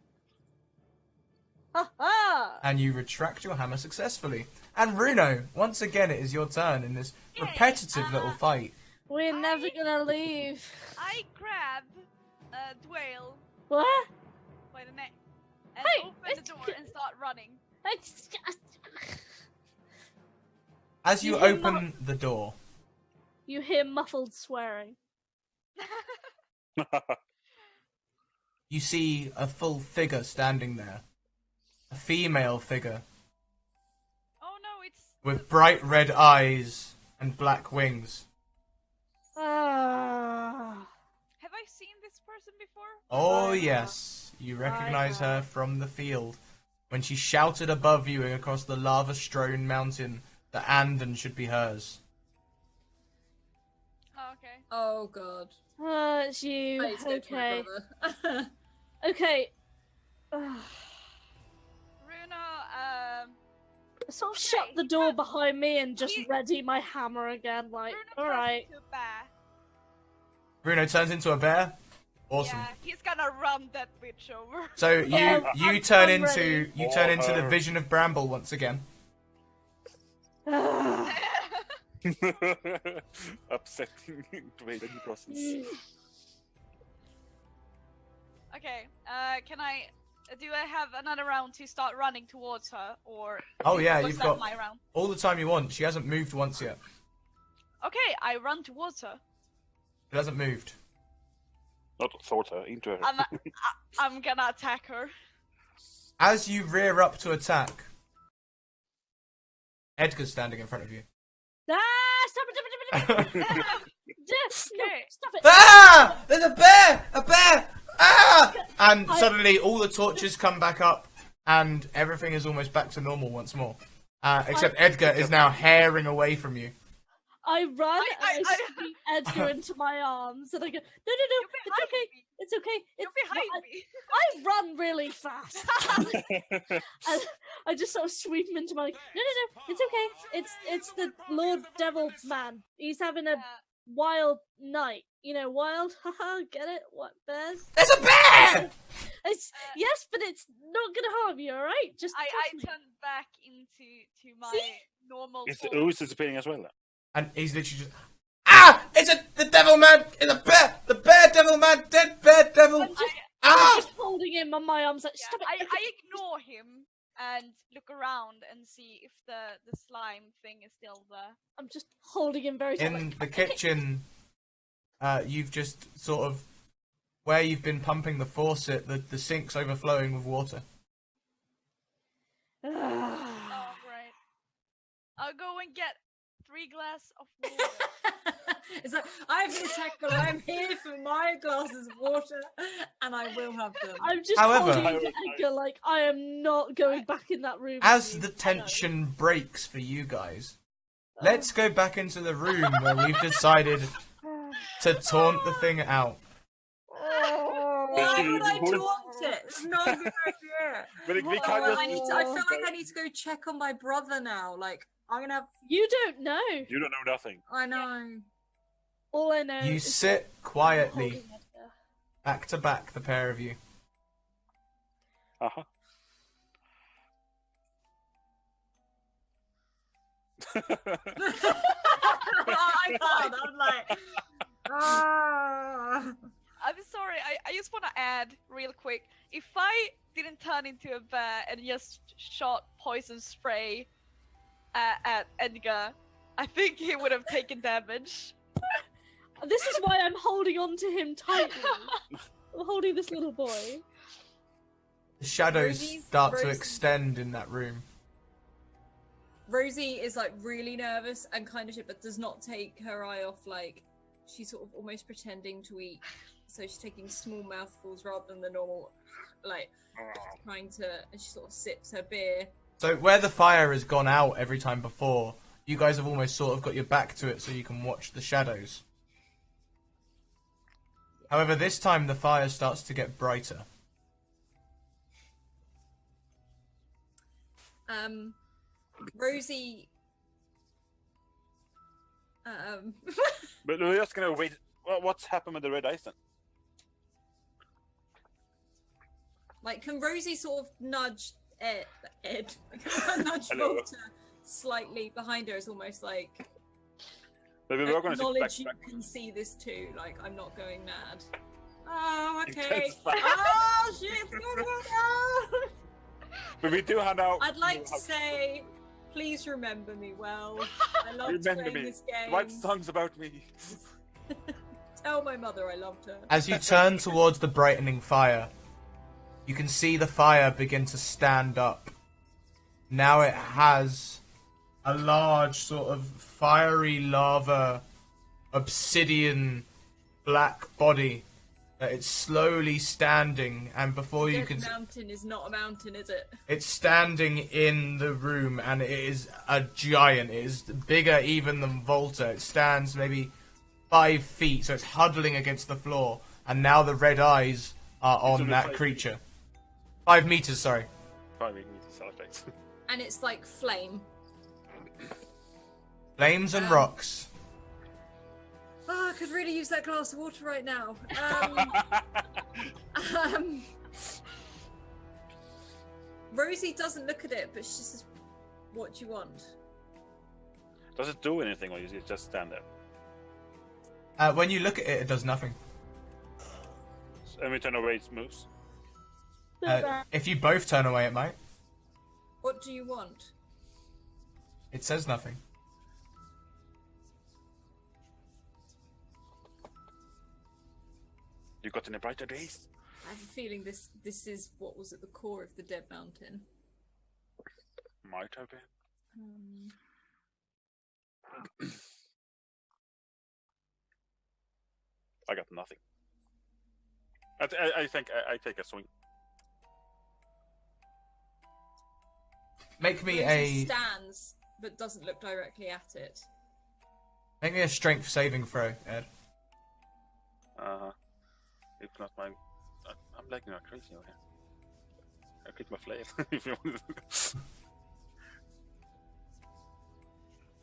Ha ha! And you retract your hammer successfully. And Runo, once again it is your turn in this repetitive little fight. We're never gonna leave. I grab Dwayne What? by the neck and Hey, open the it's- door and start running. It's... As you You hear open the door, You hear muffled swearing. you see a full figure standing there. A female figure Oh no, it's with bright red eyes and black wings. Ah. have I seen this person before? Oh yes, you recognize her from the field when she shouted above you and across the lava-strewn mountain that Andon should be hers. Oh, okay. Oh god. It's you. I escaped my Okay. brother. Okay. Runa, Sort of Okay, shut the door behind me and just He- ready my hammer again. Like, Runa all turns right. into a bear. Bruno turns into a bear. Awesome. Yeah, he's gonna run that bitch over. So Yeah, you turn I'm into ready. you turn into the Or- vision of Bramble once again. Upsetting Dwayne in the process. Okay, can I... Do I have another round to start running towards her, or... Oh yeah, was you've that got my round? all the time you want. She hasn't moved once yet. Okay, I run towards her. She hasn't moved. Not towards her, into her. I'm gonna attack her. As you rear up to attack, Edgar's standing in front of you. Ah! Stop it! Stop it! Ah! There's a bear! A bear! Ah! And suddenly all the torches come back up, and everything is almost back to normal once more. Except Edgar is now herring away from you. I run and I sweep Edgar into my arms, and I go, no, it's okay, it's okay. You're behind me. I run really fast. And I just sort of sweep him into my, no, it's okay. It's the Lord Devil Man. He's having a wild night. You know, wild, haha, get it? What, bears? There's a bear! Yes, but it's not gonna harm you, alright? Just I trust me. turned back into my See? normal Is the form. ooze disappearing as well? And he's literally just, ah! It's the devil man! It's a bear! The bear devil man! Dead bear devil! I'm Ah! just holding him on my arms like, Yeah, stop it. I ignore him and look around and see if the slime thing is still there. I'm just holding him very tight. In the kitchen, you've just sort of, where you've been pumping the faucet, the sink's overflowing with water. Oh, right. I'll go and get 3 glasses of water. It's like, I've been attacked, but I'm here for my glasses of water, and I will have them. I'm just However- holding him to Edgar like I am not going back in that room. As with the you. tension breaks for you guys, let's go back into the room where we've decided to taunt the thing out. Why would I taunt it? It's not a good idea. But we Oh, can't just. I feel like I need to go check on my brother now. Like, I'm gonna have. You don't know. You don't know nothing. I know. All I know You is sit quietly, holding Edgar. back to back, the pair of you. Uh-huh. I can't. I'm like. Ah. I'm sorry, I just want to add real quick. If I didn't turn into a bear and just shot poison spray at Edgar, I think he would have taken damage. This is why I'm holding on to him tightly. I'm holding this little boy. The shadows Rosie's- start to Rosie- extend in that room. Rosie is like really nervous and kind of shit, but does not take her eye off. Like, she's sort of almost pretending to eat, so she's taking small mouthfuls rather than the normal, like, trying to. And she sort of sips her beer. So where the fire has gone out every time before, you guys have almost sort of got your back to it so you can watch the shadows. However, this time the fire starts to get brighter. Rosie. But we're just gonna wait. What's happened with the red ice then? Like, can Rosie sort of nudge Ed nudge Hello. Walter slightly behind her? It's almost like But we were gonna sit back, acknowledge you back. can see this too. Like, I'm not going mad. Oh, okay. Intense fight. Oh shit! It's gonna go down. But we do have now. I'd like to say, please remember me well. I loved Remember playing me. this game. Write songs about me. Tell my mother I loved her. As you turn towards the brightening fire, you can see the fire begin to stand up. Now it has a large sort of fiery lava, obsidian black body that it's slowly standing, and before you Dead can Mountain is not a mountain, is it? it's standing in the room, and it is a giant. It is bigger even than Volta. It stands maybe 5 feet, so it's huddling against the floor. And now the red eyes are on only that 5 creature. 5 meters, sorry. 5 meters outside. And it's like flame. Flames and rocks. Oh, I could really use that glass of water right now. Rosie doesn't look at it, but she says, "What do you want?" Does it do anything, or you just stand there? When you look at it, it does nothing. And we turn away, it moves. If you both turn away, it might. What do you want? It says nothing. You got any brighter days? I have a feeling this is what was at the core of the Dead Mountain. Might have been. I got nothing. I think I take a swing. Make me Rosie a stands, but doesn't look directly at it. strength saving throw, Ed. If not mine, I'm lagging like crazy over here. I click my flail if you want.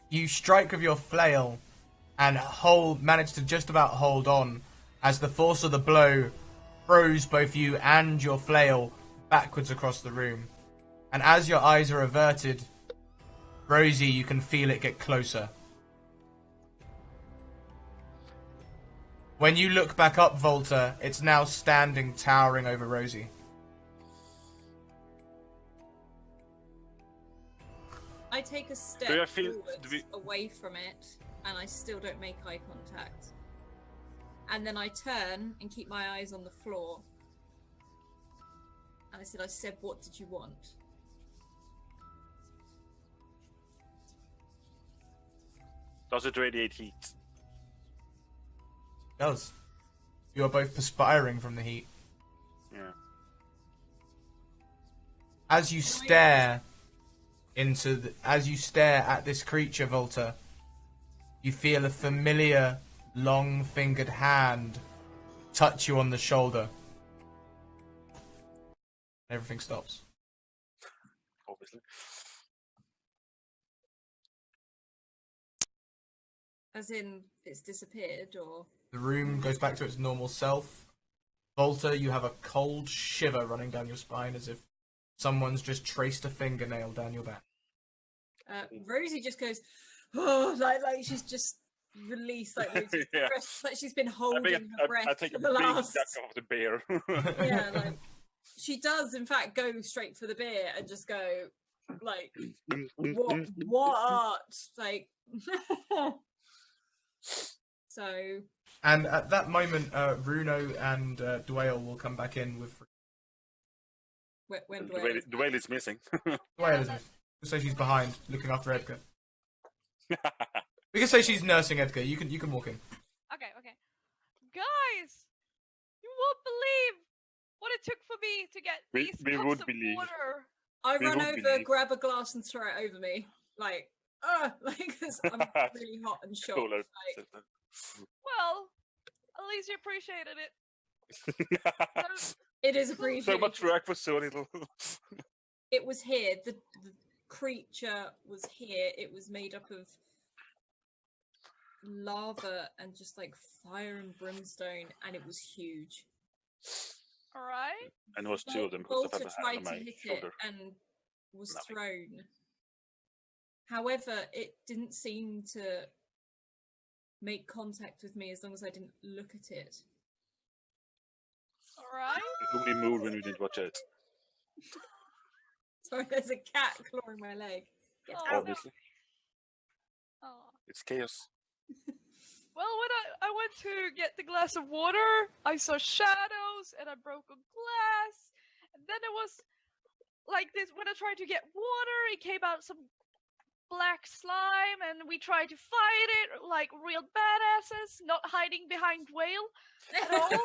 You strike with your flail and manage to just about hold on as the force of the blow throws both you and your flail backwards across the room. And as your eyes are averted, Rosie, you can feel it get closer. When you look back up, Volta, it's now standing towering over Rosie. I take a step Do I feel- forwards do we- away from it, and I still don't make eye contact. And then I turn and keep my eyes on the floor. And I said, what did you want? Does it radiate heat? It does. You are both perspiring from the heat. Yeah. As you stare at this creature, Volta, you feel a familiar, long-fingered hand touch you on the shoulder. Everything stops. Obviously. As in, it's disappeared, or... The room goes back to its normal self. Volta, you have a cold shiver running down your spine as if someone's just traced a fingernail down your back. Rosie just goes, oh, like she's just released, like, loads of Yeah. breath, like she's been I holding think her breath I take for a the big last... duck off the bear. Yeah, like, she does, in fact, go straight for the beer and just go, like, what? Like, so... And at that moment, Runo and Dwayne will come back in with... When The whale is missing. Dwayne is... We'll say she's behind, looking after Edgar. We can say she's nursing Edgar. You can walk in. Okay, okay. Guys, you won't believe what it took for me to get We- these we cups would of believe. water. I We run won't over, believe. grab a glass and throw it over me, like, like, 'cause I'm really hot and shocked. Cooler. Like, Well, at least you appreciated it. So, it is appreciated. So much work for so little. It was here. The creature was here. It was made up of lava and just like fire and brimstone, and it was huge. all right. And there was two of them because Volta I had a tried hand to on my hit shoulder. it and was Nothing. thrown. However, it didn't seem to make contact with me as long as I didn't look at it. All right. It only moved when we didn't watch it. Sorry, there's a cat clawing my leg. Get Oh, out. no. Obviously. Oh. It's chaos. Well, when I went to get the glass of water, I saw shadows and I broke a glass. And then it was like this when I tried to get water, it came out some black slime and we tried to fight it like real badasses, not hiding behind whale at all.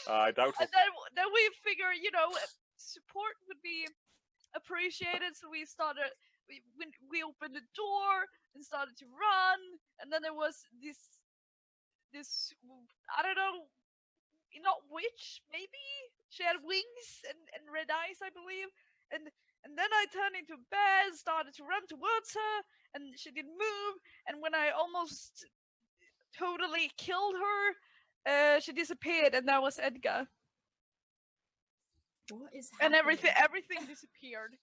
And, I doubt and it. then we figured, support would be appreciated, so we started. We opened the door and started to run, and then there was this I don't know, not witch, maybe she had wings and red eyes, I believe, and then I turned into a bear, started to run towards her, and she didn't move, and when I almost totally killed her, she disappeared, and that was Edgar, What is and happening? everything disappeared.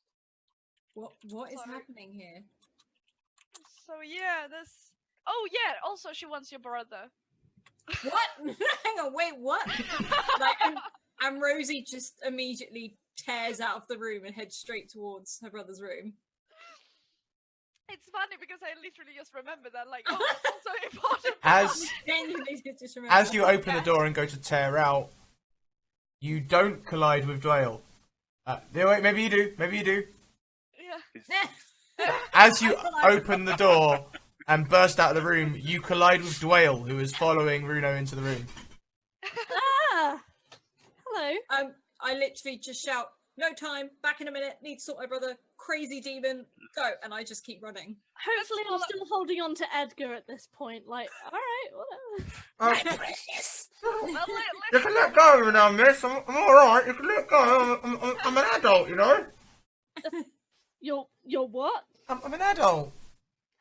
What is Sorry. happening here? So yeah, this. Oh yeah, also she wants your brother. What? Hang on, wait, what? Like, and Rosie just immediately tears out of the room and heads straight towards her brother's room. It's funny because I literally just remembered that, like, oh, it's so important. Genuinely just remember As you that. open the door and go to tear out, you don't collide with Dwayne. Wait, maybe you do. Maybe you do. Yeah. It's- As you open the door and burst out of the room, you collide with Dwayne, who is following Runo into the room. Ah, hello. I literally just shout, "No time! Back in a minute! Need to sort my brother! Crazy demon! Go!" And I just keep running. Hopefully, I'm still holding on to Edgar at this point. Like, all right, whatever. Well, You can let go of me now, miss. I'm alright. You can let go. I'm an adult, you know? You're what? I'm an adult.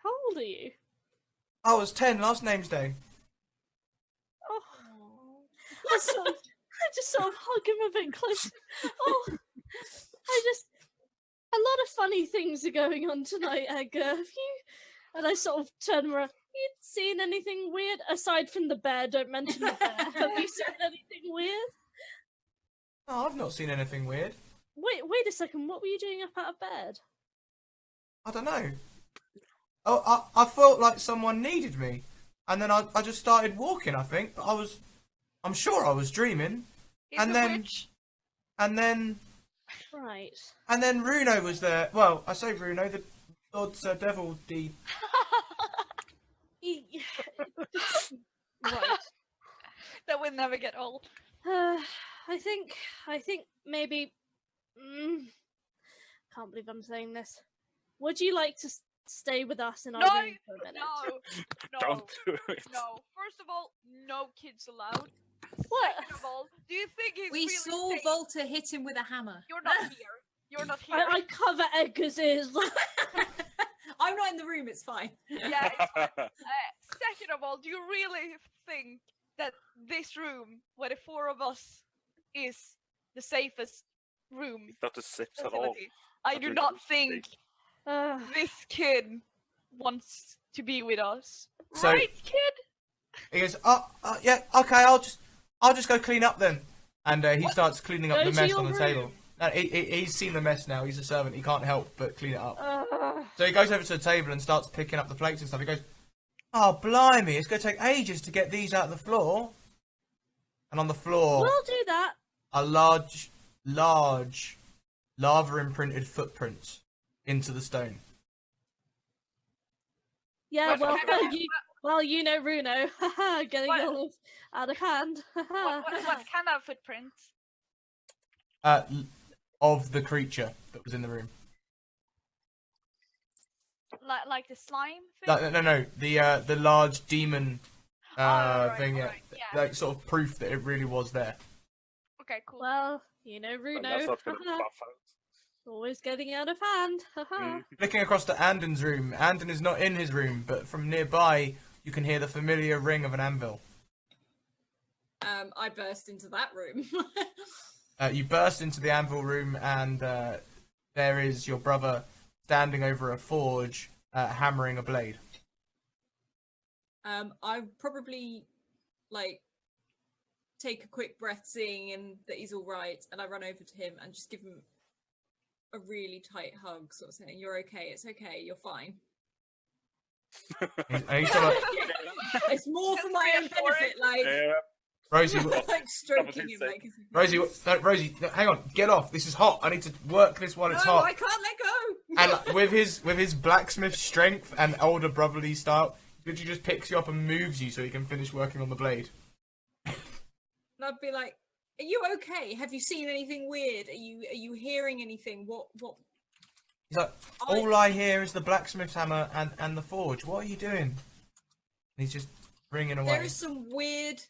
How old are you? I was 10 last name's day. Oh, I just sort of hug him a bit closer. Oh, a lot of funny things are going on tonight, Edgar. Have you? And I sort of turn around. You seen anything weird aside from the bear? Don't mention the bear. Have you seen anything weird? Oh, I've not seen anything weird. Wait a second. What were you doing up out of bed? I don't know. Oh, I felt like someone needed me. And then I just started walking, I think. I'm sure I was dreaming. he's And a then- witch. And then Right. Runo was there. Well, I say Runo, the Lord's devil deed. Right. That will never get old. I think maybe. Can't believe I'm saying this. Would you like to stay with us in our No, room for a minute? No, Don't do it. no. First of all, no kids allowed. What? Second of all, do you think he's We really saw safe? Volta hit him with a hammer. You're not here. You're not here. I cover Edgar's ears. I'm not in the room. It's fine. Yeah, it's fine. Second of all, do you really think that this room, where the four of us, is the safest room Not the safest at all. facility? I Not do really not safe. think Uh, this kid wants to be with us. So- Right, kid? He goes, yeah, okay, I'll just go clean up then. And he starts cleaning up Go the to mess your on the table. room. No, he's seen the mess now. He's a servant. He can't help but clean it up. uh, So he goes over to the table and starts picking up the plates and stuff. He goes, "Oh, blimey, it's going to take ages to get these out of the floor." And on the floor, we'll do that. are large lava-imprinted footprints into the stone. Yeah, What- well, you know Runo. Haha, getting What- all out of hand. What kind of footprints? Of the creature that was in the room. Like the slime thing? No, the large demon Alright, thing. Yeah, alright, yeah. like sort of proof that it really was there. Okay, cool. Well, you know And Runo. that's not gonna Haha, buff out. always getting out of hand. Haha. Looking across to Andon's room, Andon is not in his room, but from nearby you can hear the familiar ring of an anvil. I burst into that room. You burst into the anvil room, and there is your brother standing over a forge, hammering a blade. I probably like take a quick breath, seeing him that he's all right, and I run over to him and just give him a really tight hug, sort of saying, "You're okay. It's okay. You're fine." And he's sort of, It's more for my own benefit, like Yeah. Rosie, like stroking him, like. Rosie, no, hang on, get off. This is hot. I need to work this while it's No, hot. I can't let go. And with his blacksmith strength and older brotherly style, he literally just picks you up and moves you so he can finish working on the blade. And I'd be like, "Are you okay? Have you seen anything weird? Are you hearing anything? What?" He's like, all I hear is the blacksmith's hammer and the forge. What are you doing? And he's just ringing away. There is some weird,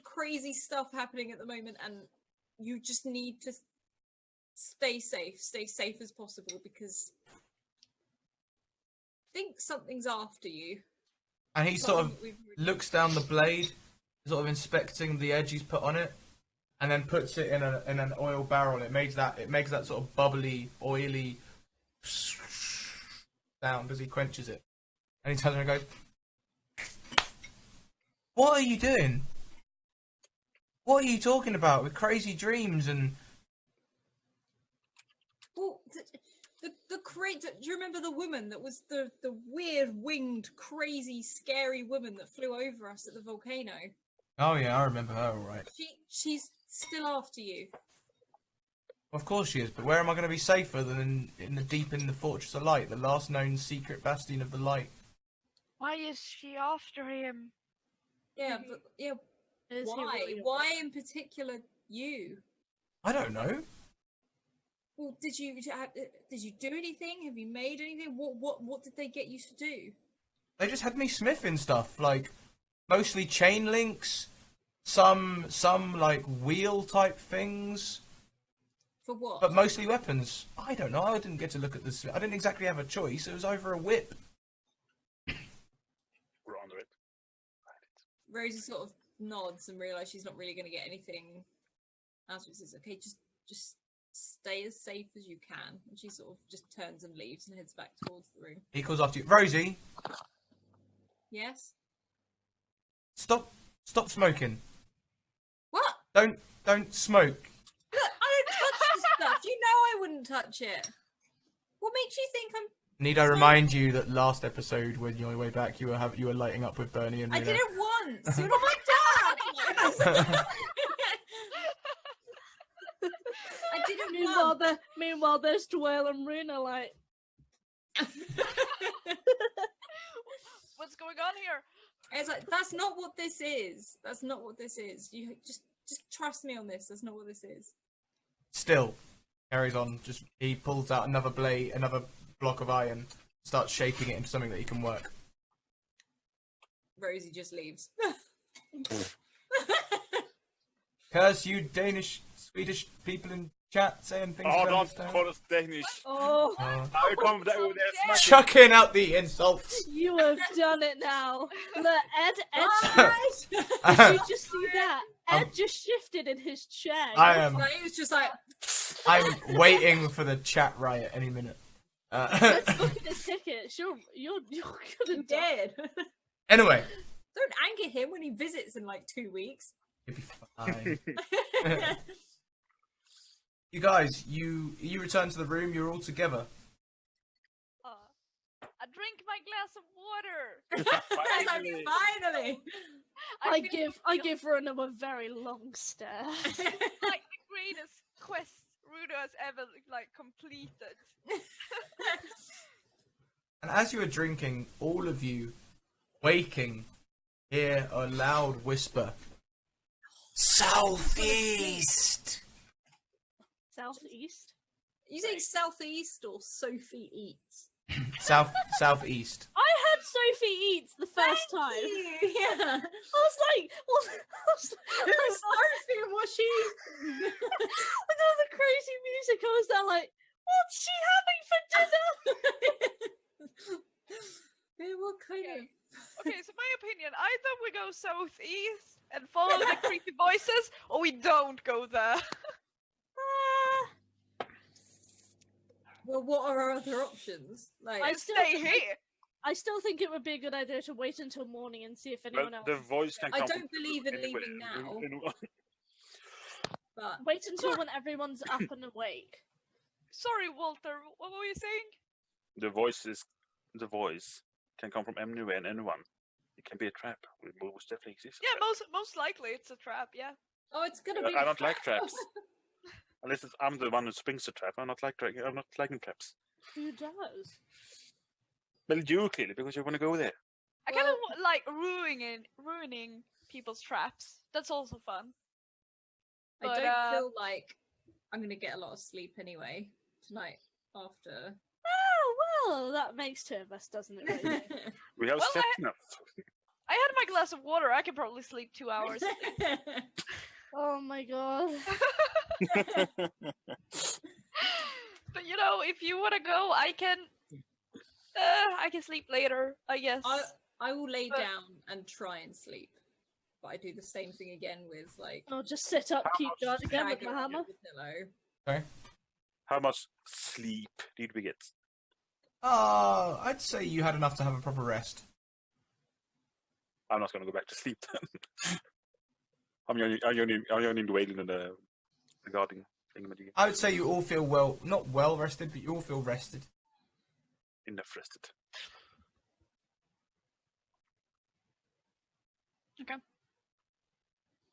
crazy stuff happening at the moment, and you just need to stay safe as possible, because I think something's after you. And he sort of Something we've- looks down the blade, sort of inspecting the edge he's put on it, and then puts it in an oil barrel. It makes that sort of bubbly, oily sound as he quenches it. And he turns around and goes, "What are you doing? What are you talking about with crazy dreams and?" Well, the great. Do you remember the woman that was the weird winged, crazy, scary woman that flew over us at the volcano? Oh yeah, I remember her. All right. She's still after you. Of course she is, but where am I going to be safer than in the Fortress of Light, the last known secret bastion of the light? Why is she after him? Yeah, but yeah, Is he why? really Why in particular you? I don't know. Well, did you do anything? Have you made anything? What did they get you to do? They just had me smithing stuff, like mostly chain links, some like wheel type things, For what? but mostly weapons. I don't know. I didn't get to look at this. I didn't exactly have a choice. It was over a whip. We're under it. Rosie sort of nods and realizes she's not really going to get anything. As says, "Okay, just stay as safe as you can." And she sort of just turns and leaves and heads back towards the room. He calls after you, Rosie. Yes. Stop smoking. What? Don't smoke. Look, I don't touch this stuff. You know I wouldn't touch it. What makes you think I'm? Need I remind you that last episode, when you're on your way back, you were lighting up with Bernie and I Rena. did it once. You're not my dad. I did it Meanwhile, there's Dwayne and Rena like. What's going on here? It's like that's not what this is. That's not what this is. You just trust me on this. That's not what this is. Still, carries on. Just he pulls out another blade, another block of iron, starts shaping it into something that he can work. Rosie just leaves. Curse you, Danish, Swedish people in chat saying things. Oh, I don't understand. call us Danish. Oh, I come there with that Chucking out the insults. you have done it now. Look, Ed, Alright. did you just see that? Ed just shifted in his chair. I am. Like, he was just like, I'm waiting for the chat riot any minute. Let's look at his tickets. You're gonna die. dead. Anyway, Don't anger him when he visits in like 2 weeks. you'll be fine. You guys, you return to the room. You're all together. I drink my glass of water. It's like, finally. I give her another very long stare. Like the greatest quest Rudo has ever completed. And as you are drinking, all of you, waking, hear a loud whisper. Southeast! Southeast. You say southeast or Sophie eats? Southeast. I heard Sophie eats the first time. Yeah. I was like, Sophie, what she? with all the crazy music, I was there like, what's she having for dinner? Yeah, what kind of? Okay, so my opinion, either we go southeast and follow the creepy voices, or we don't go there. Well, what are our other options? Like, I And still stay think- here. I still think it would be a good idea to wait until morning and see if Well, anyone else. the voice can I come don't from believe in anywhere. leaving now. but Wait until when everyone's up and awake. Sorry, Walter, what were you saying? The voice can come from anywhere and anyone. It can be a trap. It most definitely exists. Yeah, most likely it's a trap, yeah. oh, it's gonna be. I don't like traps. Unless I'm the one who springs the trap. I'm not liking traps. Who does? Well, you clearly because you want to go there. I kind of like ruining people's traps. That's also fun. I But, don't feel like I'm gonna get a lot of sleep anyway tonight after. Oh well, that makes two of us, doesn't it? Really? We have Well, slept enough. I had my glass of water. I can probably sleep 2 hours. Oh my god. But you know, if you want to go, I can sleep later, I guess. I will lay But- down and try and sleep, but I do the same thing again with like. I'll just sit up, keep guard again with drag my around hammer. the pillow. How much sleep did we get? I'd say you had enough to have a proper rest. I'm not going to go back to sleep then. I'm only wailing in the guarding thingamajig. I would say you all feel not well rested, but you all feel rested. Enough rested. Okay.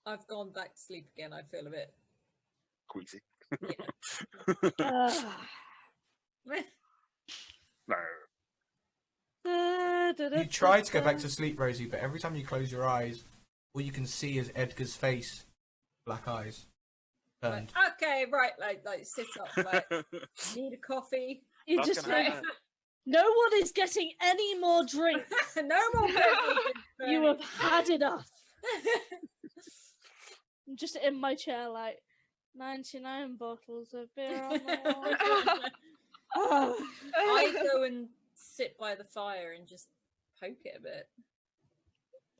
I've gone back to sleep again. I feel a bit. Queasy. No. You try to go back to sleep, Rosie, but every time you close your eyes, all you can see is Edgar's face, black eyes, turned. Okay, right, like sit up, like need a coffee. You Not just gonna like, happen. no one is getting any more drink. No more coffee. You have had enough. I'm just in my chair, like 99 bottles of beer on the wall. I go and sit by the fire and just poke it a bit.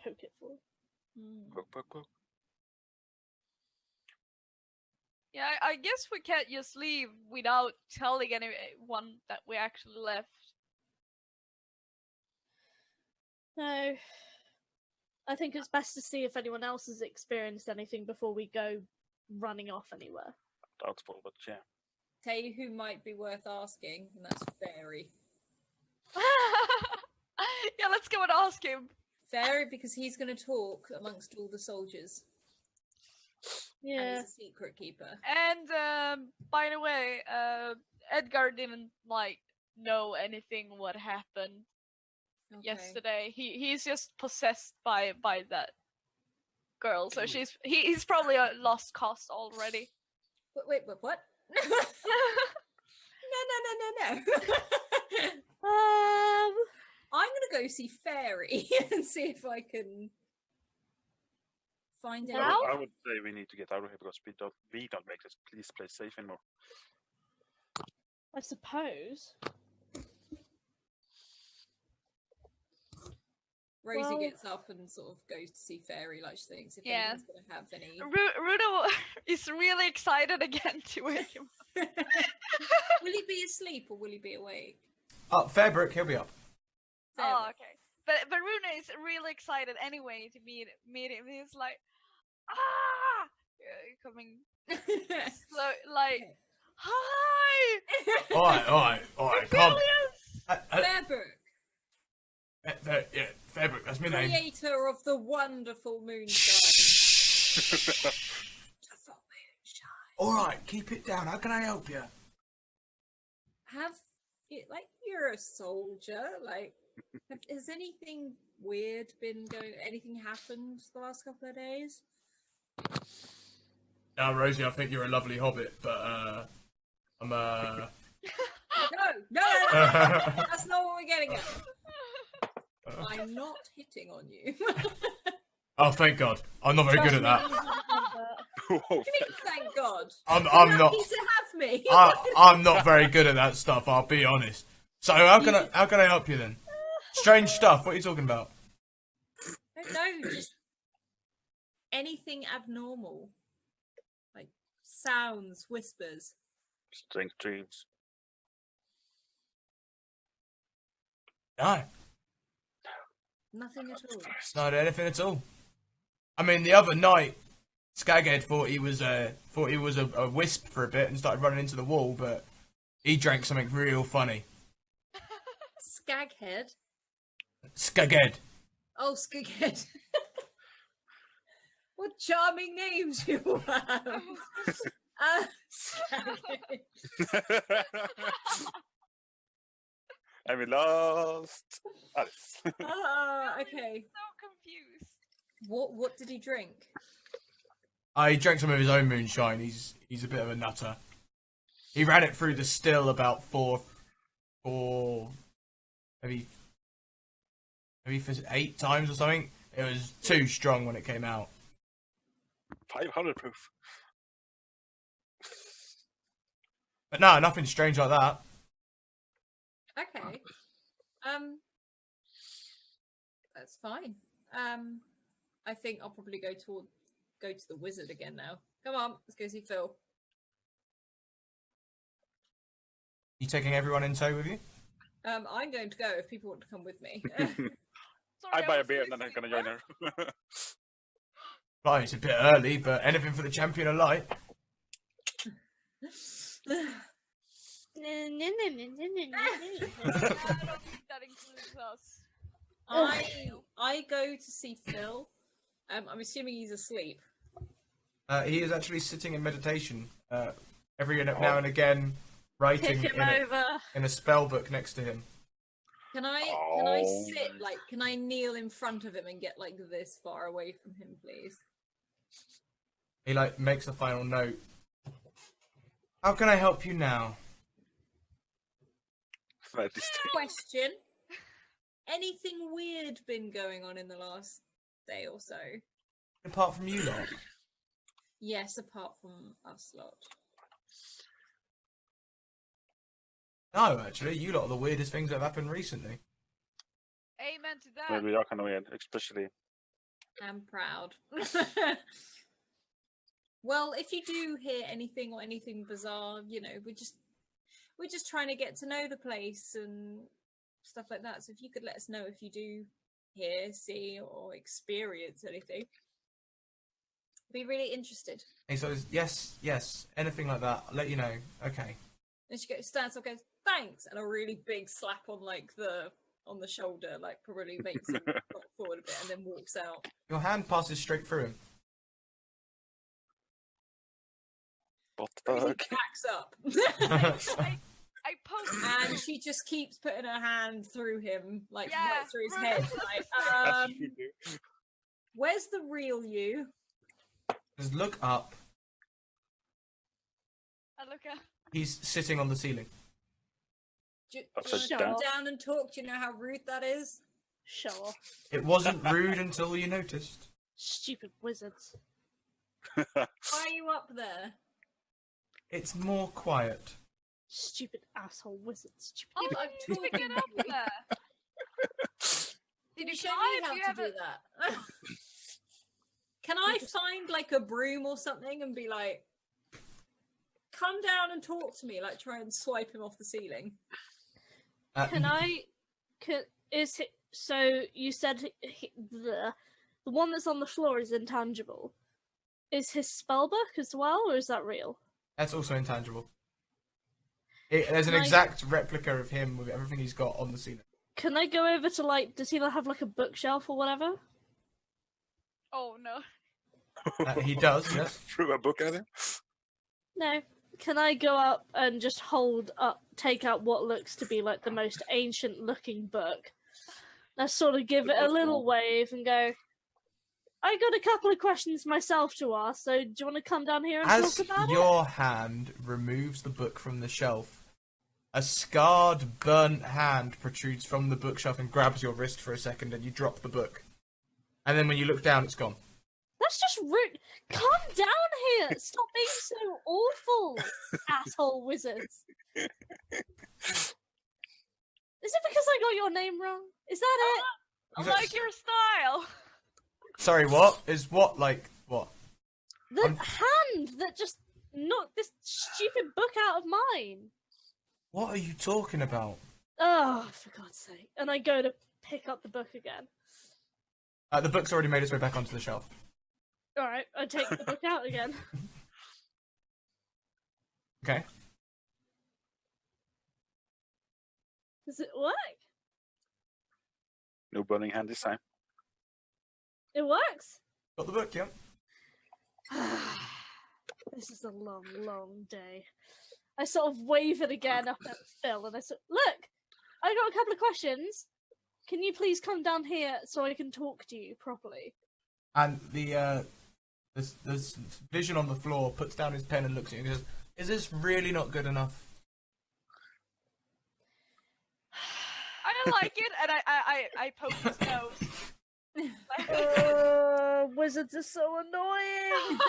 Poke it for. Poke, poke, poke. Yeah, I guess we can't just leave without telling anyone that we actually left. No. I think it's best to see if anyone else has experienced anything before we go running off anywhere. Doubtful, but yeah. Tell you who might be worth asking, and that's Fairy. Yeah, let's go and ask him. Fairy, because he's going to talk amongst all the soldiers. And Yeah. he's a secret keeper. And by the way, Edgar didn't like know anything what happened Okay. yesterday. He's just possessed by that girl, so he's probably a lost cause already. Wait, what? No. I'm gonna go see Fairy and see if I can find Now? out. I would say we need to get out of here because we don't make this place safe anymore. I suppose. Rosie Well- gets up and sort of goes to see Fairy, like she thinks if Yeah. anyone's gonna have any. Rudo is really excited again to wake him. Will he be asleep or will he be awake? Oh, Fairbrook, he'll be up. Oh, okay. But Runa is really excited anyway to meet him. He's like, coming slow, like, Okay. hi, Alright, come. Fairbrook, Yeah, Fairbrook, that's my name. creator of the wonderful moonshine. Shh. Wonderful moonshine. Alright, keep it down. How can I help you? Have you, like, you're a soldier, like, has anything weird been going, anything happened the last couple of days? Now, Rosie, I think you're a lovely hobbit, but, I'm, No, that's not what we're getting at. I'm not hitting on you. Oh, thank God. I'm not very good at that. Whoa, You mean, thank God. I'm You're not. happy to have me. I'm not very good at that stuff. I'll be honest. So how can I help you then? Strange stuff. What are you talking about? No, just anything abnormal, like sounds, whispers. Strange dreams. No, Nothing at all. not anything at all. I mean, the other night, Skaghead thought he was a wisp for a bit and started running into the wall, but he drank something real funny. Skaghead. Skaghead. Oh, Skaghead. What charming names you have. Skaghead. And we lost Alice. Okay. so confused. What did he drink? He drank some of his own moonshine. He's a bit of a nutter. He ran it through the still about maybe 8 times or something. It was too strong when it came out. 500 proof. But no, nothing strange like that. Okay. That's fine. I think I'll probably go to the wizard again now. Come on, let's go see Phil. You taking everyone in tow with you? I'm going to go if people want to come with me. Sorry, I buy a was beer and then I'm listening. gonna join her. Right, it's a bit early, but anything for the champion of light. I don't think that includes us. I go to see Phil. I'm assuming he's asleep. He is actually sitting in meditation. every now and again writing Kick in him a, over. in a spell book next to him. Can I Oh. sit like can I kneel in front of him and get like this far away from him, please? He like makes a final note. How can I help you now? Question. Anything weird been going on in the last day or so? Apart from you lot. Yes, apart from us lot. No, actually, you lot are the weirdest things that have happened recently. Amen to that. Well, we are kind of weird, especially. I'm proud. Well, if you do hear anything or anything bizarre, you know, we're just trying to get to know the place and stuff like that. So if you could let us know if you do hear, see, or experience anything, I'd be really interested. And he says, yes, anything like that, I'll let you know. Okay. And she stands up, goes, "Thanks," and a really big slap on like on the shoulder, like probably makes him knock forward a bit, and then walks out. Your hand passes straight through him. What the He fuck? backs up. I poke. And she just keeps putting her hand through him, like Yeah, right through his right head. up to Like, As you do. where's the real you? Just look up. I look at. He's sitting on the ceiling. Do you Upside want to down. come down and talk? Do you know how rude that is? Sure. It wasn't rude until you noticed. Stupid wizards. Why are you up there? It's more quiet. Stupid asshole wizards. Stupid Oh, I'm you need to talking get up to you. there. Did you you show try me how if you to ever- do that? Can I find like a broom or something and be like, come down and talk to me? Like try and swipe him off the ceiling. Can I? So you said the one that's on the floor is intangible. Is his spellbook as well, or is that real? That's also intangible. There's an Can I- exact replica of him with everything he's got on the ceiling. Can I go over to like? Does he have like a bookshelf or whatever? Oh no. He does, yes. Threw a book at him. No. Can I go up and just take out what looks to be like the most ancient looking book? I sort of give it a little wave and go, I got a couple of questions myself to ask, so do you want to come down here and As talk about it? your hand removes the book from the shelf, a scarred, burnt hand protrudes from the bookshelf and grabs your wrist for a second, and you drop the book. And then when you look down, it's gone. That's just rude. Calm down here. Stop being so awful, asshole wizards. Is it because I got your name wrong? Is that it? I Is it- like your style. Sorry, what? Is what, like, what? The I'm- hand that just knocked this stupid book out of mine. What are you talking about? Oh, for God's sake. And I go to pick up the book again. The book's already made its way back onto the shelf. Alright, I take the book out again. Okay. Does it work? No burning hand this time. It works? Got the book, yeah. This is a long, long day. I sort of wave it again up at Phil and I said, look, I got a couple of questions. Can you please come down here so I can talk to you properly? And the this vision on the floor puts down his pen and looks at you and goes, "Is this really not good enough?" I like it, and I poke his nose. Wizards are so annoying.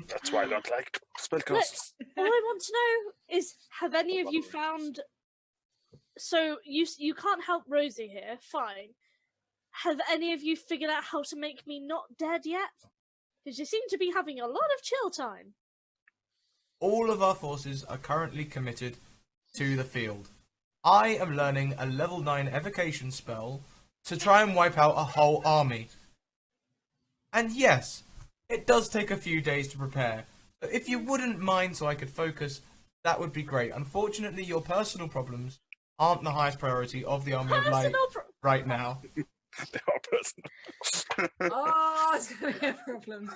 That's why I don't like spellcasters. All I want to know is, have any of you found? So you can't help Rosie here. Fine. Have any of you figured out how to make me not dead yet? Because you seem to be having a lot of chill time. All of our forces are currently committed to the field. I am learning a level 9 evocation spell to try and wipe out a whole army. And yes, it does take a few days to prepare. But if you wouldn't mind so I could focus, that would be great. Unfortunately, your personal problems aren't the highest priority of the Army of Light right now. They are personal. Oh, it's gonna be a problem.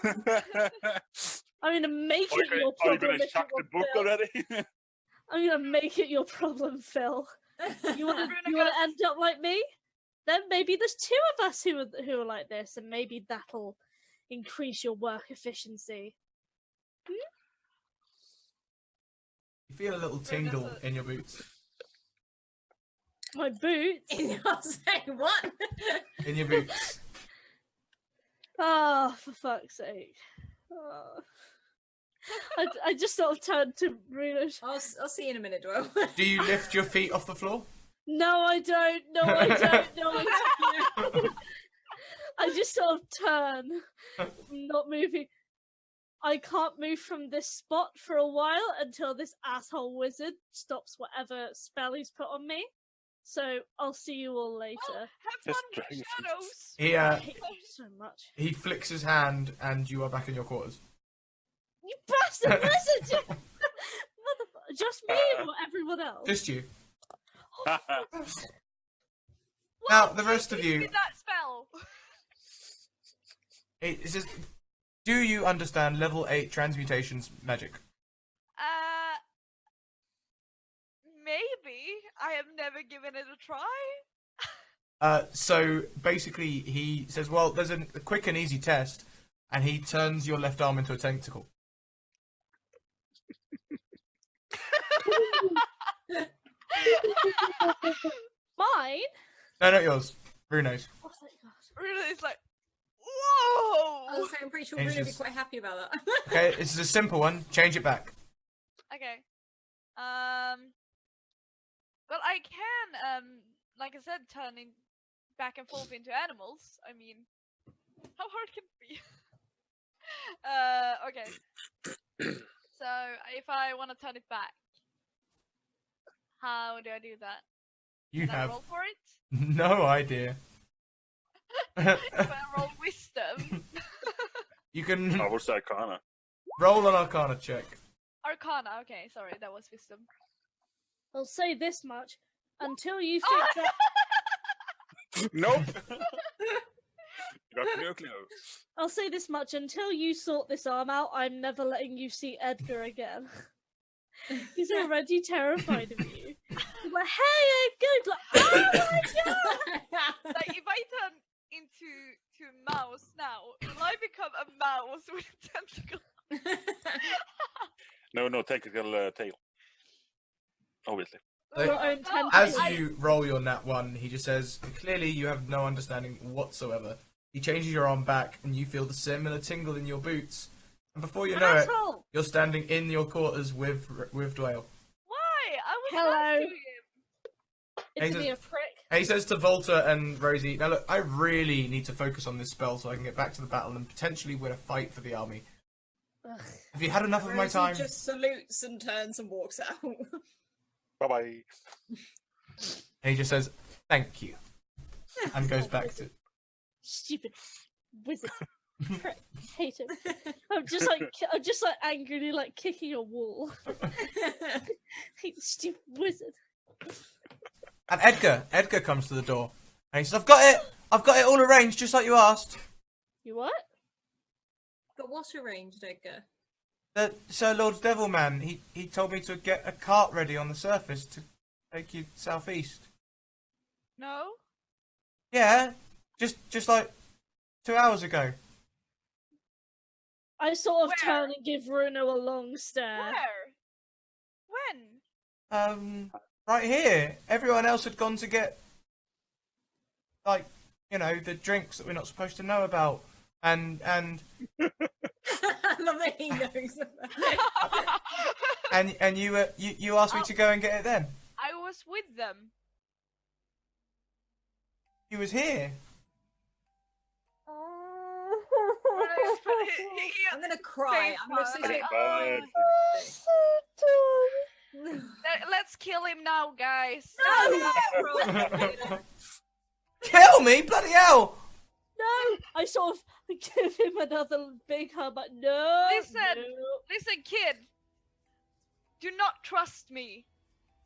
I'm gonna make Are you it gonna, your are you problem gonna if chuck you the want, book Phil. already? I'm gonna make it your problem, Phil. You wanna end up like me? Then maybe there's two of us who are like this, and maybe that'll increase your work efficiency. You feel a little tingle in your boots. My boots. I'll say what? In your boots. Oh, for fuck's sake. Oh. I just sort of turned to Bruno. I'll see you in a minute, Dwell. Do you lift your feet off the floor? No, I don't. No, I don't. No, I don't. I just sort of turn, not moving. I can't move from this spot for a while until this asshole wizard stops whatever spell he's put on me. So I'll see you all later. Have Just fun with drag the your feet. shadows. I hate you so much. He flicks his hand, and you are back in your quarters. You bastard wizard! Motherfucker. Just me or everyone else? Just you. What? Now, the rest of Give you. me that spell. It says, do you understand level 8 transmutations magic? Maybe. I have never given it a try. So basically, he says, well, there's a quick and easy test, and he turns your left arm into a tentacle. Mine? No, not yours. Bruno's. Oh, thank God. Really, it's like, whoa. I was saying, I'm pretty sure It's Bruno would be just- quite happy about that. Okay, this is a simple one. Change it back. Okay. Well, I can, like I said, turn back and forth into animals. I mean, how hard can it be? Okay. So, if I want to turn it back, how do I do that? You Can I have roll for it? no idea. If I roll wisdom, You can I was Arcana. roll an Arcana check. Arcana. Okay, sorry, that was wisdom. I'll say this much. Until you Oh! fix that, Nope. Got no clue. I'll say this much. Until you sort this arm out, I'm never letting you see Edgar again. He's already terrified of you. He's like, hey, Edgar! Like, oh my God! Like, if I turn into a mouse now, will I become a mouse with a tentacle? No, technical tail. Obviously. Your Like, own tentacle. as you roll your nat 1, he just says, clearly you have no understanding whatsoever. He changes your arm back, and you feel the similar tingle in your boots. And before you know it, Asshole! you're standing in your quarters with Dwayne. Why? I was Hello. nice to him. Isn't Hey, he a prick? And he says to Volta and Rosie, now look, I really need to focus on this spell so I can get back to the battle and potentially win a fight for the army. Ugh. Have you had enough of my Rosie time? just salutes and turns and walks out. Bye bye. And he just says, thank you. And goes back to... Stupid wizard. Prick. Hate him. I'm just like angrily like kicking a wall. Hate the stupid wizard. And Edgar comes to the door. And he says, I've got it all arranged just like you asked. You what? But what arranged, Edgar? The Sir Lord Devilman, he told me to get a cart ready on the surface to take you southeast. No? Yeah, just like 2 hours ago. I sort of Where? turn and give Bruno a long stare. Where? When? Right here. Everyone else had gone to get, like, you know, the drinks that we're not supposed to know about. And I love that he knows about it. and you asked me to go and get it then. I was with them. You was here. I'm gonna cry. I'm gonna say Face something. Bye. Let's kill him now, guys. No! Kill me, bloody hell! No! I sort of give him another big hug, but no! Listen. No. Listen, kid. Do not trust me.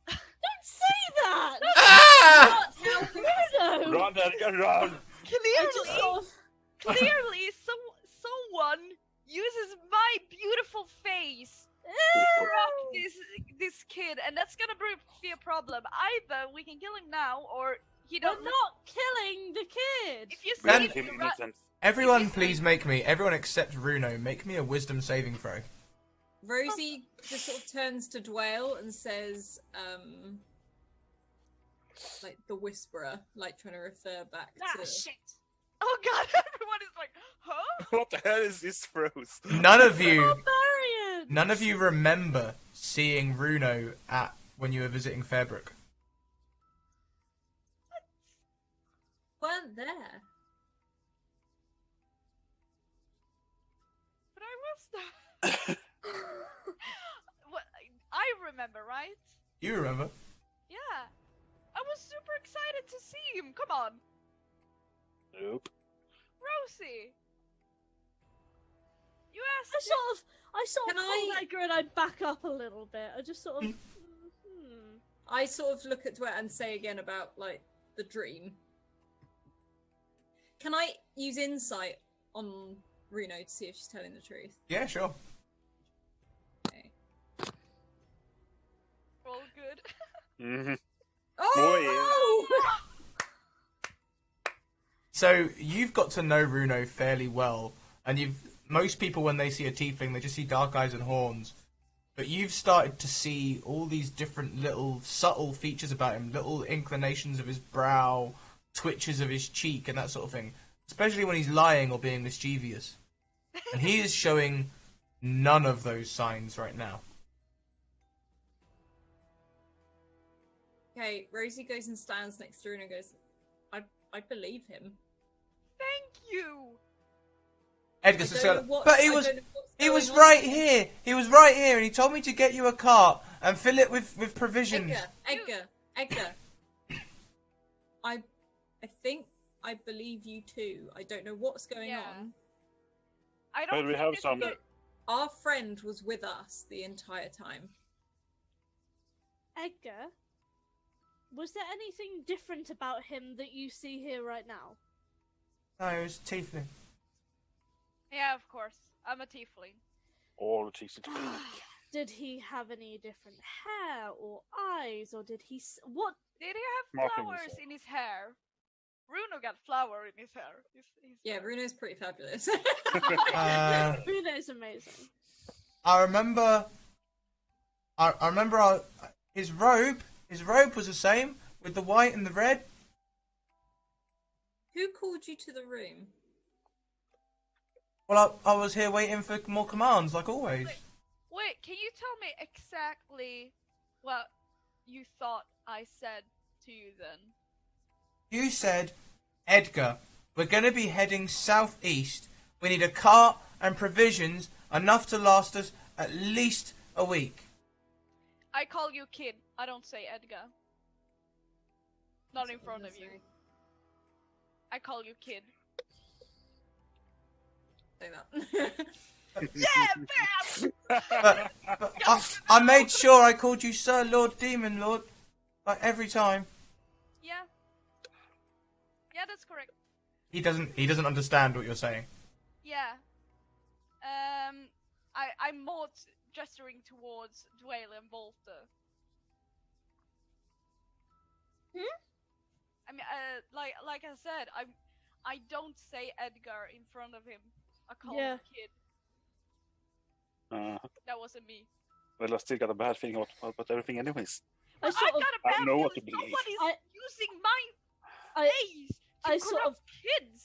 Don't say that! Ah! Bruno! Run, Edgar, run! I just Clearly, sort of... clearly, someone uses my beautiful face Good to for- rock this kid, and that's gonna be a problem. Either we can kill him now, or he We're don't. not killing the kid. If you We see are him killing ra- innocents. Everyone, please everyone except Runo, make me a wisdom saving throw. Rosie just sort of turns to Dwayne and says, like the whisperer, like trying to refer back Ah, to. shit. oh god, everyone is like, huh? What the hell is this froze? None of you, Barbarian. none of you remember seeing Runo at when you were visiting Fairbrook. Weren't there. But I was. What I remember, right? You remember? Yeah, I was super excited to see him. Come on, Nope. Rosie. You asked. I sort of Can pulled I- Edgar and I back up a little bit. I just sort of. I sort of look at Dwayne and say again about like the dream. Can I use insight on Runo to see if she's telling the truth? Yeah, sure. Okay. Roll good. Mhm. Oh! So you've got to know Runo fairly well, and most people when they see a tiefling, they just see dark eyes and horns. But you've started to see all these different little subtle features about him, little inclinations of his brow, twitches of his cheek, and that sort of thing. Especially when he's lying or being mischievous. And he is showing none of those signs right now. Okay, Rosie goes and stands next to Runo and goes, I believe him. Thank you. Edgar I says, don't know what- but I don't know what's he was going on right here." here. He was right here, and he told me to get you a cart and fill it with provisions. Edgar. I think I believe you too. I don't know what's going Yeah. on. I don't. But we think have this some- kid- Our friend was with us the entire time. Edgar, was there anything different about him that you see here right now? No, it was tiefling. Yeah, of course. I'm a tiefling. All the teeth. Did he have any different hair or eyes, or did he? What? Did he have Marking flowers himself. in his hair? Bruno got flower in his hair. Yeah, Runo's pretty fabulous. Bruno's amazing. I remember. I remember his robe. His robe was the same with the white and the red. Who called you to the room? Well, I was here waiting for more commands, like always. Wait, can you tell me exactly what you thought I said to you then? You said, Edgar, we're going to be heading southeast. We need a cart and provisions enough to last us at least a week. I call you kid. I don't say Edgar. Not in front of you. I call you kid. Say that. Yeah, bam! But I made sure I called you Sir Lord Demon Lord, like every time. Yeah. Yeah, that's correct. He doesn't understand what you're saying. Yeah. I'm more gesturing towards Dwayne and Volta. I mean, like I said, I don't say Edgar in front of him. I call him kid. That wasn't me. Well, I still got a bad feeling about everything anyways. I I sort of, got a bad I know what feeling to believe. somebody's using my I, face to I sort corrupt kids.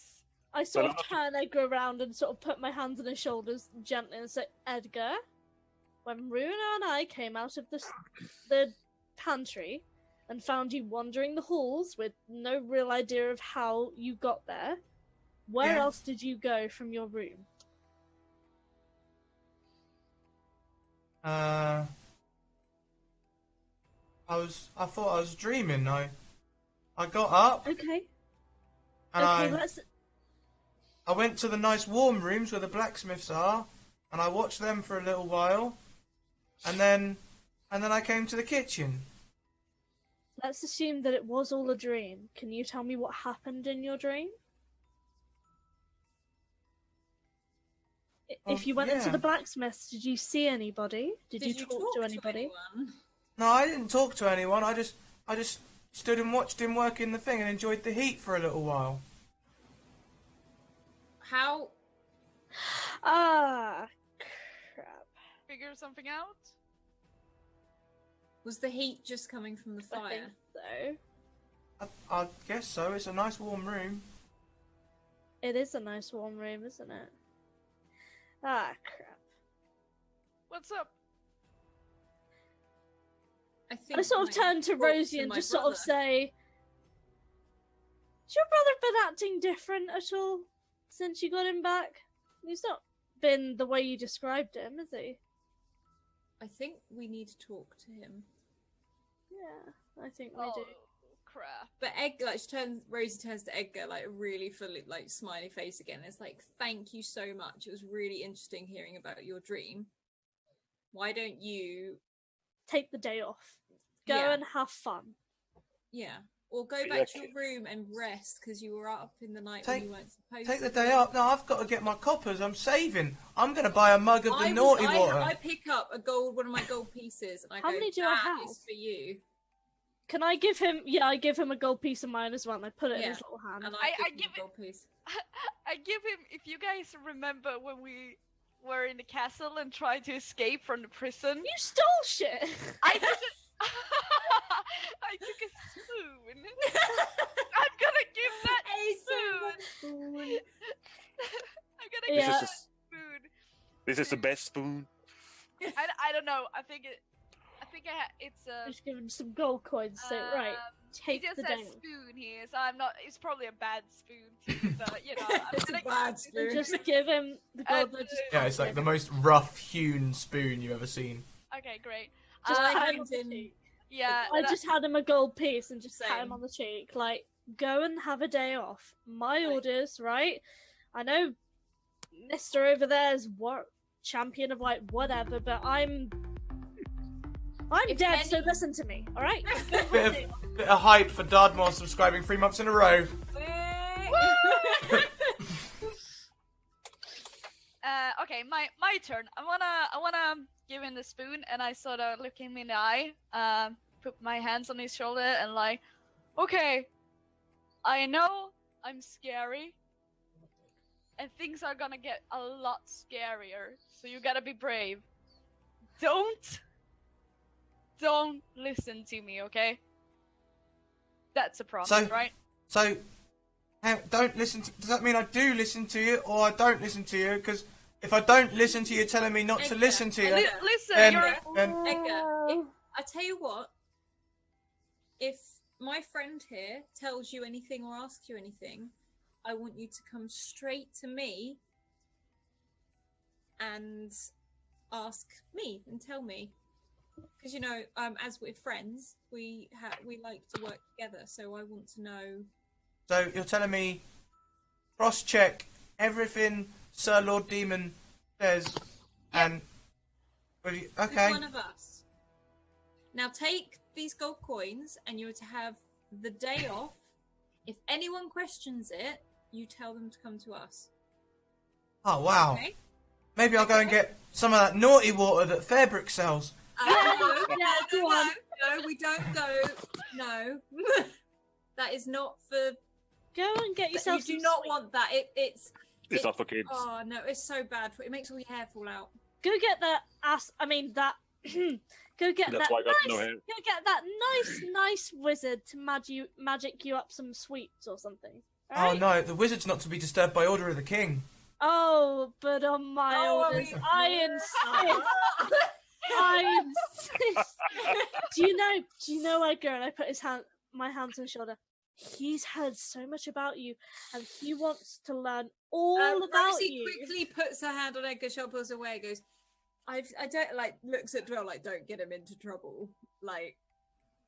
I sort Well, of turn Edgar around and sort of put my hands on his shoulders gently and say, Edgar, when Runa and I came out of the pantry and found you wandering the halls with no real idea of how you got there, where Yeah. else did you go from your room? I thought I was dreaming. I got up Okay. and Okay, let's. I went to the nice warm rooms where the blacksmiths are, and I watched them for a little while, and then I came to the kitchen. Let's assume that it was all a dream. Can you tell me what happened in your dream? If you went into yeah. the blacksmith's, did you see anybody? Did you talk to anybody? anyone? No, I didn't talk to anyone. I just stood and watched him work in the thing and enjoyed the heat for a little while. How? Ah, crap. Figure something out. Was the heat just coming from the I think fire? so. I guess so. It's a nice warm room. It is a nice warm room, isn't it? Ah, crap. What's up? I think I sort of my turn to thoughts Rosie and and my just sort of brother- say, has your brother been acting different at all since you got him back? He's not been the way you described him, has he? I think we need to talk to him. Yeah, I think we Oh, do. crap. But Rosie turns to Edgar, like a really fully, like smiley face again. It's like, thank you so much. It was really interesting hearing about your dream. Why don't you, Take the day off. Go Yeah. and have fun. yeah, or go Yeah, back to your okay. room and rest because you were up in the night Take- when you weren't supposed Take to. the day off. No, I've got to get my coppers. I'm saving. I'm going to buy a mug of the naughty water. I pick up one of my gold pieces, and I How go, many do I "That have?" is for you." Can I give him? Yeah, I give him a gold piece of mine as well. And I put it in Yeah. his little hand. And I I give give him a it- gold piece. I give him. If you guys remember when we were in the castle and tried to escape from the prison, You stole shit. I took a, I took a spoon. I'm gonna give that spoon. I'm gonna give Yeah. that spoon. This is the best spoon. I don't know. I think it's a. Just give him some gold coins. So right, take He just the says day. spoon here, so I'm not. It's probably a bad spoon too, but you know. I'm It's a gonna- bad spoon. Just give him the gold. that just Yeah, it's like the most rough-hewn spoon you've ever seen. Okay, great. Just I pat him hand on the in- cheek. Yeah, I that- just had him a gold piece and just pat him Same. on the cheek. Like, go and have a day off. My Right. orders, right? I know Mister over there is what champion of like whatever, but I'm If dead. So any- listen to me, all right? Bit of hype for Dardmore subscribing 3 months in a row. Okay, my turn. I wanna give him the spoon, and I sort of look him in the eye, put my hands on his shoulder, and like, okay, I know I'm scary, and things are gonna get a lot scarier. So you gotta be brave. Don't listen to me, okay? That's a promise, So- right? So, don't listen. Does that mean I do listen to you, or I don't listen to you? Because if I don't listen to you, telling me not to Edgar, listen to you, Edgar. Listen, then, you're then Edgar, I tell you what, if my friend here tells you anything or asks you anything, I want you to come straight to me and ask me and tell me. Because you know, as we're friends, we like to work together. So I want to know. so you're telling me cross-check everything Sir Lord Demon says, and Who's okay. one of us. Now take these gold coins, and you're to have the day off. If anyone questions it, you tell them to come to us. Oh wow. Okay? Maybe I'll go and get some of that naughty water that Fairbrick sells. No, go on. no, we don't go. No, that is not for. Go and get yourself. You do some not sweet- want that. It's not for kids. Oh no, it's so bad. It makes all your hair fall out. Go get that ass. I mean that. Go get That's that. why I got nice, no hair. Go get that nice wizard to magic you up some sweets or something. Oh Alright? no, the wizard's not to be disturbed by order of the king. Oh, but on my orders, I insist. I insist. Do you know Edgar? And I put my hands on his shoulder. He's heard so much about you, and he wants to learn all about Rosie you. quickly puts her hand on Edgar's shoulder, pulls away, goes, I don't like. Looks at Dwell like, don't get him into trouble, like.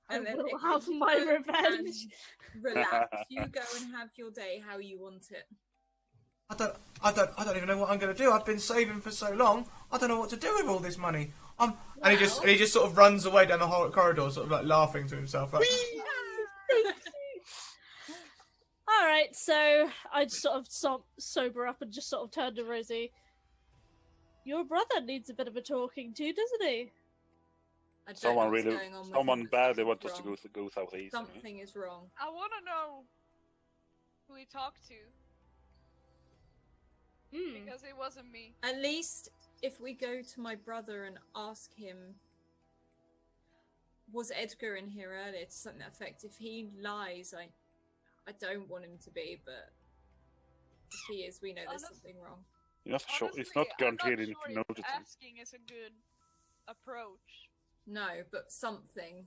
I will Edgar, have you my go and revenge. Relax. You go and have your day how you want it. I don't even know what I'm going to do. I've been saving for so long. I don't know what to do with all this money. And he just sort of runs away down the whole corridor, sort of like laughing to himself. Like, All right, so I just sort of sober up and just sort of turn to Rosie. Your brother needs a bit of a talking to, doesn't he? I don't Someone know what's really, going on with someone him, but badly something's wants us to wrong. go southeast. anyway. Something is wrong. I want to know who he talked to Hmm. because it wasn't me. At least if we go to my brother and ask him, was Edgar in here earlier, to something that effect? If he lies, I don't want him to be, but if he is, we know there's something wrong. You're not sure. It's Honestly, not guaranteed I'm if not you sure notice if him. asking is a good approach. No, but something.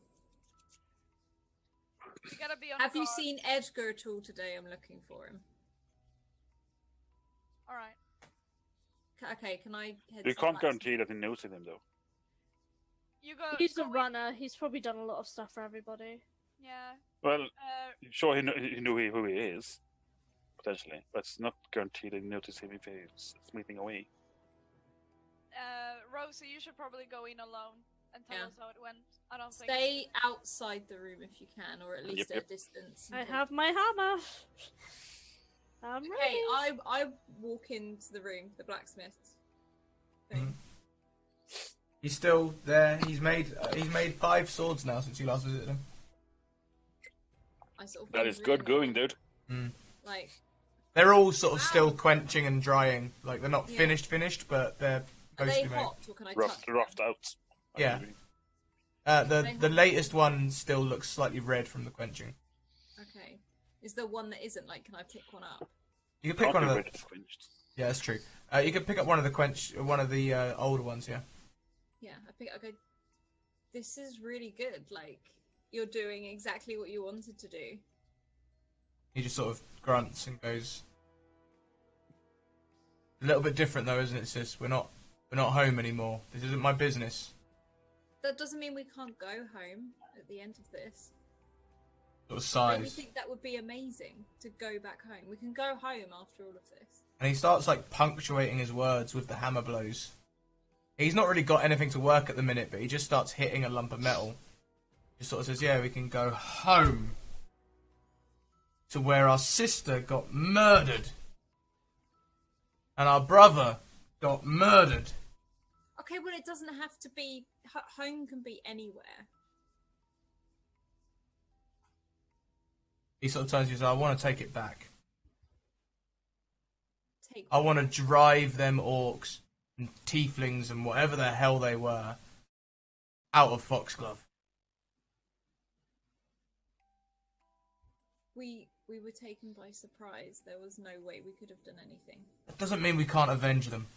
You gotta be on Have you guard. seen Edgar at all today? I'm looking for him. All right. Okay, can I head You to can't Blacksmith? guarantee that he knows him though. You go. He's a go in- runner. He's probably done a lot of stuff for everybody. Yeah. Well, Uh, sure, he knew who he is, potentially, but it's not guaranteed that he notice him if he's sleeping away. Rosie, you should probably go in alone and tell Yeah. us how it went. I don't think. Stay outside the room if you can, or at least Yep, at yep. a distance. I until- have my hammer. I'm ready. Okay, I walk into the room, the blacksmith thing. He's still there. He's made 5 swords now since you last visited him. I sort of That wave is good in, going, dude. Like, They're all sort of Wow. still quenching and drying. Like they're not Yeah. finished, but they're are they mostly made. hot, or can I touch Roughed them? out. Yeah. Maybe. The latest one still looks slightly red from the quenching. Okay. Is there one that isn't? Like, can I pick one up? You can pick one of the. Can't be red quenched. Yeah, that's true. You can pick up one of the older ones. Yeah. Yeah, I pick. Okay. This is really good. Like, you're doing exactly what you wanted to do. He just sort of grunts and goes. A little bit different though, isn't it, sis? We're not home anymore. This isn't my business. That doesn't mean we can't go home at the end of this. Sort of Don't you sighs. think that would be amazing to go back home? We can go home after all of this. And he starts like punctuating his words with the hammer blows. He's not really got anything to work at the minute, but he just starts hitting a lump of metal. Just sort of says, "Yeah, we can go home to where our sister got murdered, and our brother got murdered." Okay, well, it doesn't have to be. Home can be anywhere. He sort of turns to you and says, "I want to take it back. Take. I want to drive them orcs and tieflings and whatever the hell they were out of Foxglove." We were taken by surprise. There was no way we could have done anything. That doesn't mean we can't avenge them.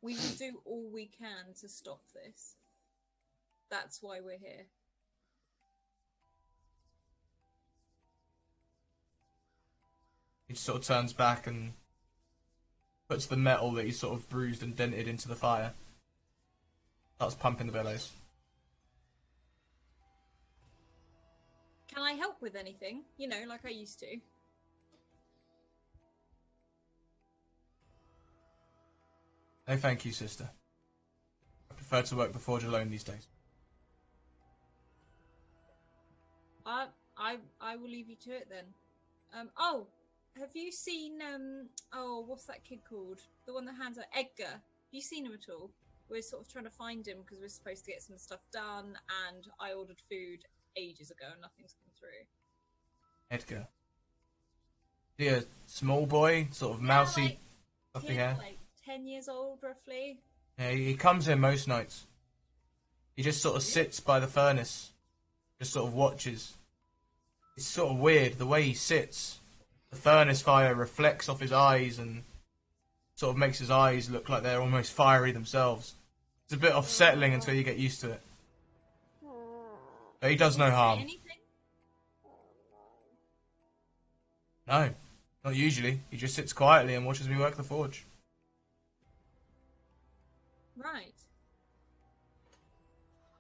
We will do all we can to stop this. That's why we're here. He just sort of turns back and puts the metal that he sort of bruised and dented into the fire. Starts pumping the bellows. Can I help with anything? You know, like I used to. No thank you, sister. I prefer to work the forge alone these days. I will leave you to it then. Oh, have you seen oh, what's that kid called? The one that hands out Edgar. Have you seen him at all? We're sort of trying to find him because we're supposed to get some stuff done, and I ordered food ages ago and nothing's come through. Edgar. Is he a small boy, sort of mousy, like, fluffy Kid, hair? like 10 years old roughly. Yeah, he comes here most nights. He just sort of sits by the furnace, just sort of watches. It's sort of weird the way he sits. The furnace fire reflects off his eyes and sort of makes his eyes look like they're almost fiery themselves. It's a bit unsettling until you get used to it. But he does no Say harm. anything? No, not usually. He just sits quietly and watches me work the forge. Right.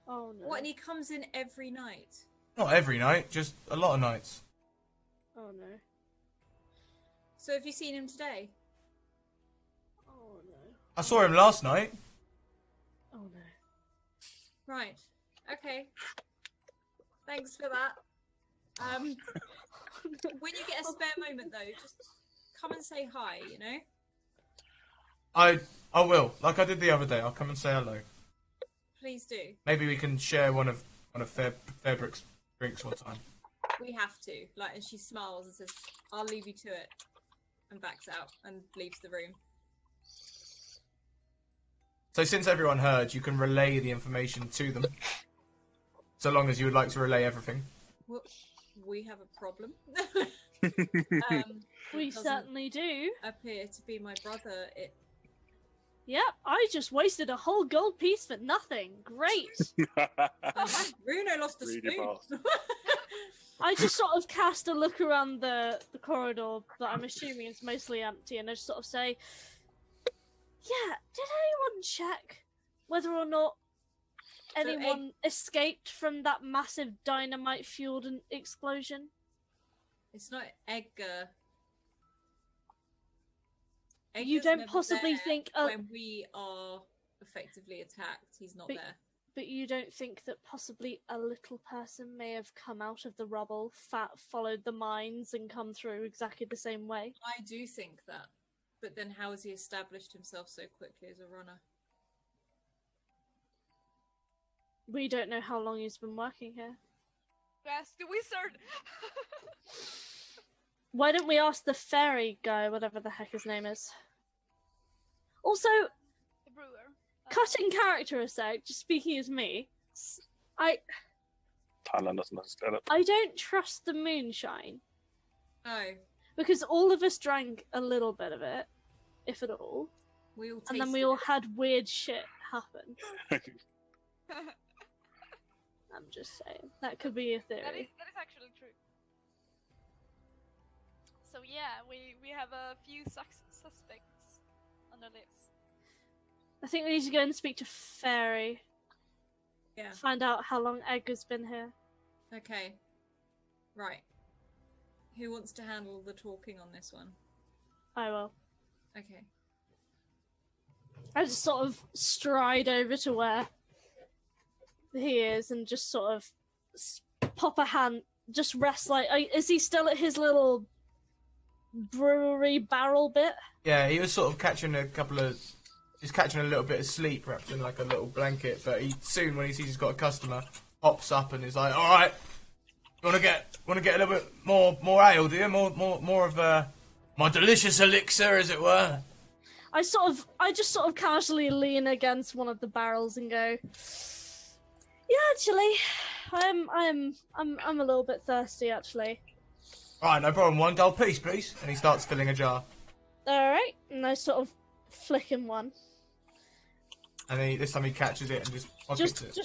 Oh no. What, and he comes in every night? Not every night, just a lot of nights. Oh no. So have you seen him today? Oh no. I saw him last night. Oh no. Right. Okay. Thanks for that. When you get a spare moment though, just come and say hi, you know? I will, like I did the other day. I'll come and say hello. Please do. Maybe we can share one of Fairbrick's drinks one time. We have to. Like, and she smiles and says, "I'll leave you to it," and backs out and leaves the room. So since everyone heard, you can relay the information to them. So long as you would like to relay everything. Well, we have a problem. We doesn't certainly do. appear to be my brother. It Yep, I just wasted a whole gold piece for nothing. Great. Bruno lost a Really spoon. fast. I just sort of cast a look around the corridor that I'm assuming is mostly empty, and I just sort of say, yeah, did anyone check whether or not anyone escaped from that massive dynamite-fueled explosion? It's not Edgar. You Edgar's don't never possibly there think when we are effectively attacked. He's not But- there. But you don't think that possibly a little person may have come out of the rubble, followed the mines, and come through exactly the same way? I do think that. But then how has he established himself so quickly as a runner? We don't know how long he's been working here. Ask the wizard. Why don't we ask the fairy guy, whatever the heck his name is? Also, The brewer. cutting character a sec, just speaking as me, I Talon doesn't understand it. I don't trust the moonshine. No. Because all of us drank a little bit of it, if at all, We all and then we tasted all it. had weird shit happen. I'm just saying. That could be a That is theory. actually true. So yeah, we have a few suspects on the list. I think we need to go and speak to Fairy. Yeah. Find out how long Edgar's been here. Okay. Right. Who wants to handle the talking on this one? I will. Okay. I just sort of stride over to where he is and just sort of pop a hand, just rest like. Is he still at his little brewery barrel bit? Yeah, he was sort of catching he's catching a little bit of sleep wrapped in like a little blanket, but he soon, when he sees he's got a customer, hops up and is like, all right, you want to get a little bit more ale, do you? More of my delicious elixir, as it were. I just sort of casually lean against one of the barrels and go, yeah, actually, I'm a little bit thirsty, actually. All right, no problem. 1 gold piece, please. And he starts filling a jar. All right, and I sort of flick him one, And this time he catches it and just pockets it.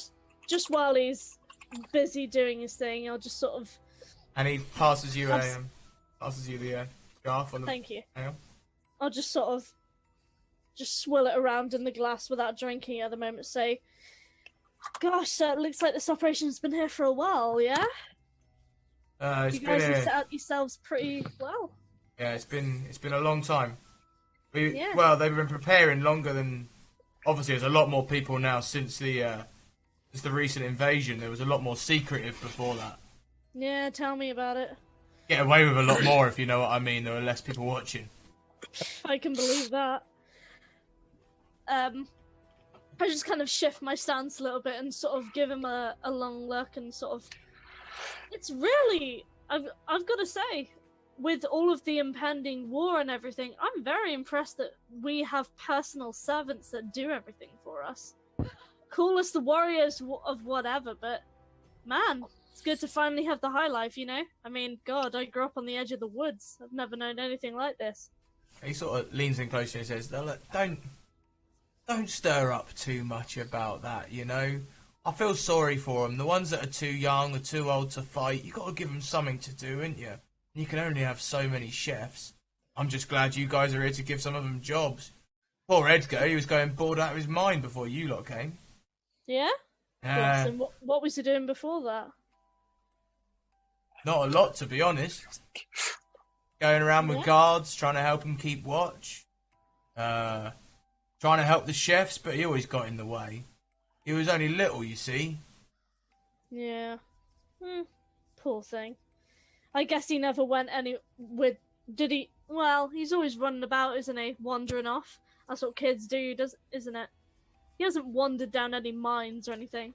just while he's busy doing his thing, I'll just sort of And he passes you the jar full of thank you. ale. I'll just sort of just swill it around in the glass without drinking at the moment. Say, gosh, it looks like this operation's been here for a while, yeah? It's You been guys have here. set out yourselves pretty well. Yeah, it's been a long time. Yeah. Well, they've been preparing longer than. Obviously, there's a lot more people now since the recent invasion. There was a lot more secretive before that. Yeah, tell me about it. Get away with a lot more, if you know what I mean. There were less people watching. I can believe that. I just kind of shift my stance a little bit and sort of give him a long look and sort of. It's really, I've got to say, with all of the impending war and everything, I'm very impressed that we have personal servants that do everything for us. Call us the warriors of whatever, but man, it's good to finally have the high life, you know? I mean, God, I grew up on the edge of the woods. I've never known anything like this. He sort of leans in closer and says, "Look, don't stir up too much about that, you know? I feel sorry for them. The ones that are too young or too old to fight, you got to give them something to do, ain't you? You can only have so many chefs. I'm just glad you guys are here to give some of them jobs. Poor Edgar, he was going bored out of his mind before you lot came. Yeah? Uh, And what was he doing before that? not a lot, to be honest. Going around with Yeah. guards, trying to help them keep watch. Trying to help the chefs, but he always got in the way. He was only little, you see. Yeah. Poor thing. I guess he never went did he? Well, he's always running about, isn't he? Wandering off. That's what kids do, isn't it? He hasn't wandered down any mines or anything.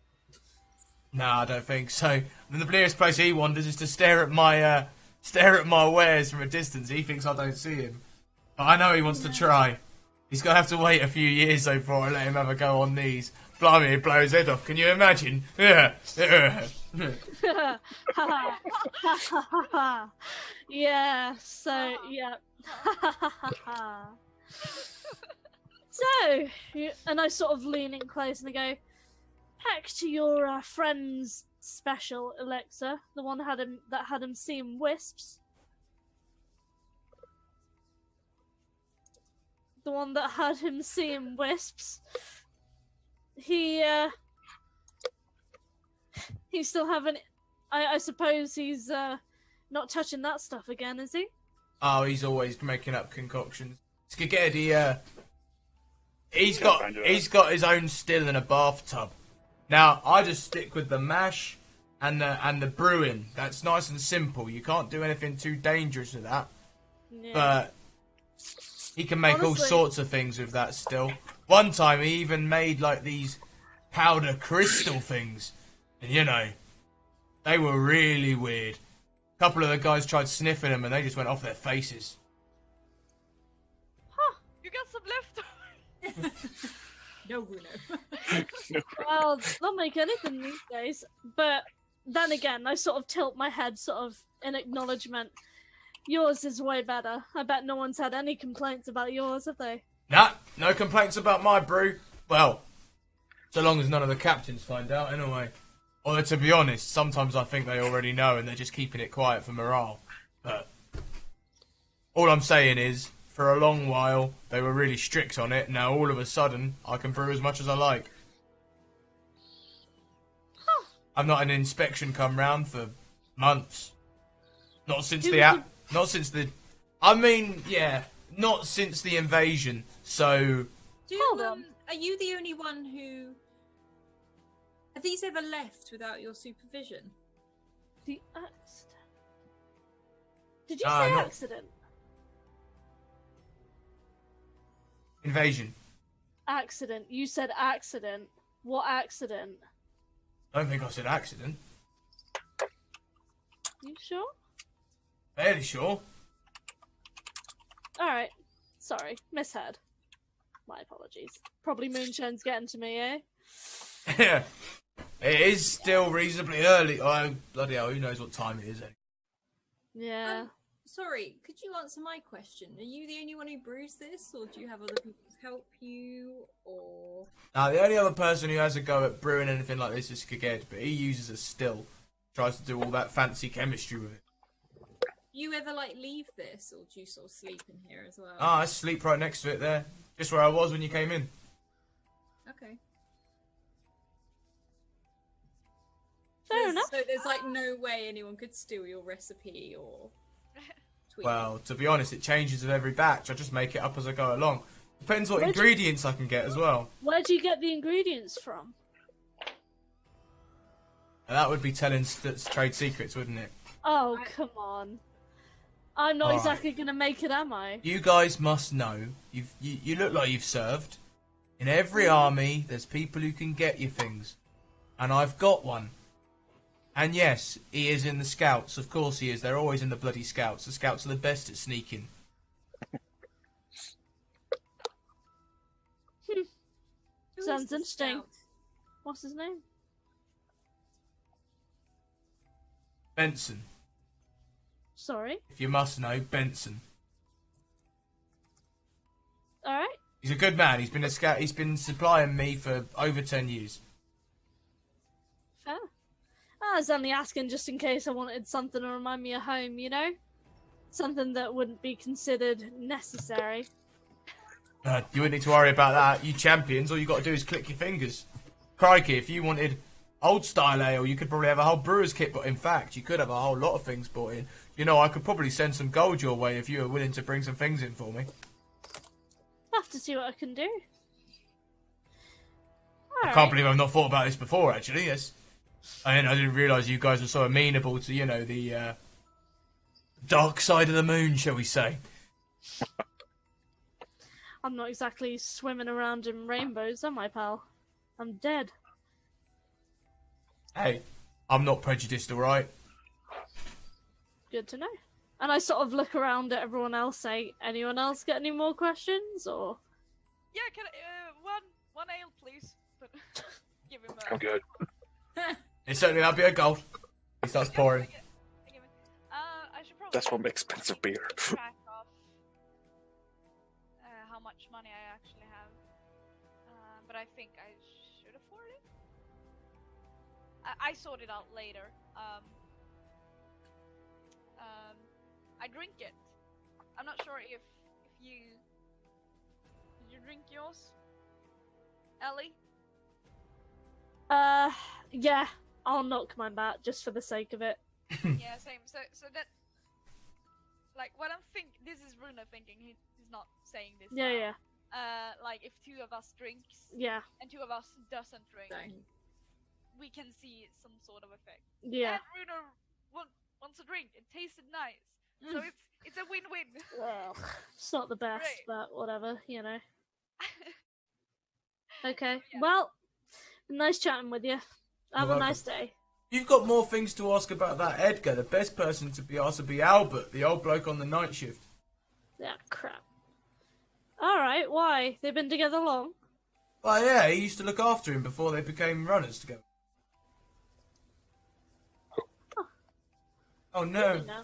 No, I don't think so. I mean, the nearest place he wanders is to stare at my wares from a distance. He thinks I don't see him. But I know he wants to try. He's going to have to wait a few years though before I let him have a go on these. Blimey, he'd blow his head off. Can you imagine? Yeah. Yeah, so, yeah. So, and I sort of lean in close and I go, back to your friend's special, Alexa, the one that had him seeing wisps. The one that had him seeing wisps. He's still haven't. I suppose he's not touching that stuff again, is he? Oh, he's always making up concoctions. Skagedi, he's got his own still in a bathtub. Now, I just stick with the mash and the brewing. That's nice and simple. You can't do anything too dangerous with that. Yeah. But he can make all Honestly. sorts of things with that still. One time he even made like these powder crystal things. And you know, they were really weird. A couple of the guys tried sniffing them and they just went off their faces. You got some left. No, Bruno. Well, they'll make anything these days. But then again, I sort of tilt my head sort of in acknowledgement. Yours is way better. I bet no one's had any complaints about yours, have they? Nah, no complaints about my brew. Well, so long as none of the captains find out, anyway. Although, to be honest, sometimes I think they already know and they're just keeping it quiet for morale. But all I'm saying is, for a long while, they were really strict on it. Now, all of a sudden, I can brew as much as I like. I've not had an inspection come round for months. Not since not since the invasion. So Hold on. Are you the only one who? Have these ever left without your supervision? The accident. Did you Ah, say not- accident? invasion. Accident. You said accident. What accident? I don't think I said accident. You sure? Fairly sure. Alright. Sorry. Misheard. My apologies. Probably moonshine's getting to me, eh? Yeah. It is still reasonably early. Oh, bloody hell, who knows what time it is? Yeah. Sorry, could you answer my question? Are you the only one who brews this, or do you have other people to help you, or? Now, the only other person who has a go at brewing anything like this is Skaged, but he uses a still. Tries to do all that fancy chemistry with it. You ever like leave this, or do you sort of sleep in here as well? Ah, I sleep right next to it there. Just where I was when you came in. Okay. Fair enough. So there's like no way anyone could steal your recipe or tweak Well, to be honest, it changes with every batch. I just make it up as I go along. Depends what Where'd you- ingredients I can get as well. Where do you get the ingredients from? And that would be telling trade secrets, wouldn't it? Oh, I- come on. I'm not Alright. exactly gonna make it, am I? You guys must know. You look like you've served. In every army, there's people who can get you things. And I've got one. And yes, he is in the scouts. Of course he is. They're always in the bloody scouts. The scouts are the best at sneaking. Who is Sounds the interesting. scout? What's his name? Benson. Sorry. If you must know, Benson. Alright. He's a good man. He's been a scout. He's been supplying me for over 10 years. Fair. I was only asking just in case I wanted something to remind me of home, you know? Something that wouldn't be considered necessary. You wouldn't need to worry about that. You champions, all you got to do is click your fingers. Crikey, if you wanted old style ale, you could probably have a whole brewer's kit. But in fact, you could have a whole lot of things brought in. You know, I could probably send some gold your way if you were willing to bring some things in for me. I'll have to see what I can do. I can't believe I've not thought about this before, actually. Yes. I didn't realise you guys were so amenable to, you know, the dark side of the moon, shall we say. I'm not exactly swimming around in rainbows, am I, pal? I'm dead. Hey, I'm not prejudiced, alright? Good to know. And I sort of look around at everyone else, say, anyone else got any more questions, or? Yeah, can I, one ale, please. But give him a. I'm good. It's certainly that'll be a gold. He starts pouring. I should probably. That's from expensive beer. Track off how much money I actually have, but I think I should afford it. I sort it out later. I drink it. I'm not sure if you did you drink yours, Ellie? Yeah, I'll knock mine back just for the sake of it. Yeah, same. So that, like, what I'm this is Runa thinking. He's not saying this. Yeah, now. yeah, Like, if two of us drinks yeah, and two of us doesn't drink, Dang. we can see some sort of effect. yeah. And Runa wants a drink. It tasted nice, so it's a win-win. Well, it's not the best, Right. but whatever, you know. Okay, Yeah. well, nice chatting with you. Have a welcome. nice day. You've got more things to ask about that Edgar. The best person to be asked would be Albert, the old bloke on the night shift. Yeah, crap. Alright, why? They've been together long? Oh yeah, he used to look after him before they became runners together. Oh no, You know.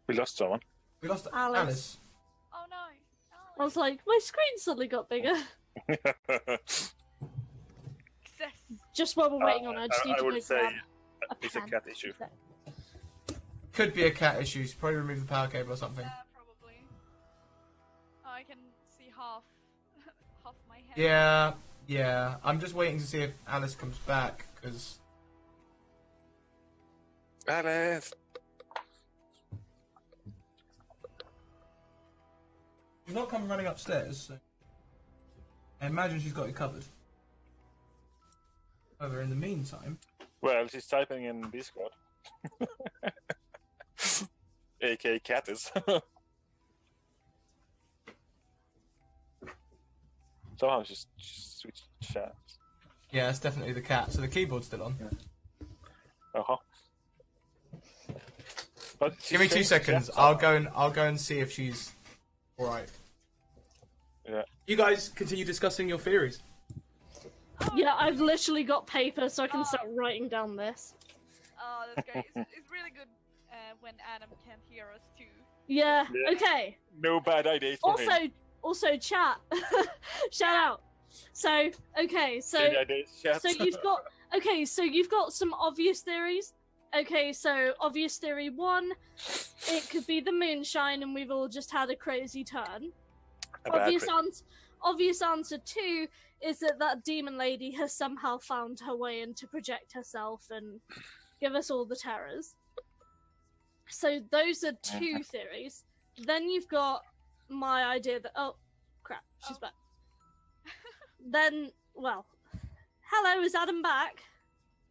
We lost someone. we lost Alice. Alice. Oh no! I was like, my screen suddenly got bigger. Success. Just while we're waiting on her, I just need I to would go say grab a it's a pen. cat issue. Could be a cat issue. She's probably removed the power cable or something. Probably. Oh, I can see half my head. Yeah, yeah. I'm just waiting to see if Alice comes back because Alice! she's not come running upstairs. So I imagine she's got it covered. However, in the meantime, Well, she's typing in Discord. AK Catis. Somehow she switched chats. yeah, it's definitely the cat. So the keyboard's still on. Uh-huh. But Give me 2 changed seconds. chats I'll somehow. go and see if she's all right. Yeah. You guys continue discussing your theories. Yeah, I've literally got paper so I can start writing down this. Oh, that's great. It's really good when Adam can't hear us too. Yeah, Yeah. okay. No bad ideas for him. Also, chat. Shout out. So, okay, so Any ideas, chat? so you've got some obvious theories. Okay, so obvious theory 1, it could be the moonshine and we've all just had a crazy turn. A bad Obvious trip. obvious answer 2 is that demon lady has somehow found her way in to project herself and give us all the terrors. So those are 2 theories. Then you've got my idea that crap, she's back. Then, well, hello, is Adam back?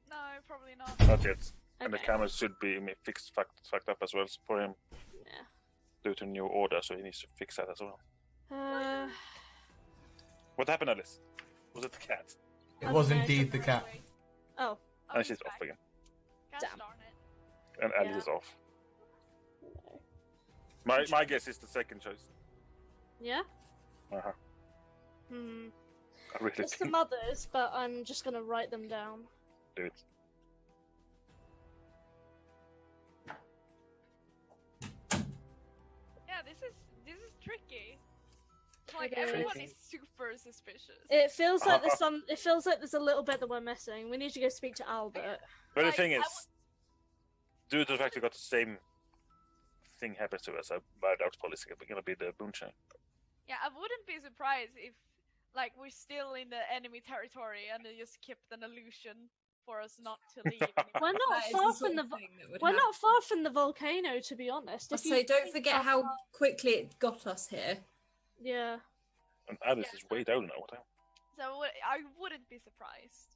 No, probably not. Not yet. And the Okay. camera should be fixed, fucked up as well for him Yeah. due to new order, so he needs to fix that as well. What happened, Alice? Was it the cat? It I was don't know, indeed the cat. Oh, And he's she's back. off again. Gosh Damn. darn it. And Alice Yeah. is off. My guess is the second choice. yeah? Uh-huh. Hmm. I really There's think some others, but I'm just gonna write them down. do it. Yeah, this is tricky. Like It everyone is. is super suspicious. It feels like there's some. It feels like there's a little bit that we're missing. We need to go speak to Albert. But Like, the thing I is, due to the fact we got the same thing happen to us, I doubt policy is gonna be the moonshine. Yeah, I wouldn't be surprised if, like, we're still in the enemy territory and they just kept an illusion for us not to leave. anymore. We're not That is far the sort from the. of thing that would We're happen. not far from the volcano, to be honest. If So you don't think forget about how quickly it got us here. Yeah. And Alice is way down now. What the hell? So I wouldn't be surprised.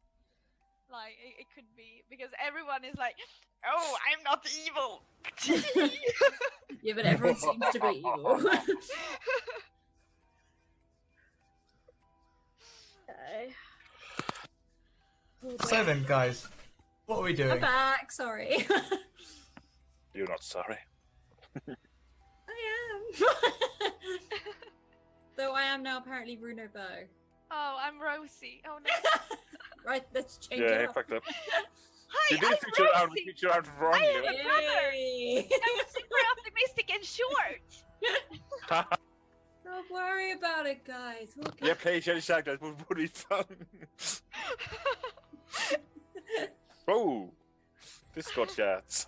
Like, it could be, because everyone is like, oh, I'm not evil. Yeah, but everyone seems to be evil. Okay. Oh, So then, guys, what are we I'm doing? back. Sorry. You're not sorry. I am. Though I am now apparently Bruno Bow. Oh, I'm Rosie. Oh no. Right, let's change Yeah, it he up. fucked up. Hi, You did I'm feature out, Rosie. feature out wrongly. am a brother. Yay. I'm super optimistic and short. Don't worry about it, guys. We'll Yeah, play Shelly Shack, that would be fun. Oh, Discord chats.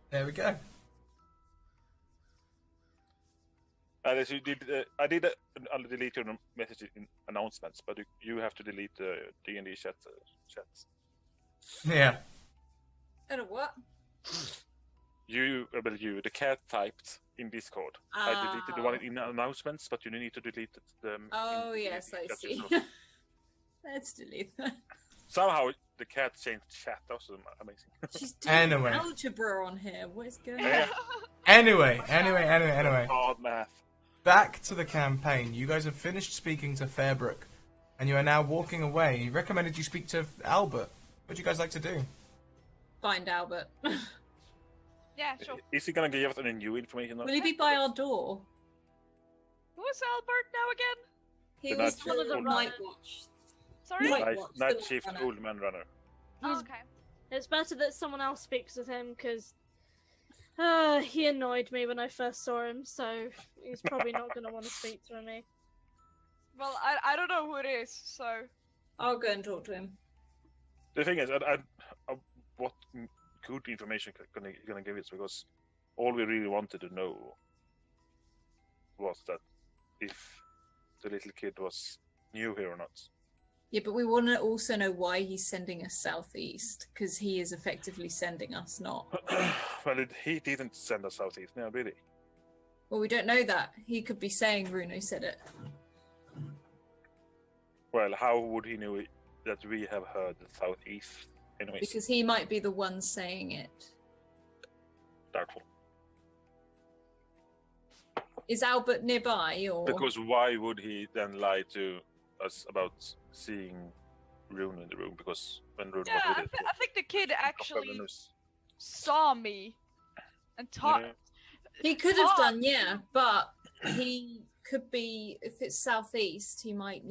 There we go. As you did, I did I'll delete your message in announcements, but you have to delete the D&D chats. Yeah. I don't what? The cat typed in Discord. I deleted the one in announcements, but you need to delete them. Oh, in yes, I chats see. yourself. Let's delete that. Somehow the cat changed chat. That was amazing. She's doing Anyway. algebra on here. What is going on? Yeah. Anyway. Hard math. Back to the campaign. You guys have finished speaking to Fairbrook, and you are now walking away. He recommended you speak to Albert. What would you guys like to do? Find Albert. Yeah, sure. Is he gonna give us any new information? Will he be by our door? Who is Albert now again? He The was night one of the shift. night watch. Sorry? Right. Night, What's night the shift runner? old man runner. Oh, okay. It's better that someone else speaks with him because he annoyed me when I first saw him, so he's probably not going to want to speak to me. Well, I don't know who it is, so. I'll go and talk to him. The thing is, what good information gonna give us? Because all we really wanted to know was that if the little kid was new here or not. Yeah, but we want to also know why he's sending us southeast, because he is effectively sending us not. Well, he didn't send us southeast, no, really. Well, we don't know that. He could be saying Bruno said it. Well, how would he know that we have heard the southeast? Anyways, Because he might be the one saying it. doubtful. Is Albert nearby, or Because why would he then lie to us about seeing Rune in the room? Because when Rune Yeah, was I, with I think the kid actually us, saw me and talked. yeah. he could have Oh. done, yeah, but he could be, if it's southeast, he might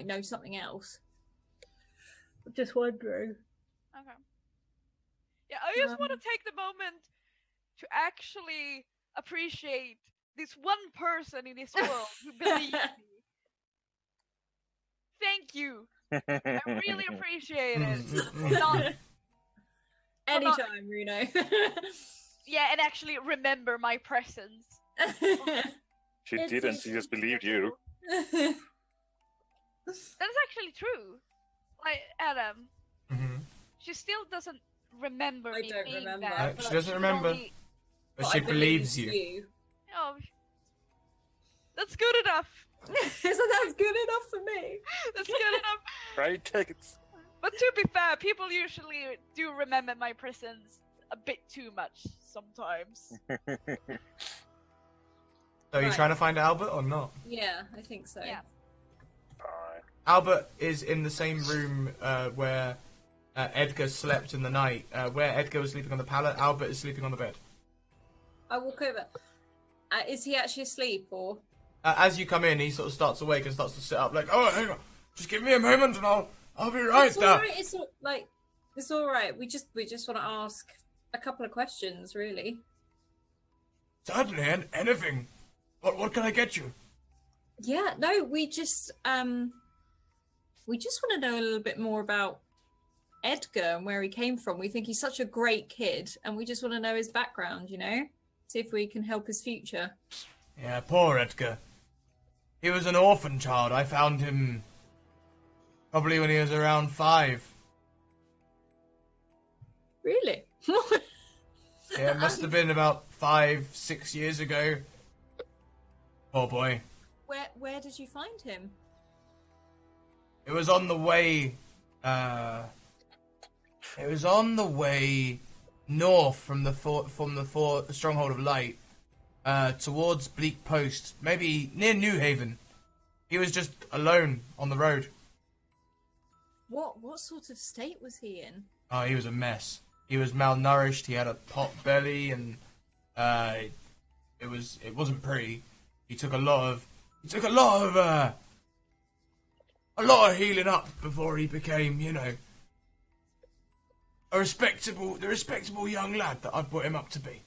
know something else. Just wondering. Okay. Yeah, I just want to take the moment to actually appreciate this one person in this world who believes me. Thank you. I really appreciate it. Not- Anytime, Bruno. yeah, and actually remember my presence. She It's didn't, she just believed you. That is actually true. Like Adam, Hmm. she still doesn't remember I me don't being remember. there. She doesn't remember, Only- but But she I believes believe you. Oh, that's good enough. So that's good enough for me. That's good enough. Right, take it. But to be fair, people usually do remember my presence a bit too much sometimes. So are you Right. trying to find Albert or not? Yeah, I think so. Yeah. Fine. Albert is in the same room where Edgar slept in the night. Where Edgar was sleeping on the pallet, Albert is sleeping on the bed. I walk over. Is he actually asleep, or? As you come in, he sort of starts awake and starts to sit up, like, "Oh, hang on, just give me a moment and I'll be right It's there." all right. It's all right. We just want to ask a couple of questions, really. Certainly, and anything. What can I get you? Yeah. No, we just want to know a little bit more about Edgar and where he came from. We think he's such a great kid, and we just want to know his background. You know, see if we can help his future. Yeah, poor Edgar. He was an orphan child. I found him probably when he was around 5. Really? Yeah, it must have been about 5-6 years ago. Poor boy. Where did you find him? It was on the way. It was on the way north from the stronghold of light, towards Bleak Post, maybe near New Haven. He was just alone on the road. What sort of state was he in? Oh, he was a mess. He was malnourished. He had a pot belly, and it wasn't pretty. He took a lot of healing up before he became, the respectable young lad that I brought him up to be.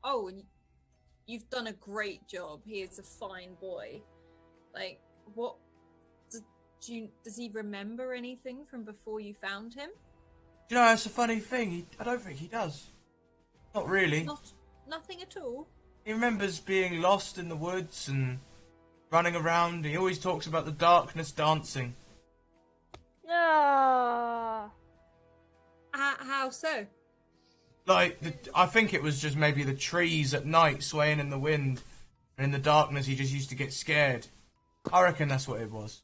Oh, and you've done a great job. He is a fine boy. Like, what? Does he remember anything from before you found him? That's a funny thing. I don't think he does. Not really. Nothing at all. He remembers being lost in the woods and running around. He always talks about the darkness dancing. Ah. How so? I think it was just maybe the trees at night swaying in the wind, and in the darkness he just used to get scared. I reckon that's what it was.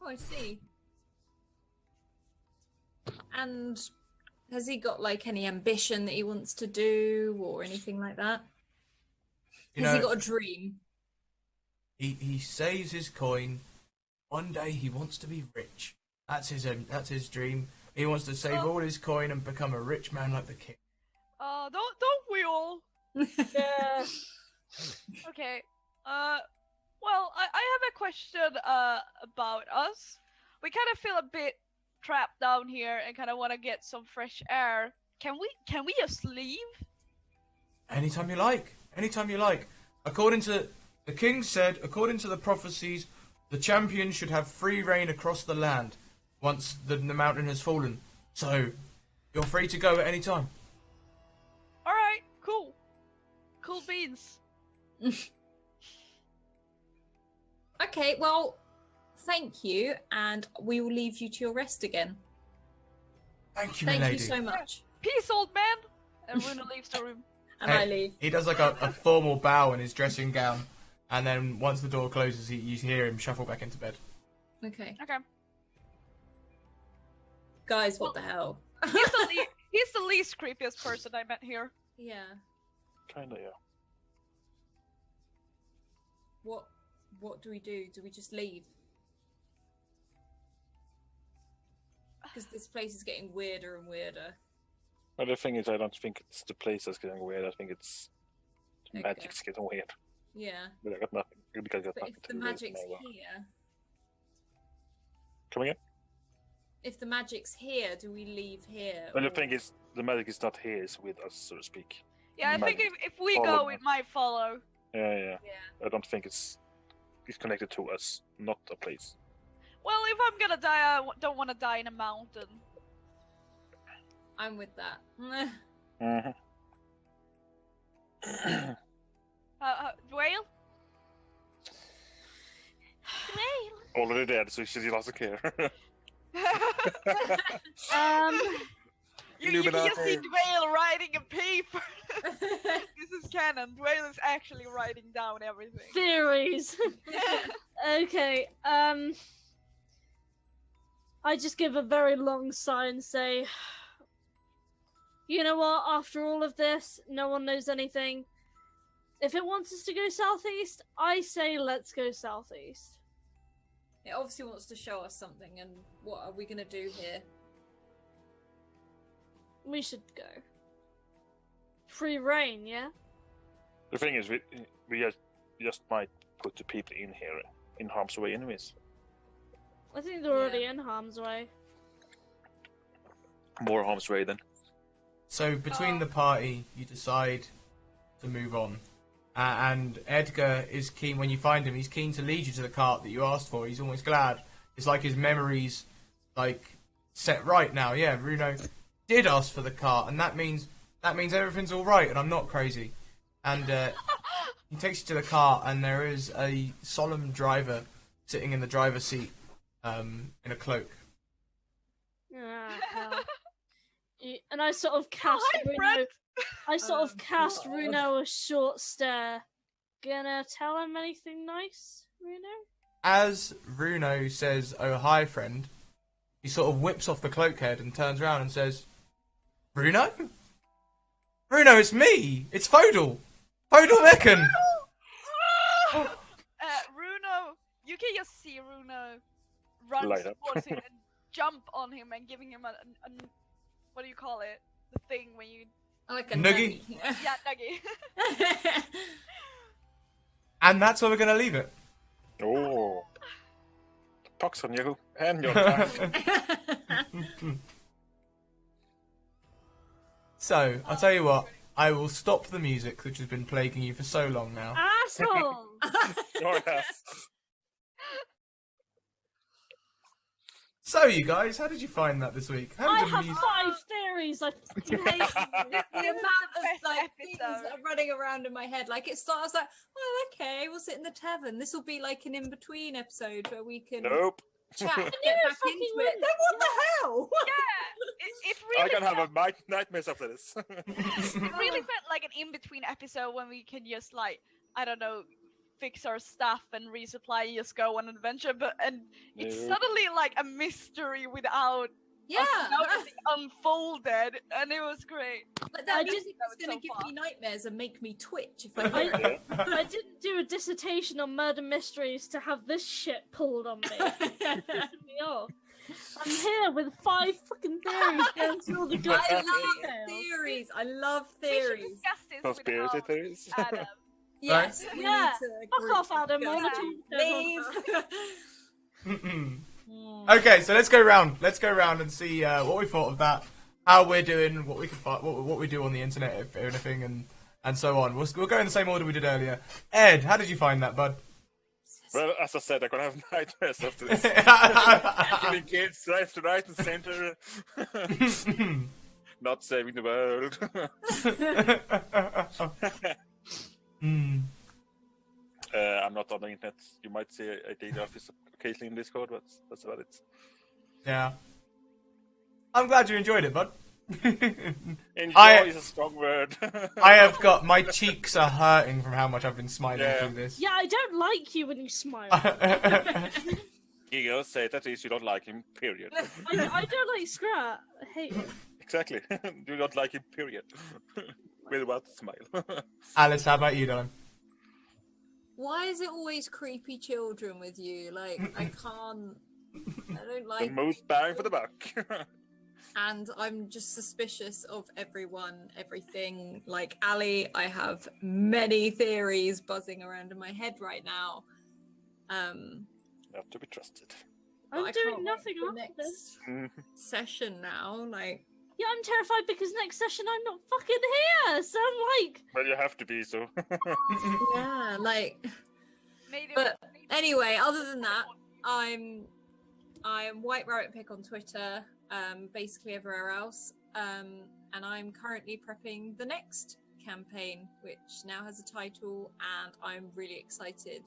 Oh, I see. And has he got like any ambition that he wants to do or anything like that? Has he got a dream? He saves his coin. One day he wants to be rich. That's his dream. He wants to save all his coin and become a rich man like the king. Don't we all? Yeah. Okay. Well, I have a question about us. We kind of feel a bit trapped down here and kind of want to get some fresh air. Can we just leave? Anytime you like. Anytime you like. According to the king said, according to the prophecies, the champion should have free reign across the land once the mountain has fallen. So, you're free to go at any time. All right, cool. Cool beans. Okay, well, thank you, and we will leave you to your rest again. Thank you, Thank milady. you so much. Peace, old man. And Runa leaves the room. And I leave. He does like a formal bow in his dressing gown, and then once the door closes, you hear him shuffle back into bed. Okay. Okay. Guys, what the hell? He's the least creepiest person I met here. Yeah. Kinda, yeah. What do we do? Do we just leave? Because this place is getting weirder and weirder. Well, the thing is, I don't think it's the place that's getting weird. I think it's the Okay. magic's getting weird. Yeah. But I got nothing. Because I got But nothing if to the do with it magic's now. here, Come again? if the magic's here, do we leave here? Well, the or- thing is, the magic is not here; it's with us, so to speak. Yeah, I think Magic. if we Follow go, them. it might follow. Yeah. Yeah. I don't think it's connected to us, not a place. Well, if I'm gonna die, don't want to die in a mountain. I'm with that. Mm-hmm. Dwayne? Dwayne? Already dead, so she doesn't care. You can just see Dwayne writing a paper. This is canon. Dwayne is actually writing down everything. Theories. Okay, I just give a very long sigh and say, you know what, after all of this, no one knows anything. If it wants us to go southeast, I say let's go southeast. It obviously wants to show us something, and what are we gonna do here? We should go. Free reign, yeah? The thing is, we just might put the people in here in harm's way, anyways. I think they're already in harm's way. More harm's way then. So between the party, you decide to move on. And Edgar is keen, when you find him, he's keen to lead you to the cart that you asked for. He's almost glad. It's like his memories, set right now. Yeah, Bruno did ask for the cart, and that means everything's all right, and I'm not crazy. And he takes you to the cart, and there is a solemn driver sitting in the driver's seat, in a cloak. Ah, hell. And I sort of cast Hi, Bruno. friend. I sort Oh, of cast God. Bruno a short stare. Gonna tell him anything nice, Bruno? As Bruno says, "Oh, hi, friend," he sort of whips off the cloak head and turns around and says, "Bruno? Bruno, it's me! It's Fodel! Fodel Meccan!" you can just see Runa run Light up. towards him and jump on him and giving him a what do you call it? The thing when you Like a Noogie? yeah nuggy. And that's where we're going to leave it. Oh. Pox on you and your back. So, I'll tell you what. I will stop the music, which has been plaguing you for so long now. Asshole! Your ass. So, you guys, how did you find that this week? How I did the have music... 5 theories. I fucking hate you. The amount of best like things episode. that are running around in my head. Like it starts like, oh, okay, we'll sit in the tavern. This will be like an in-between episode where we can Nope. chat and it get back fucking into it. wouldn't. Then what the hell? Yeah, it really I can have a nightmares after this. it really felt like an in-between episode when we can just like I don't know fix our stuff and resupply and just go on an adventure, but it's No. suddenly like a mystery without Yeah, us noticing unfolded, and it was great. like that I music didn't is going to so give far. me nightmares and make me twitch if I hear it. I didn't do a dissertation on murder mysteries to have this shit pulled on me. Pissing me off. I'm here with 5 fucking theories going through all the I goddamn love details. theories. I love We should theories. discuss this Conspiracy with theories. Adam. Yes, we Yeah, need to fuck group off, Adam. I discuss. want to Leave. Okay, so let's go round. Let's go round and see what we thought of that, how we're doing, what we can find, what we do on the internet, if anything, and so on. We'll go in the same order we did earlier. Ed, how did you find that, bud? Well, as I said, I'm gonna have nightmares after this. Killing kids right and center. Not saving the world. I'm not on the internet. You might see a data office occasionally in Discord, but that's about it. Yeah. I'm glad you enjoyed it, bud. Enjoy is a strong word. I have got my cheeks are hurting from how much I've been smiling Yeah. through this. Yeah, I don't like you when you smile. Gigo said that is you don't like him, period. I don't like Scrat. I hate it. Exactly. Do not like him, period. With what smile. Alice, how about you, darling? Why is it always creepy children with you? Like, I can't. I don't The like. most bang for the buck. And I'm just suspicious of everyone, everything. Like Ali, I have many theories buzzing around in my head right now. Not to be trusted. I'm I doing can't wait nothing for after this. Session now, like. Yeah, I'm terrified because next session I'm not fucking here. So I'm like, Well, you have to be, so. Yeah, like. Made it- But made it- anyway, other than that, I'm White Rabbit Pick on Twitter, basically everywhere else, and I'm currently prepping the next campaign, which now has a title, and I'm really excited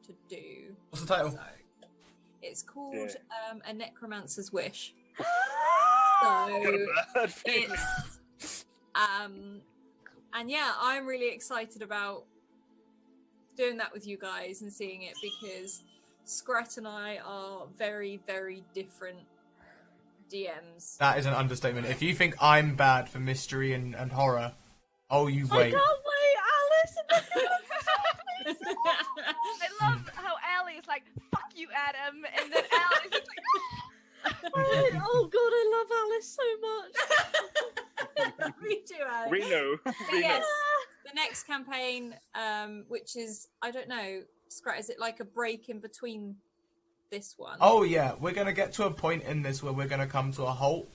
to do. What's the title? So, it's called Yeah. A Necromancer's Wish. So Bad thing. it's and yeah, I'm really excited about doing that with you guys and seeing it because Scrat and I are very, very different DMs. That is an understatement. If you think I'm bad for mystery and horror, oh, you I wait. can't wait, Alice. I love how Allie is like, "Fuck you, Adam," and then Allie is like, Oh god, I love Alice so much. We do, Alex. We know. But We yes, know. the next campaign, which is, I don't know, Scrat, is it like a break in between this one? Oh yeah, we're gonna get to a point in this where we're gonna come to a halt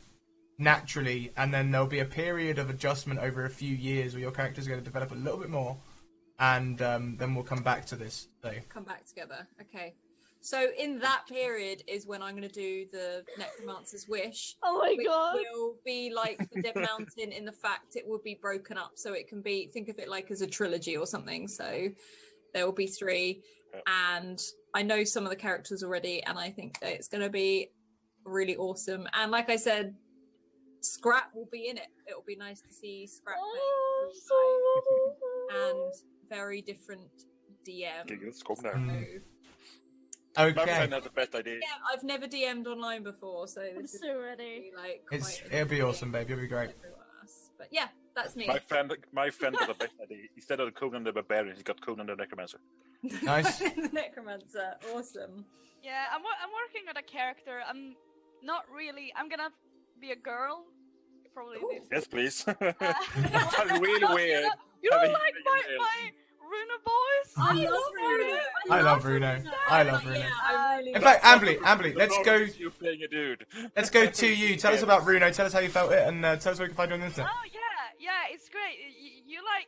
naturally, and then there'll be a period of adjustment over a few years where your character's going to develop a little bit more, and then we'll come back to this. So Come back together. Okay. So in that period is when I'm going to do the Necromancer's Wish, Oh my which god. will be like the Dead Mountain in the fact it will be broken up. So it can be, think of it like as a trilogy or something. So there will be 3. Yep. And I know some of the characters already, and I think that it's going to be really awesome. And like I said, Scrat will be in it. It will be nice to see Scrat Oh, play, and very different DM. Giggles, calm down. So, okay, Maybe not the best idea. yeah, I've never DM'd online before, so I'm this is so ready. really, like it'll quite be awesome, baby. It'll be great. everyone else. But yeah, that's me. My friend got a better idea. Instead of Conan the Barbarian, he got Conan the Necromancer. Nice. The Necromancer, awesome. Yeah, I'm working on a character. I'm not really. I'm gonna be a girl. Probably. Ooh. Yes, please. Well, Sounds really weird. You don't having like female. my Runa voice? I love love Bruno. I love Bruno. I love Bruno. Yeah, I really In love fact, Ambly, let's go. You playing a dude. Let's go to you. Tell us about Bruno. Tell us how you felt it, and tell us where we can find you on the internet. Oh yeah, it's great. You like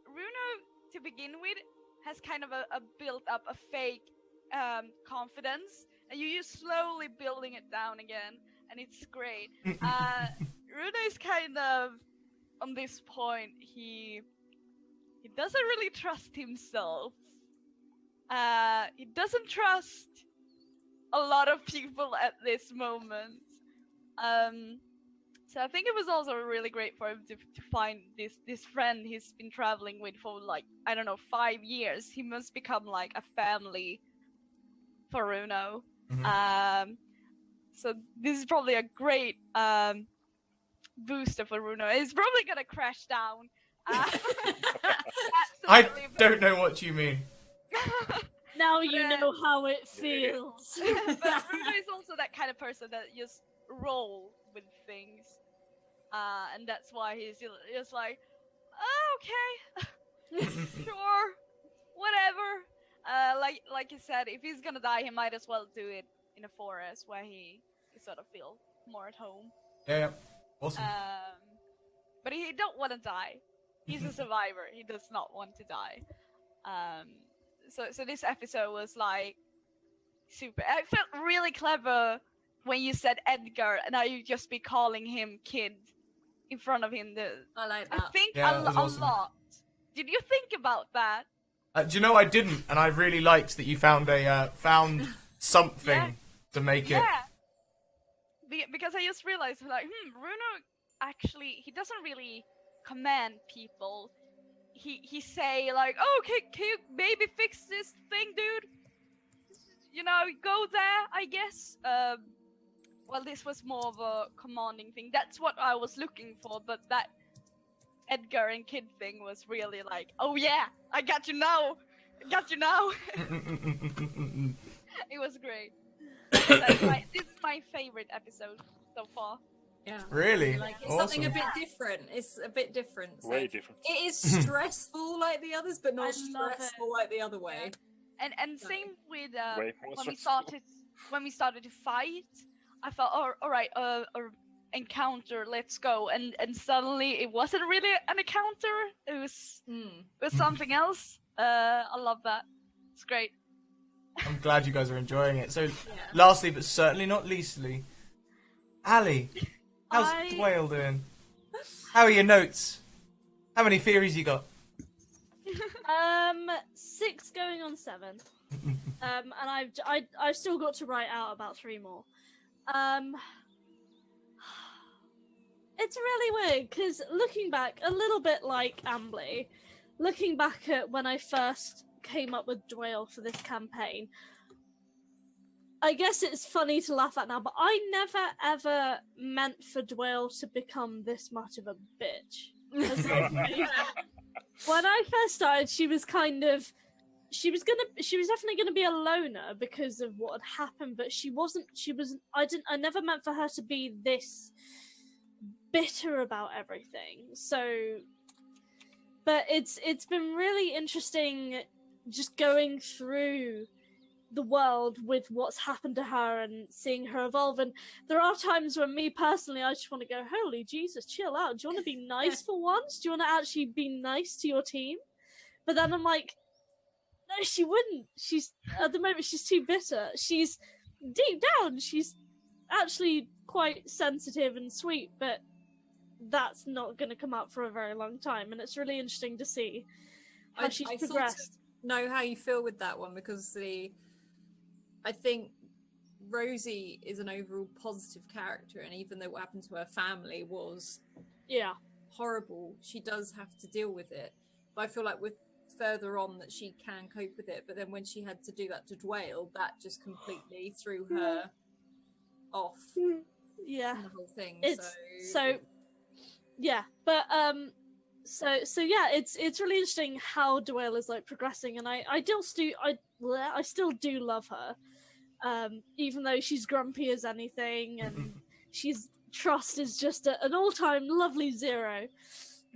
Runo to begin with has kind of a built up a fake confidence, and you slowly building it down again, and it's great. Runo is kind of on this point. He doesn't really trust himself. He doesn't trust a lot of people at this moment. So I think it was also really great for him to find this friend he's been traveling with for like, I don't know, 5 years. He must become like a family for Runo. So this is probably a great booster for Runo. It's probably gonna crash down. I Absolutely, but- don't know what you mean. Now you Yeah. know how it feels. But Runo is also that kind of person that just roll with things, and that's why he's just like, oh, okay, sure, whatever. Like you said, if he's gonna die, he might as well do it in a forest where he sort of feel more at home. Yeah. Awesome. But he don't want to die. He's a survivor. He does not want to die. So this episode was like super. I felt really clever when you said Edgar, and I just be calling him Kid in front of him. I like I that. think Yeah, a that was awesome. lot. Did you think about that? Do you know I didn't, and I really liked that you found something Yeah. to make it. Yeah. Because I just realized, like, Bruno actually, he doesn't really command people. He say like, oh, can you maybe fix this thing, dude? You know, go there, I guess. Well, this was more of a commanding thing. That's what I was looking for, but that Edgar and Kid thing was really like, oh yeah, I got you now. I got you now. It was great. This is my favorite episode so far. Yeah. Really? Like it's Awesome. something a bit different. It's a bit different. So Way different. it is stressful like the others, but not I love it. stressful like the other way. And same with Way more when we stressful. started to fight, I thought, oh, all right, encounter, let's go, and suddenly it wasn't really an encounter. It was something else. I love that. It's great. I'm glad you guys are enjoying it. So, Yeah. lastly but certainly not leastly, Ali, how's I- Dwayne doing? How are your notes? How many theories you got? 6 going on 7. And I've still got to write out about 3 more. It's really weird because looking back, a little bit like Ambly, looking back at when I first came up with Dwayne for this campaign, I guess it's funny to laugh at now, but I never ever meant for Dwayne to become this much of a bitch. As like, when I first started, she was definitely gonna be a loner because of what had happened, but I never meant for her to be this bitter about everything. So, but it's been really interesting just going through the world with what's happened to her and seeing her evolve. And there are times when me personally, I just want to go, holy Jesus, chill out. Do you want to be nice for once? Do you want to actually be nice to your team? But then I'm like, no, she wouldn't. At the moment, she's too bitter. She's deep down, she's actually quite sensitive and sweet, but that's not going to come out for a very long time. And it's really interesting to see how she's I sort of progressed. know how you feel with that one because I think Rosie is an overall positive character, and even though what happened to her family was Yeah. horrible, she does have to deal with it. But I feel like with further on that she can cope with it, but then when she had to do that to Dwayne, that just completely threw her off Yeah. in the whole thing. It's so yeah, but so yeah, it's really interesting how Dwayne is like progressing, and I still do love her, even though she's grumpy as anything, and she's trust is just an all-time lovely 0.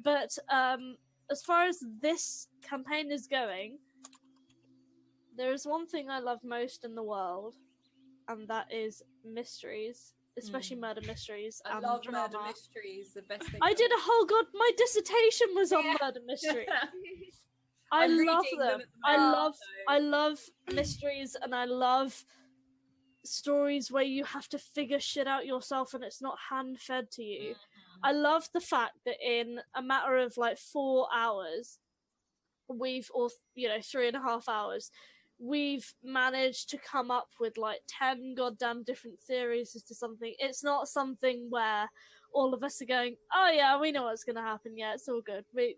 But as far as this campaign is going, there is one thing I love most in the world, and that is mysteries, especially murder mysteries. I and love drama. murder mysteries. The best thing. I did a whole my dissertation was on murder mystery. I I'm love reading them. at the moment, I love mysteries, and I love stories where you have to figure shit out yourself and it's not hand fed to you. I love the fact that in a matter of like 4 hours, or 3.5 hours, we've managed to come up with like 10 goddamn different theories as to something. It's not something where all of us are going, oh yeah, we know what's going to happen. Yeah, it's all good. We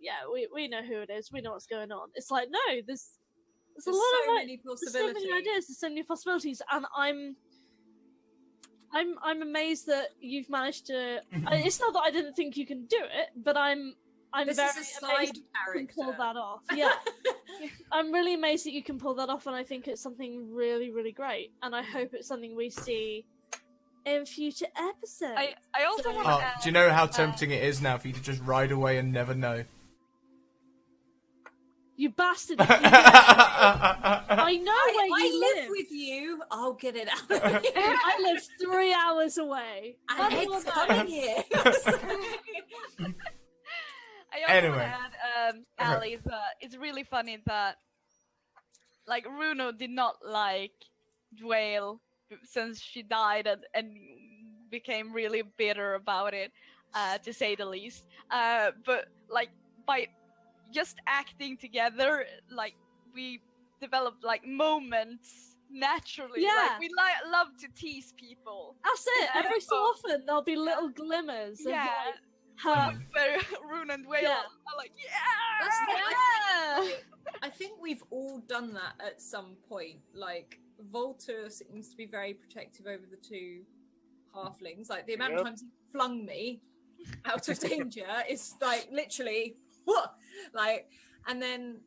know who it is. We know what's going on. It's like, no, there's a lot so of many there's so possibilities. many ideas. There's so many possibilities, and I'm amazed that you've managed to. It's not that I didn't think you can do it, but I'm This very is a amazed side that you can pull character. that off. Yeah, I'm really amazed that you can pull that off, and I think it's something really, really great. And I hope it's something we see in future episodes. I also So- want Oh, to add. do you know how tempting it is now for you to just ride away and never know? You bastard! You I know where I you live live. with you. I'll get it out of here. I live 3 hours away. And How do you it's want that? coming here. I also Anyway. want to add, Ali, that it's really funny that, like, Runo did not like Dwayne since she died and became really bitter about it, to say the least. But, like, by just acting together, like, we developed, like, moments naturally. Yeah. Like, we love to tease people. That's it. Yeah. Every so often there'll be little glimmers of Yeah. like her. Where Rune and Whale Yeah. are like, yeah! That's the- yeah! I think we've all done that at some point. Like, Volter seems to be very protective over the 2 halflings. Like, the amount of Yep. times he flung me out of danger is like literally, what? Like, and then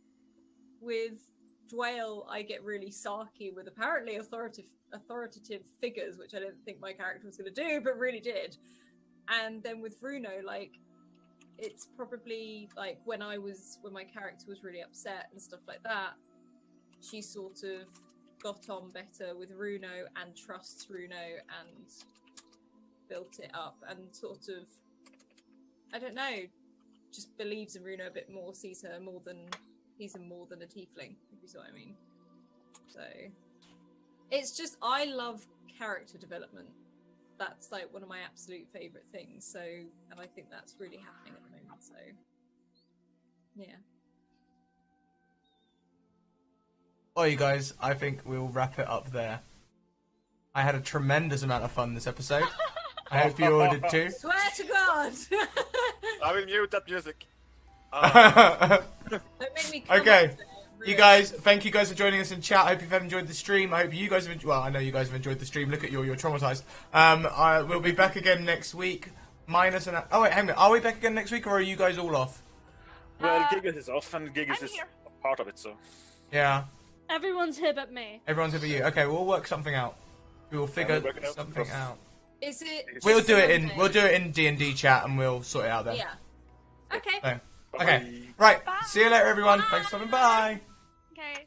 with Dwayne, I get really sarky with apparently authoritative figures, which I didn't think my character was going to do, but really did. And then with Bruno, like, it's probably like when my character was really upset and stuff like that, she sort of got on better with Runo and trusts Runo and built it up and sort of, I don't know, just believes in Runo a bit more, sees him more than a tiefling, if you see what I mean. So it's just, I love character development. That's like one of my absolute favorite things. So, and I think that's really happening at the moment. So, yeah. Well, you guys, I think we'll wrap it up there. I had a tremendous amount of fun this episode. I hope you all did too. Swear to God! I will mute that music. Don't make me come Okay. up there, You really. guys, thank you guys for joining us in chat. I hope you've enjoyed the stream. I hope you guys have. Well, I know you guys have enjoyed the stream. Look at you're traumatized. We'll be back again next week. Minus an. Oh wait, hang on. Are we back again next week, or are you guys all off? Well, Uh, Gigas is off, and Gigas I'm is here. part of it, so. Yeah, Everyone's here but me. everyone's here for you. Okay, we'll work something out. We will figure we'll work it out. something out. Is it? We'll just do it in Monday? we'll do it in D&D chat, and we'll sort it out then. Yeah. Okay. So, okay, right. See you later, everyone. Thanks for coming. Bye. Okay.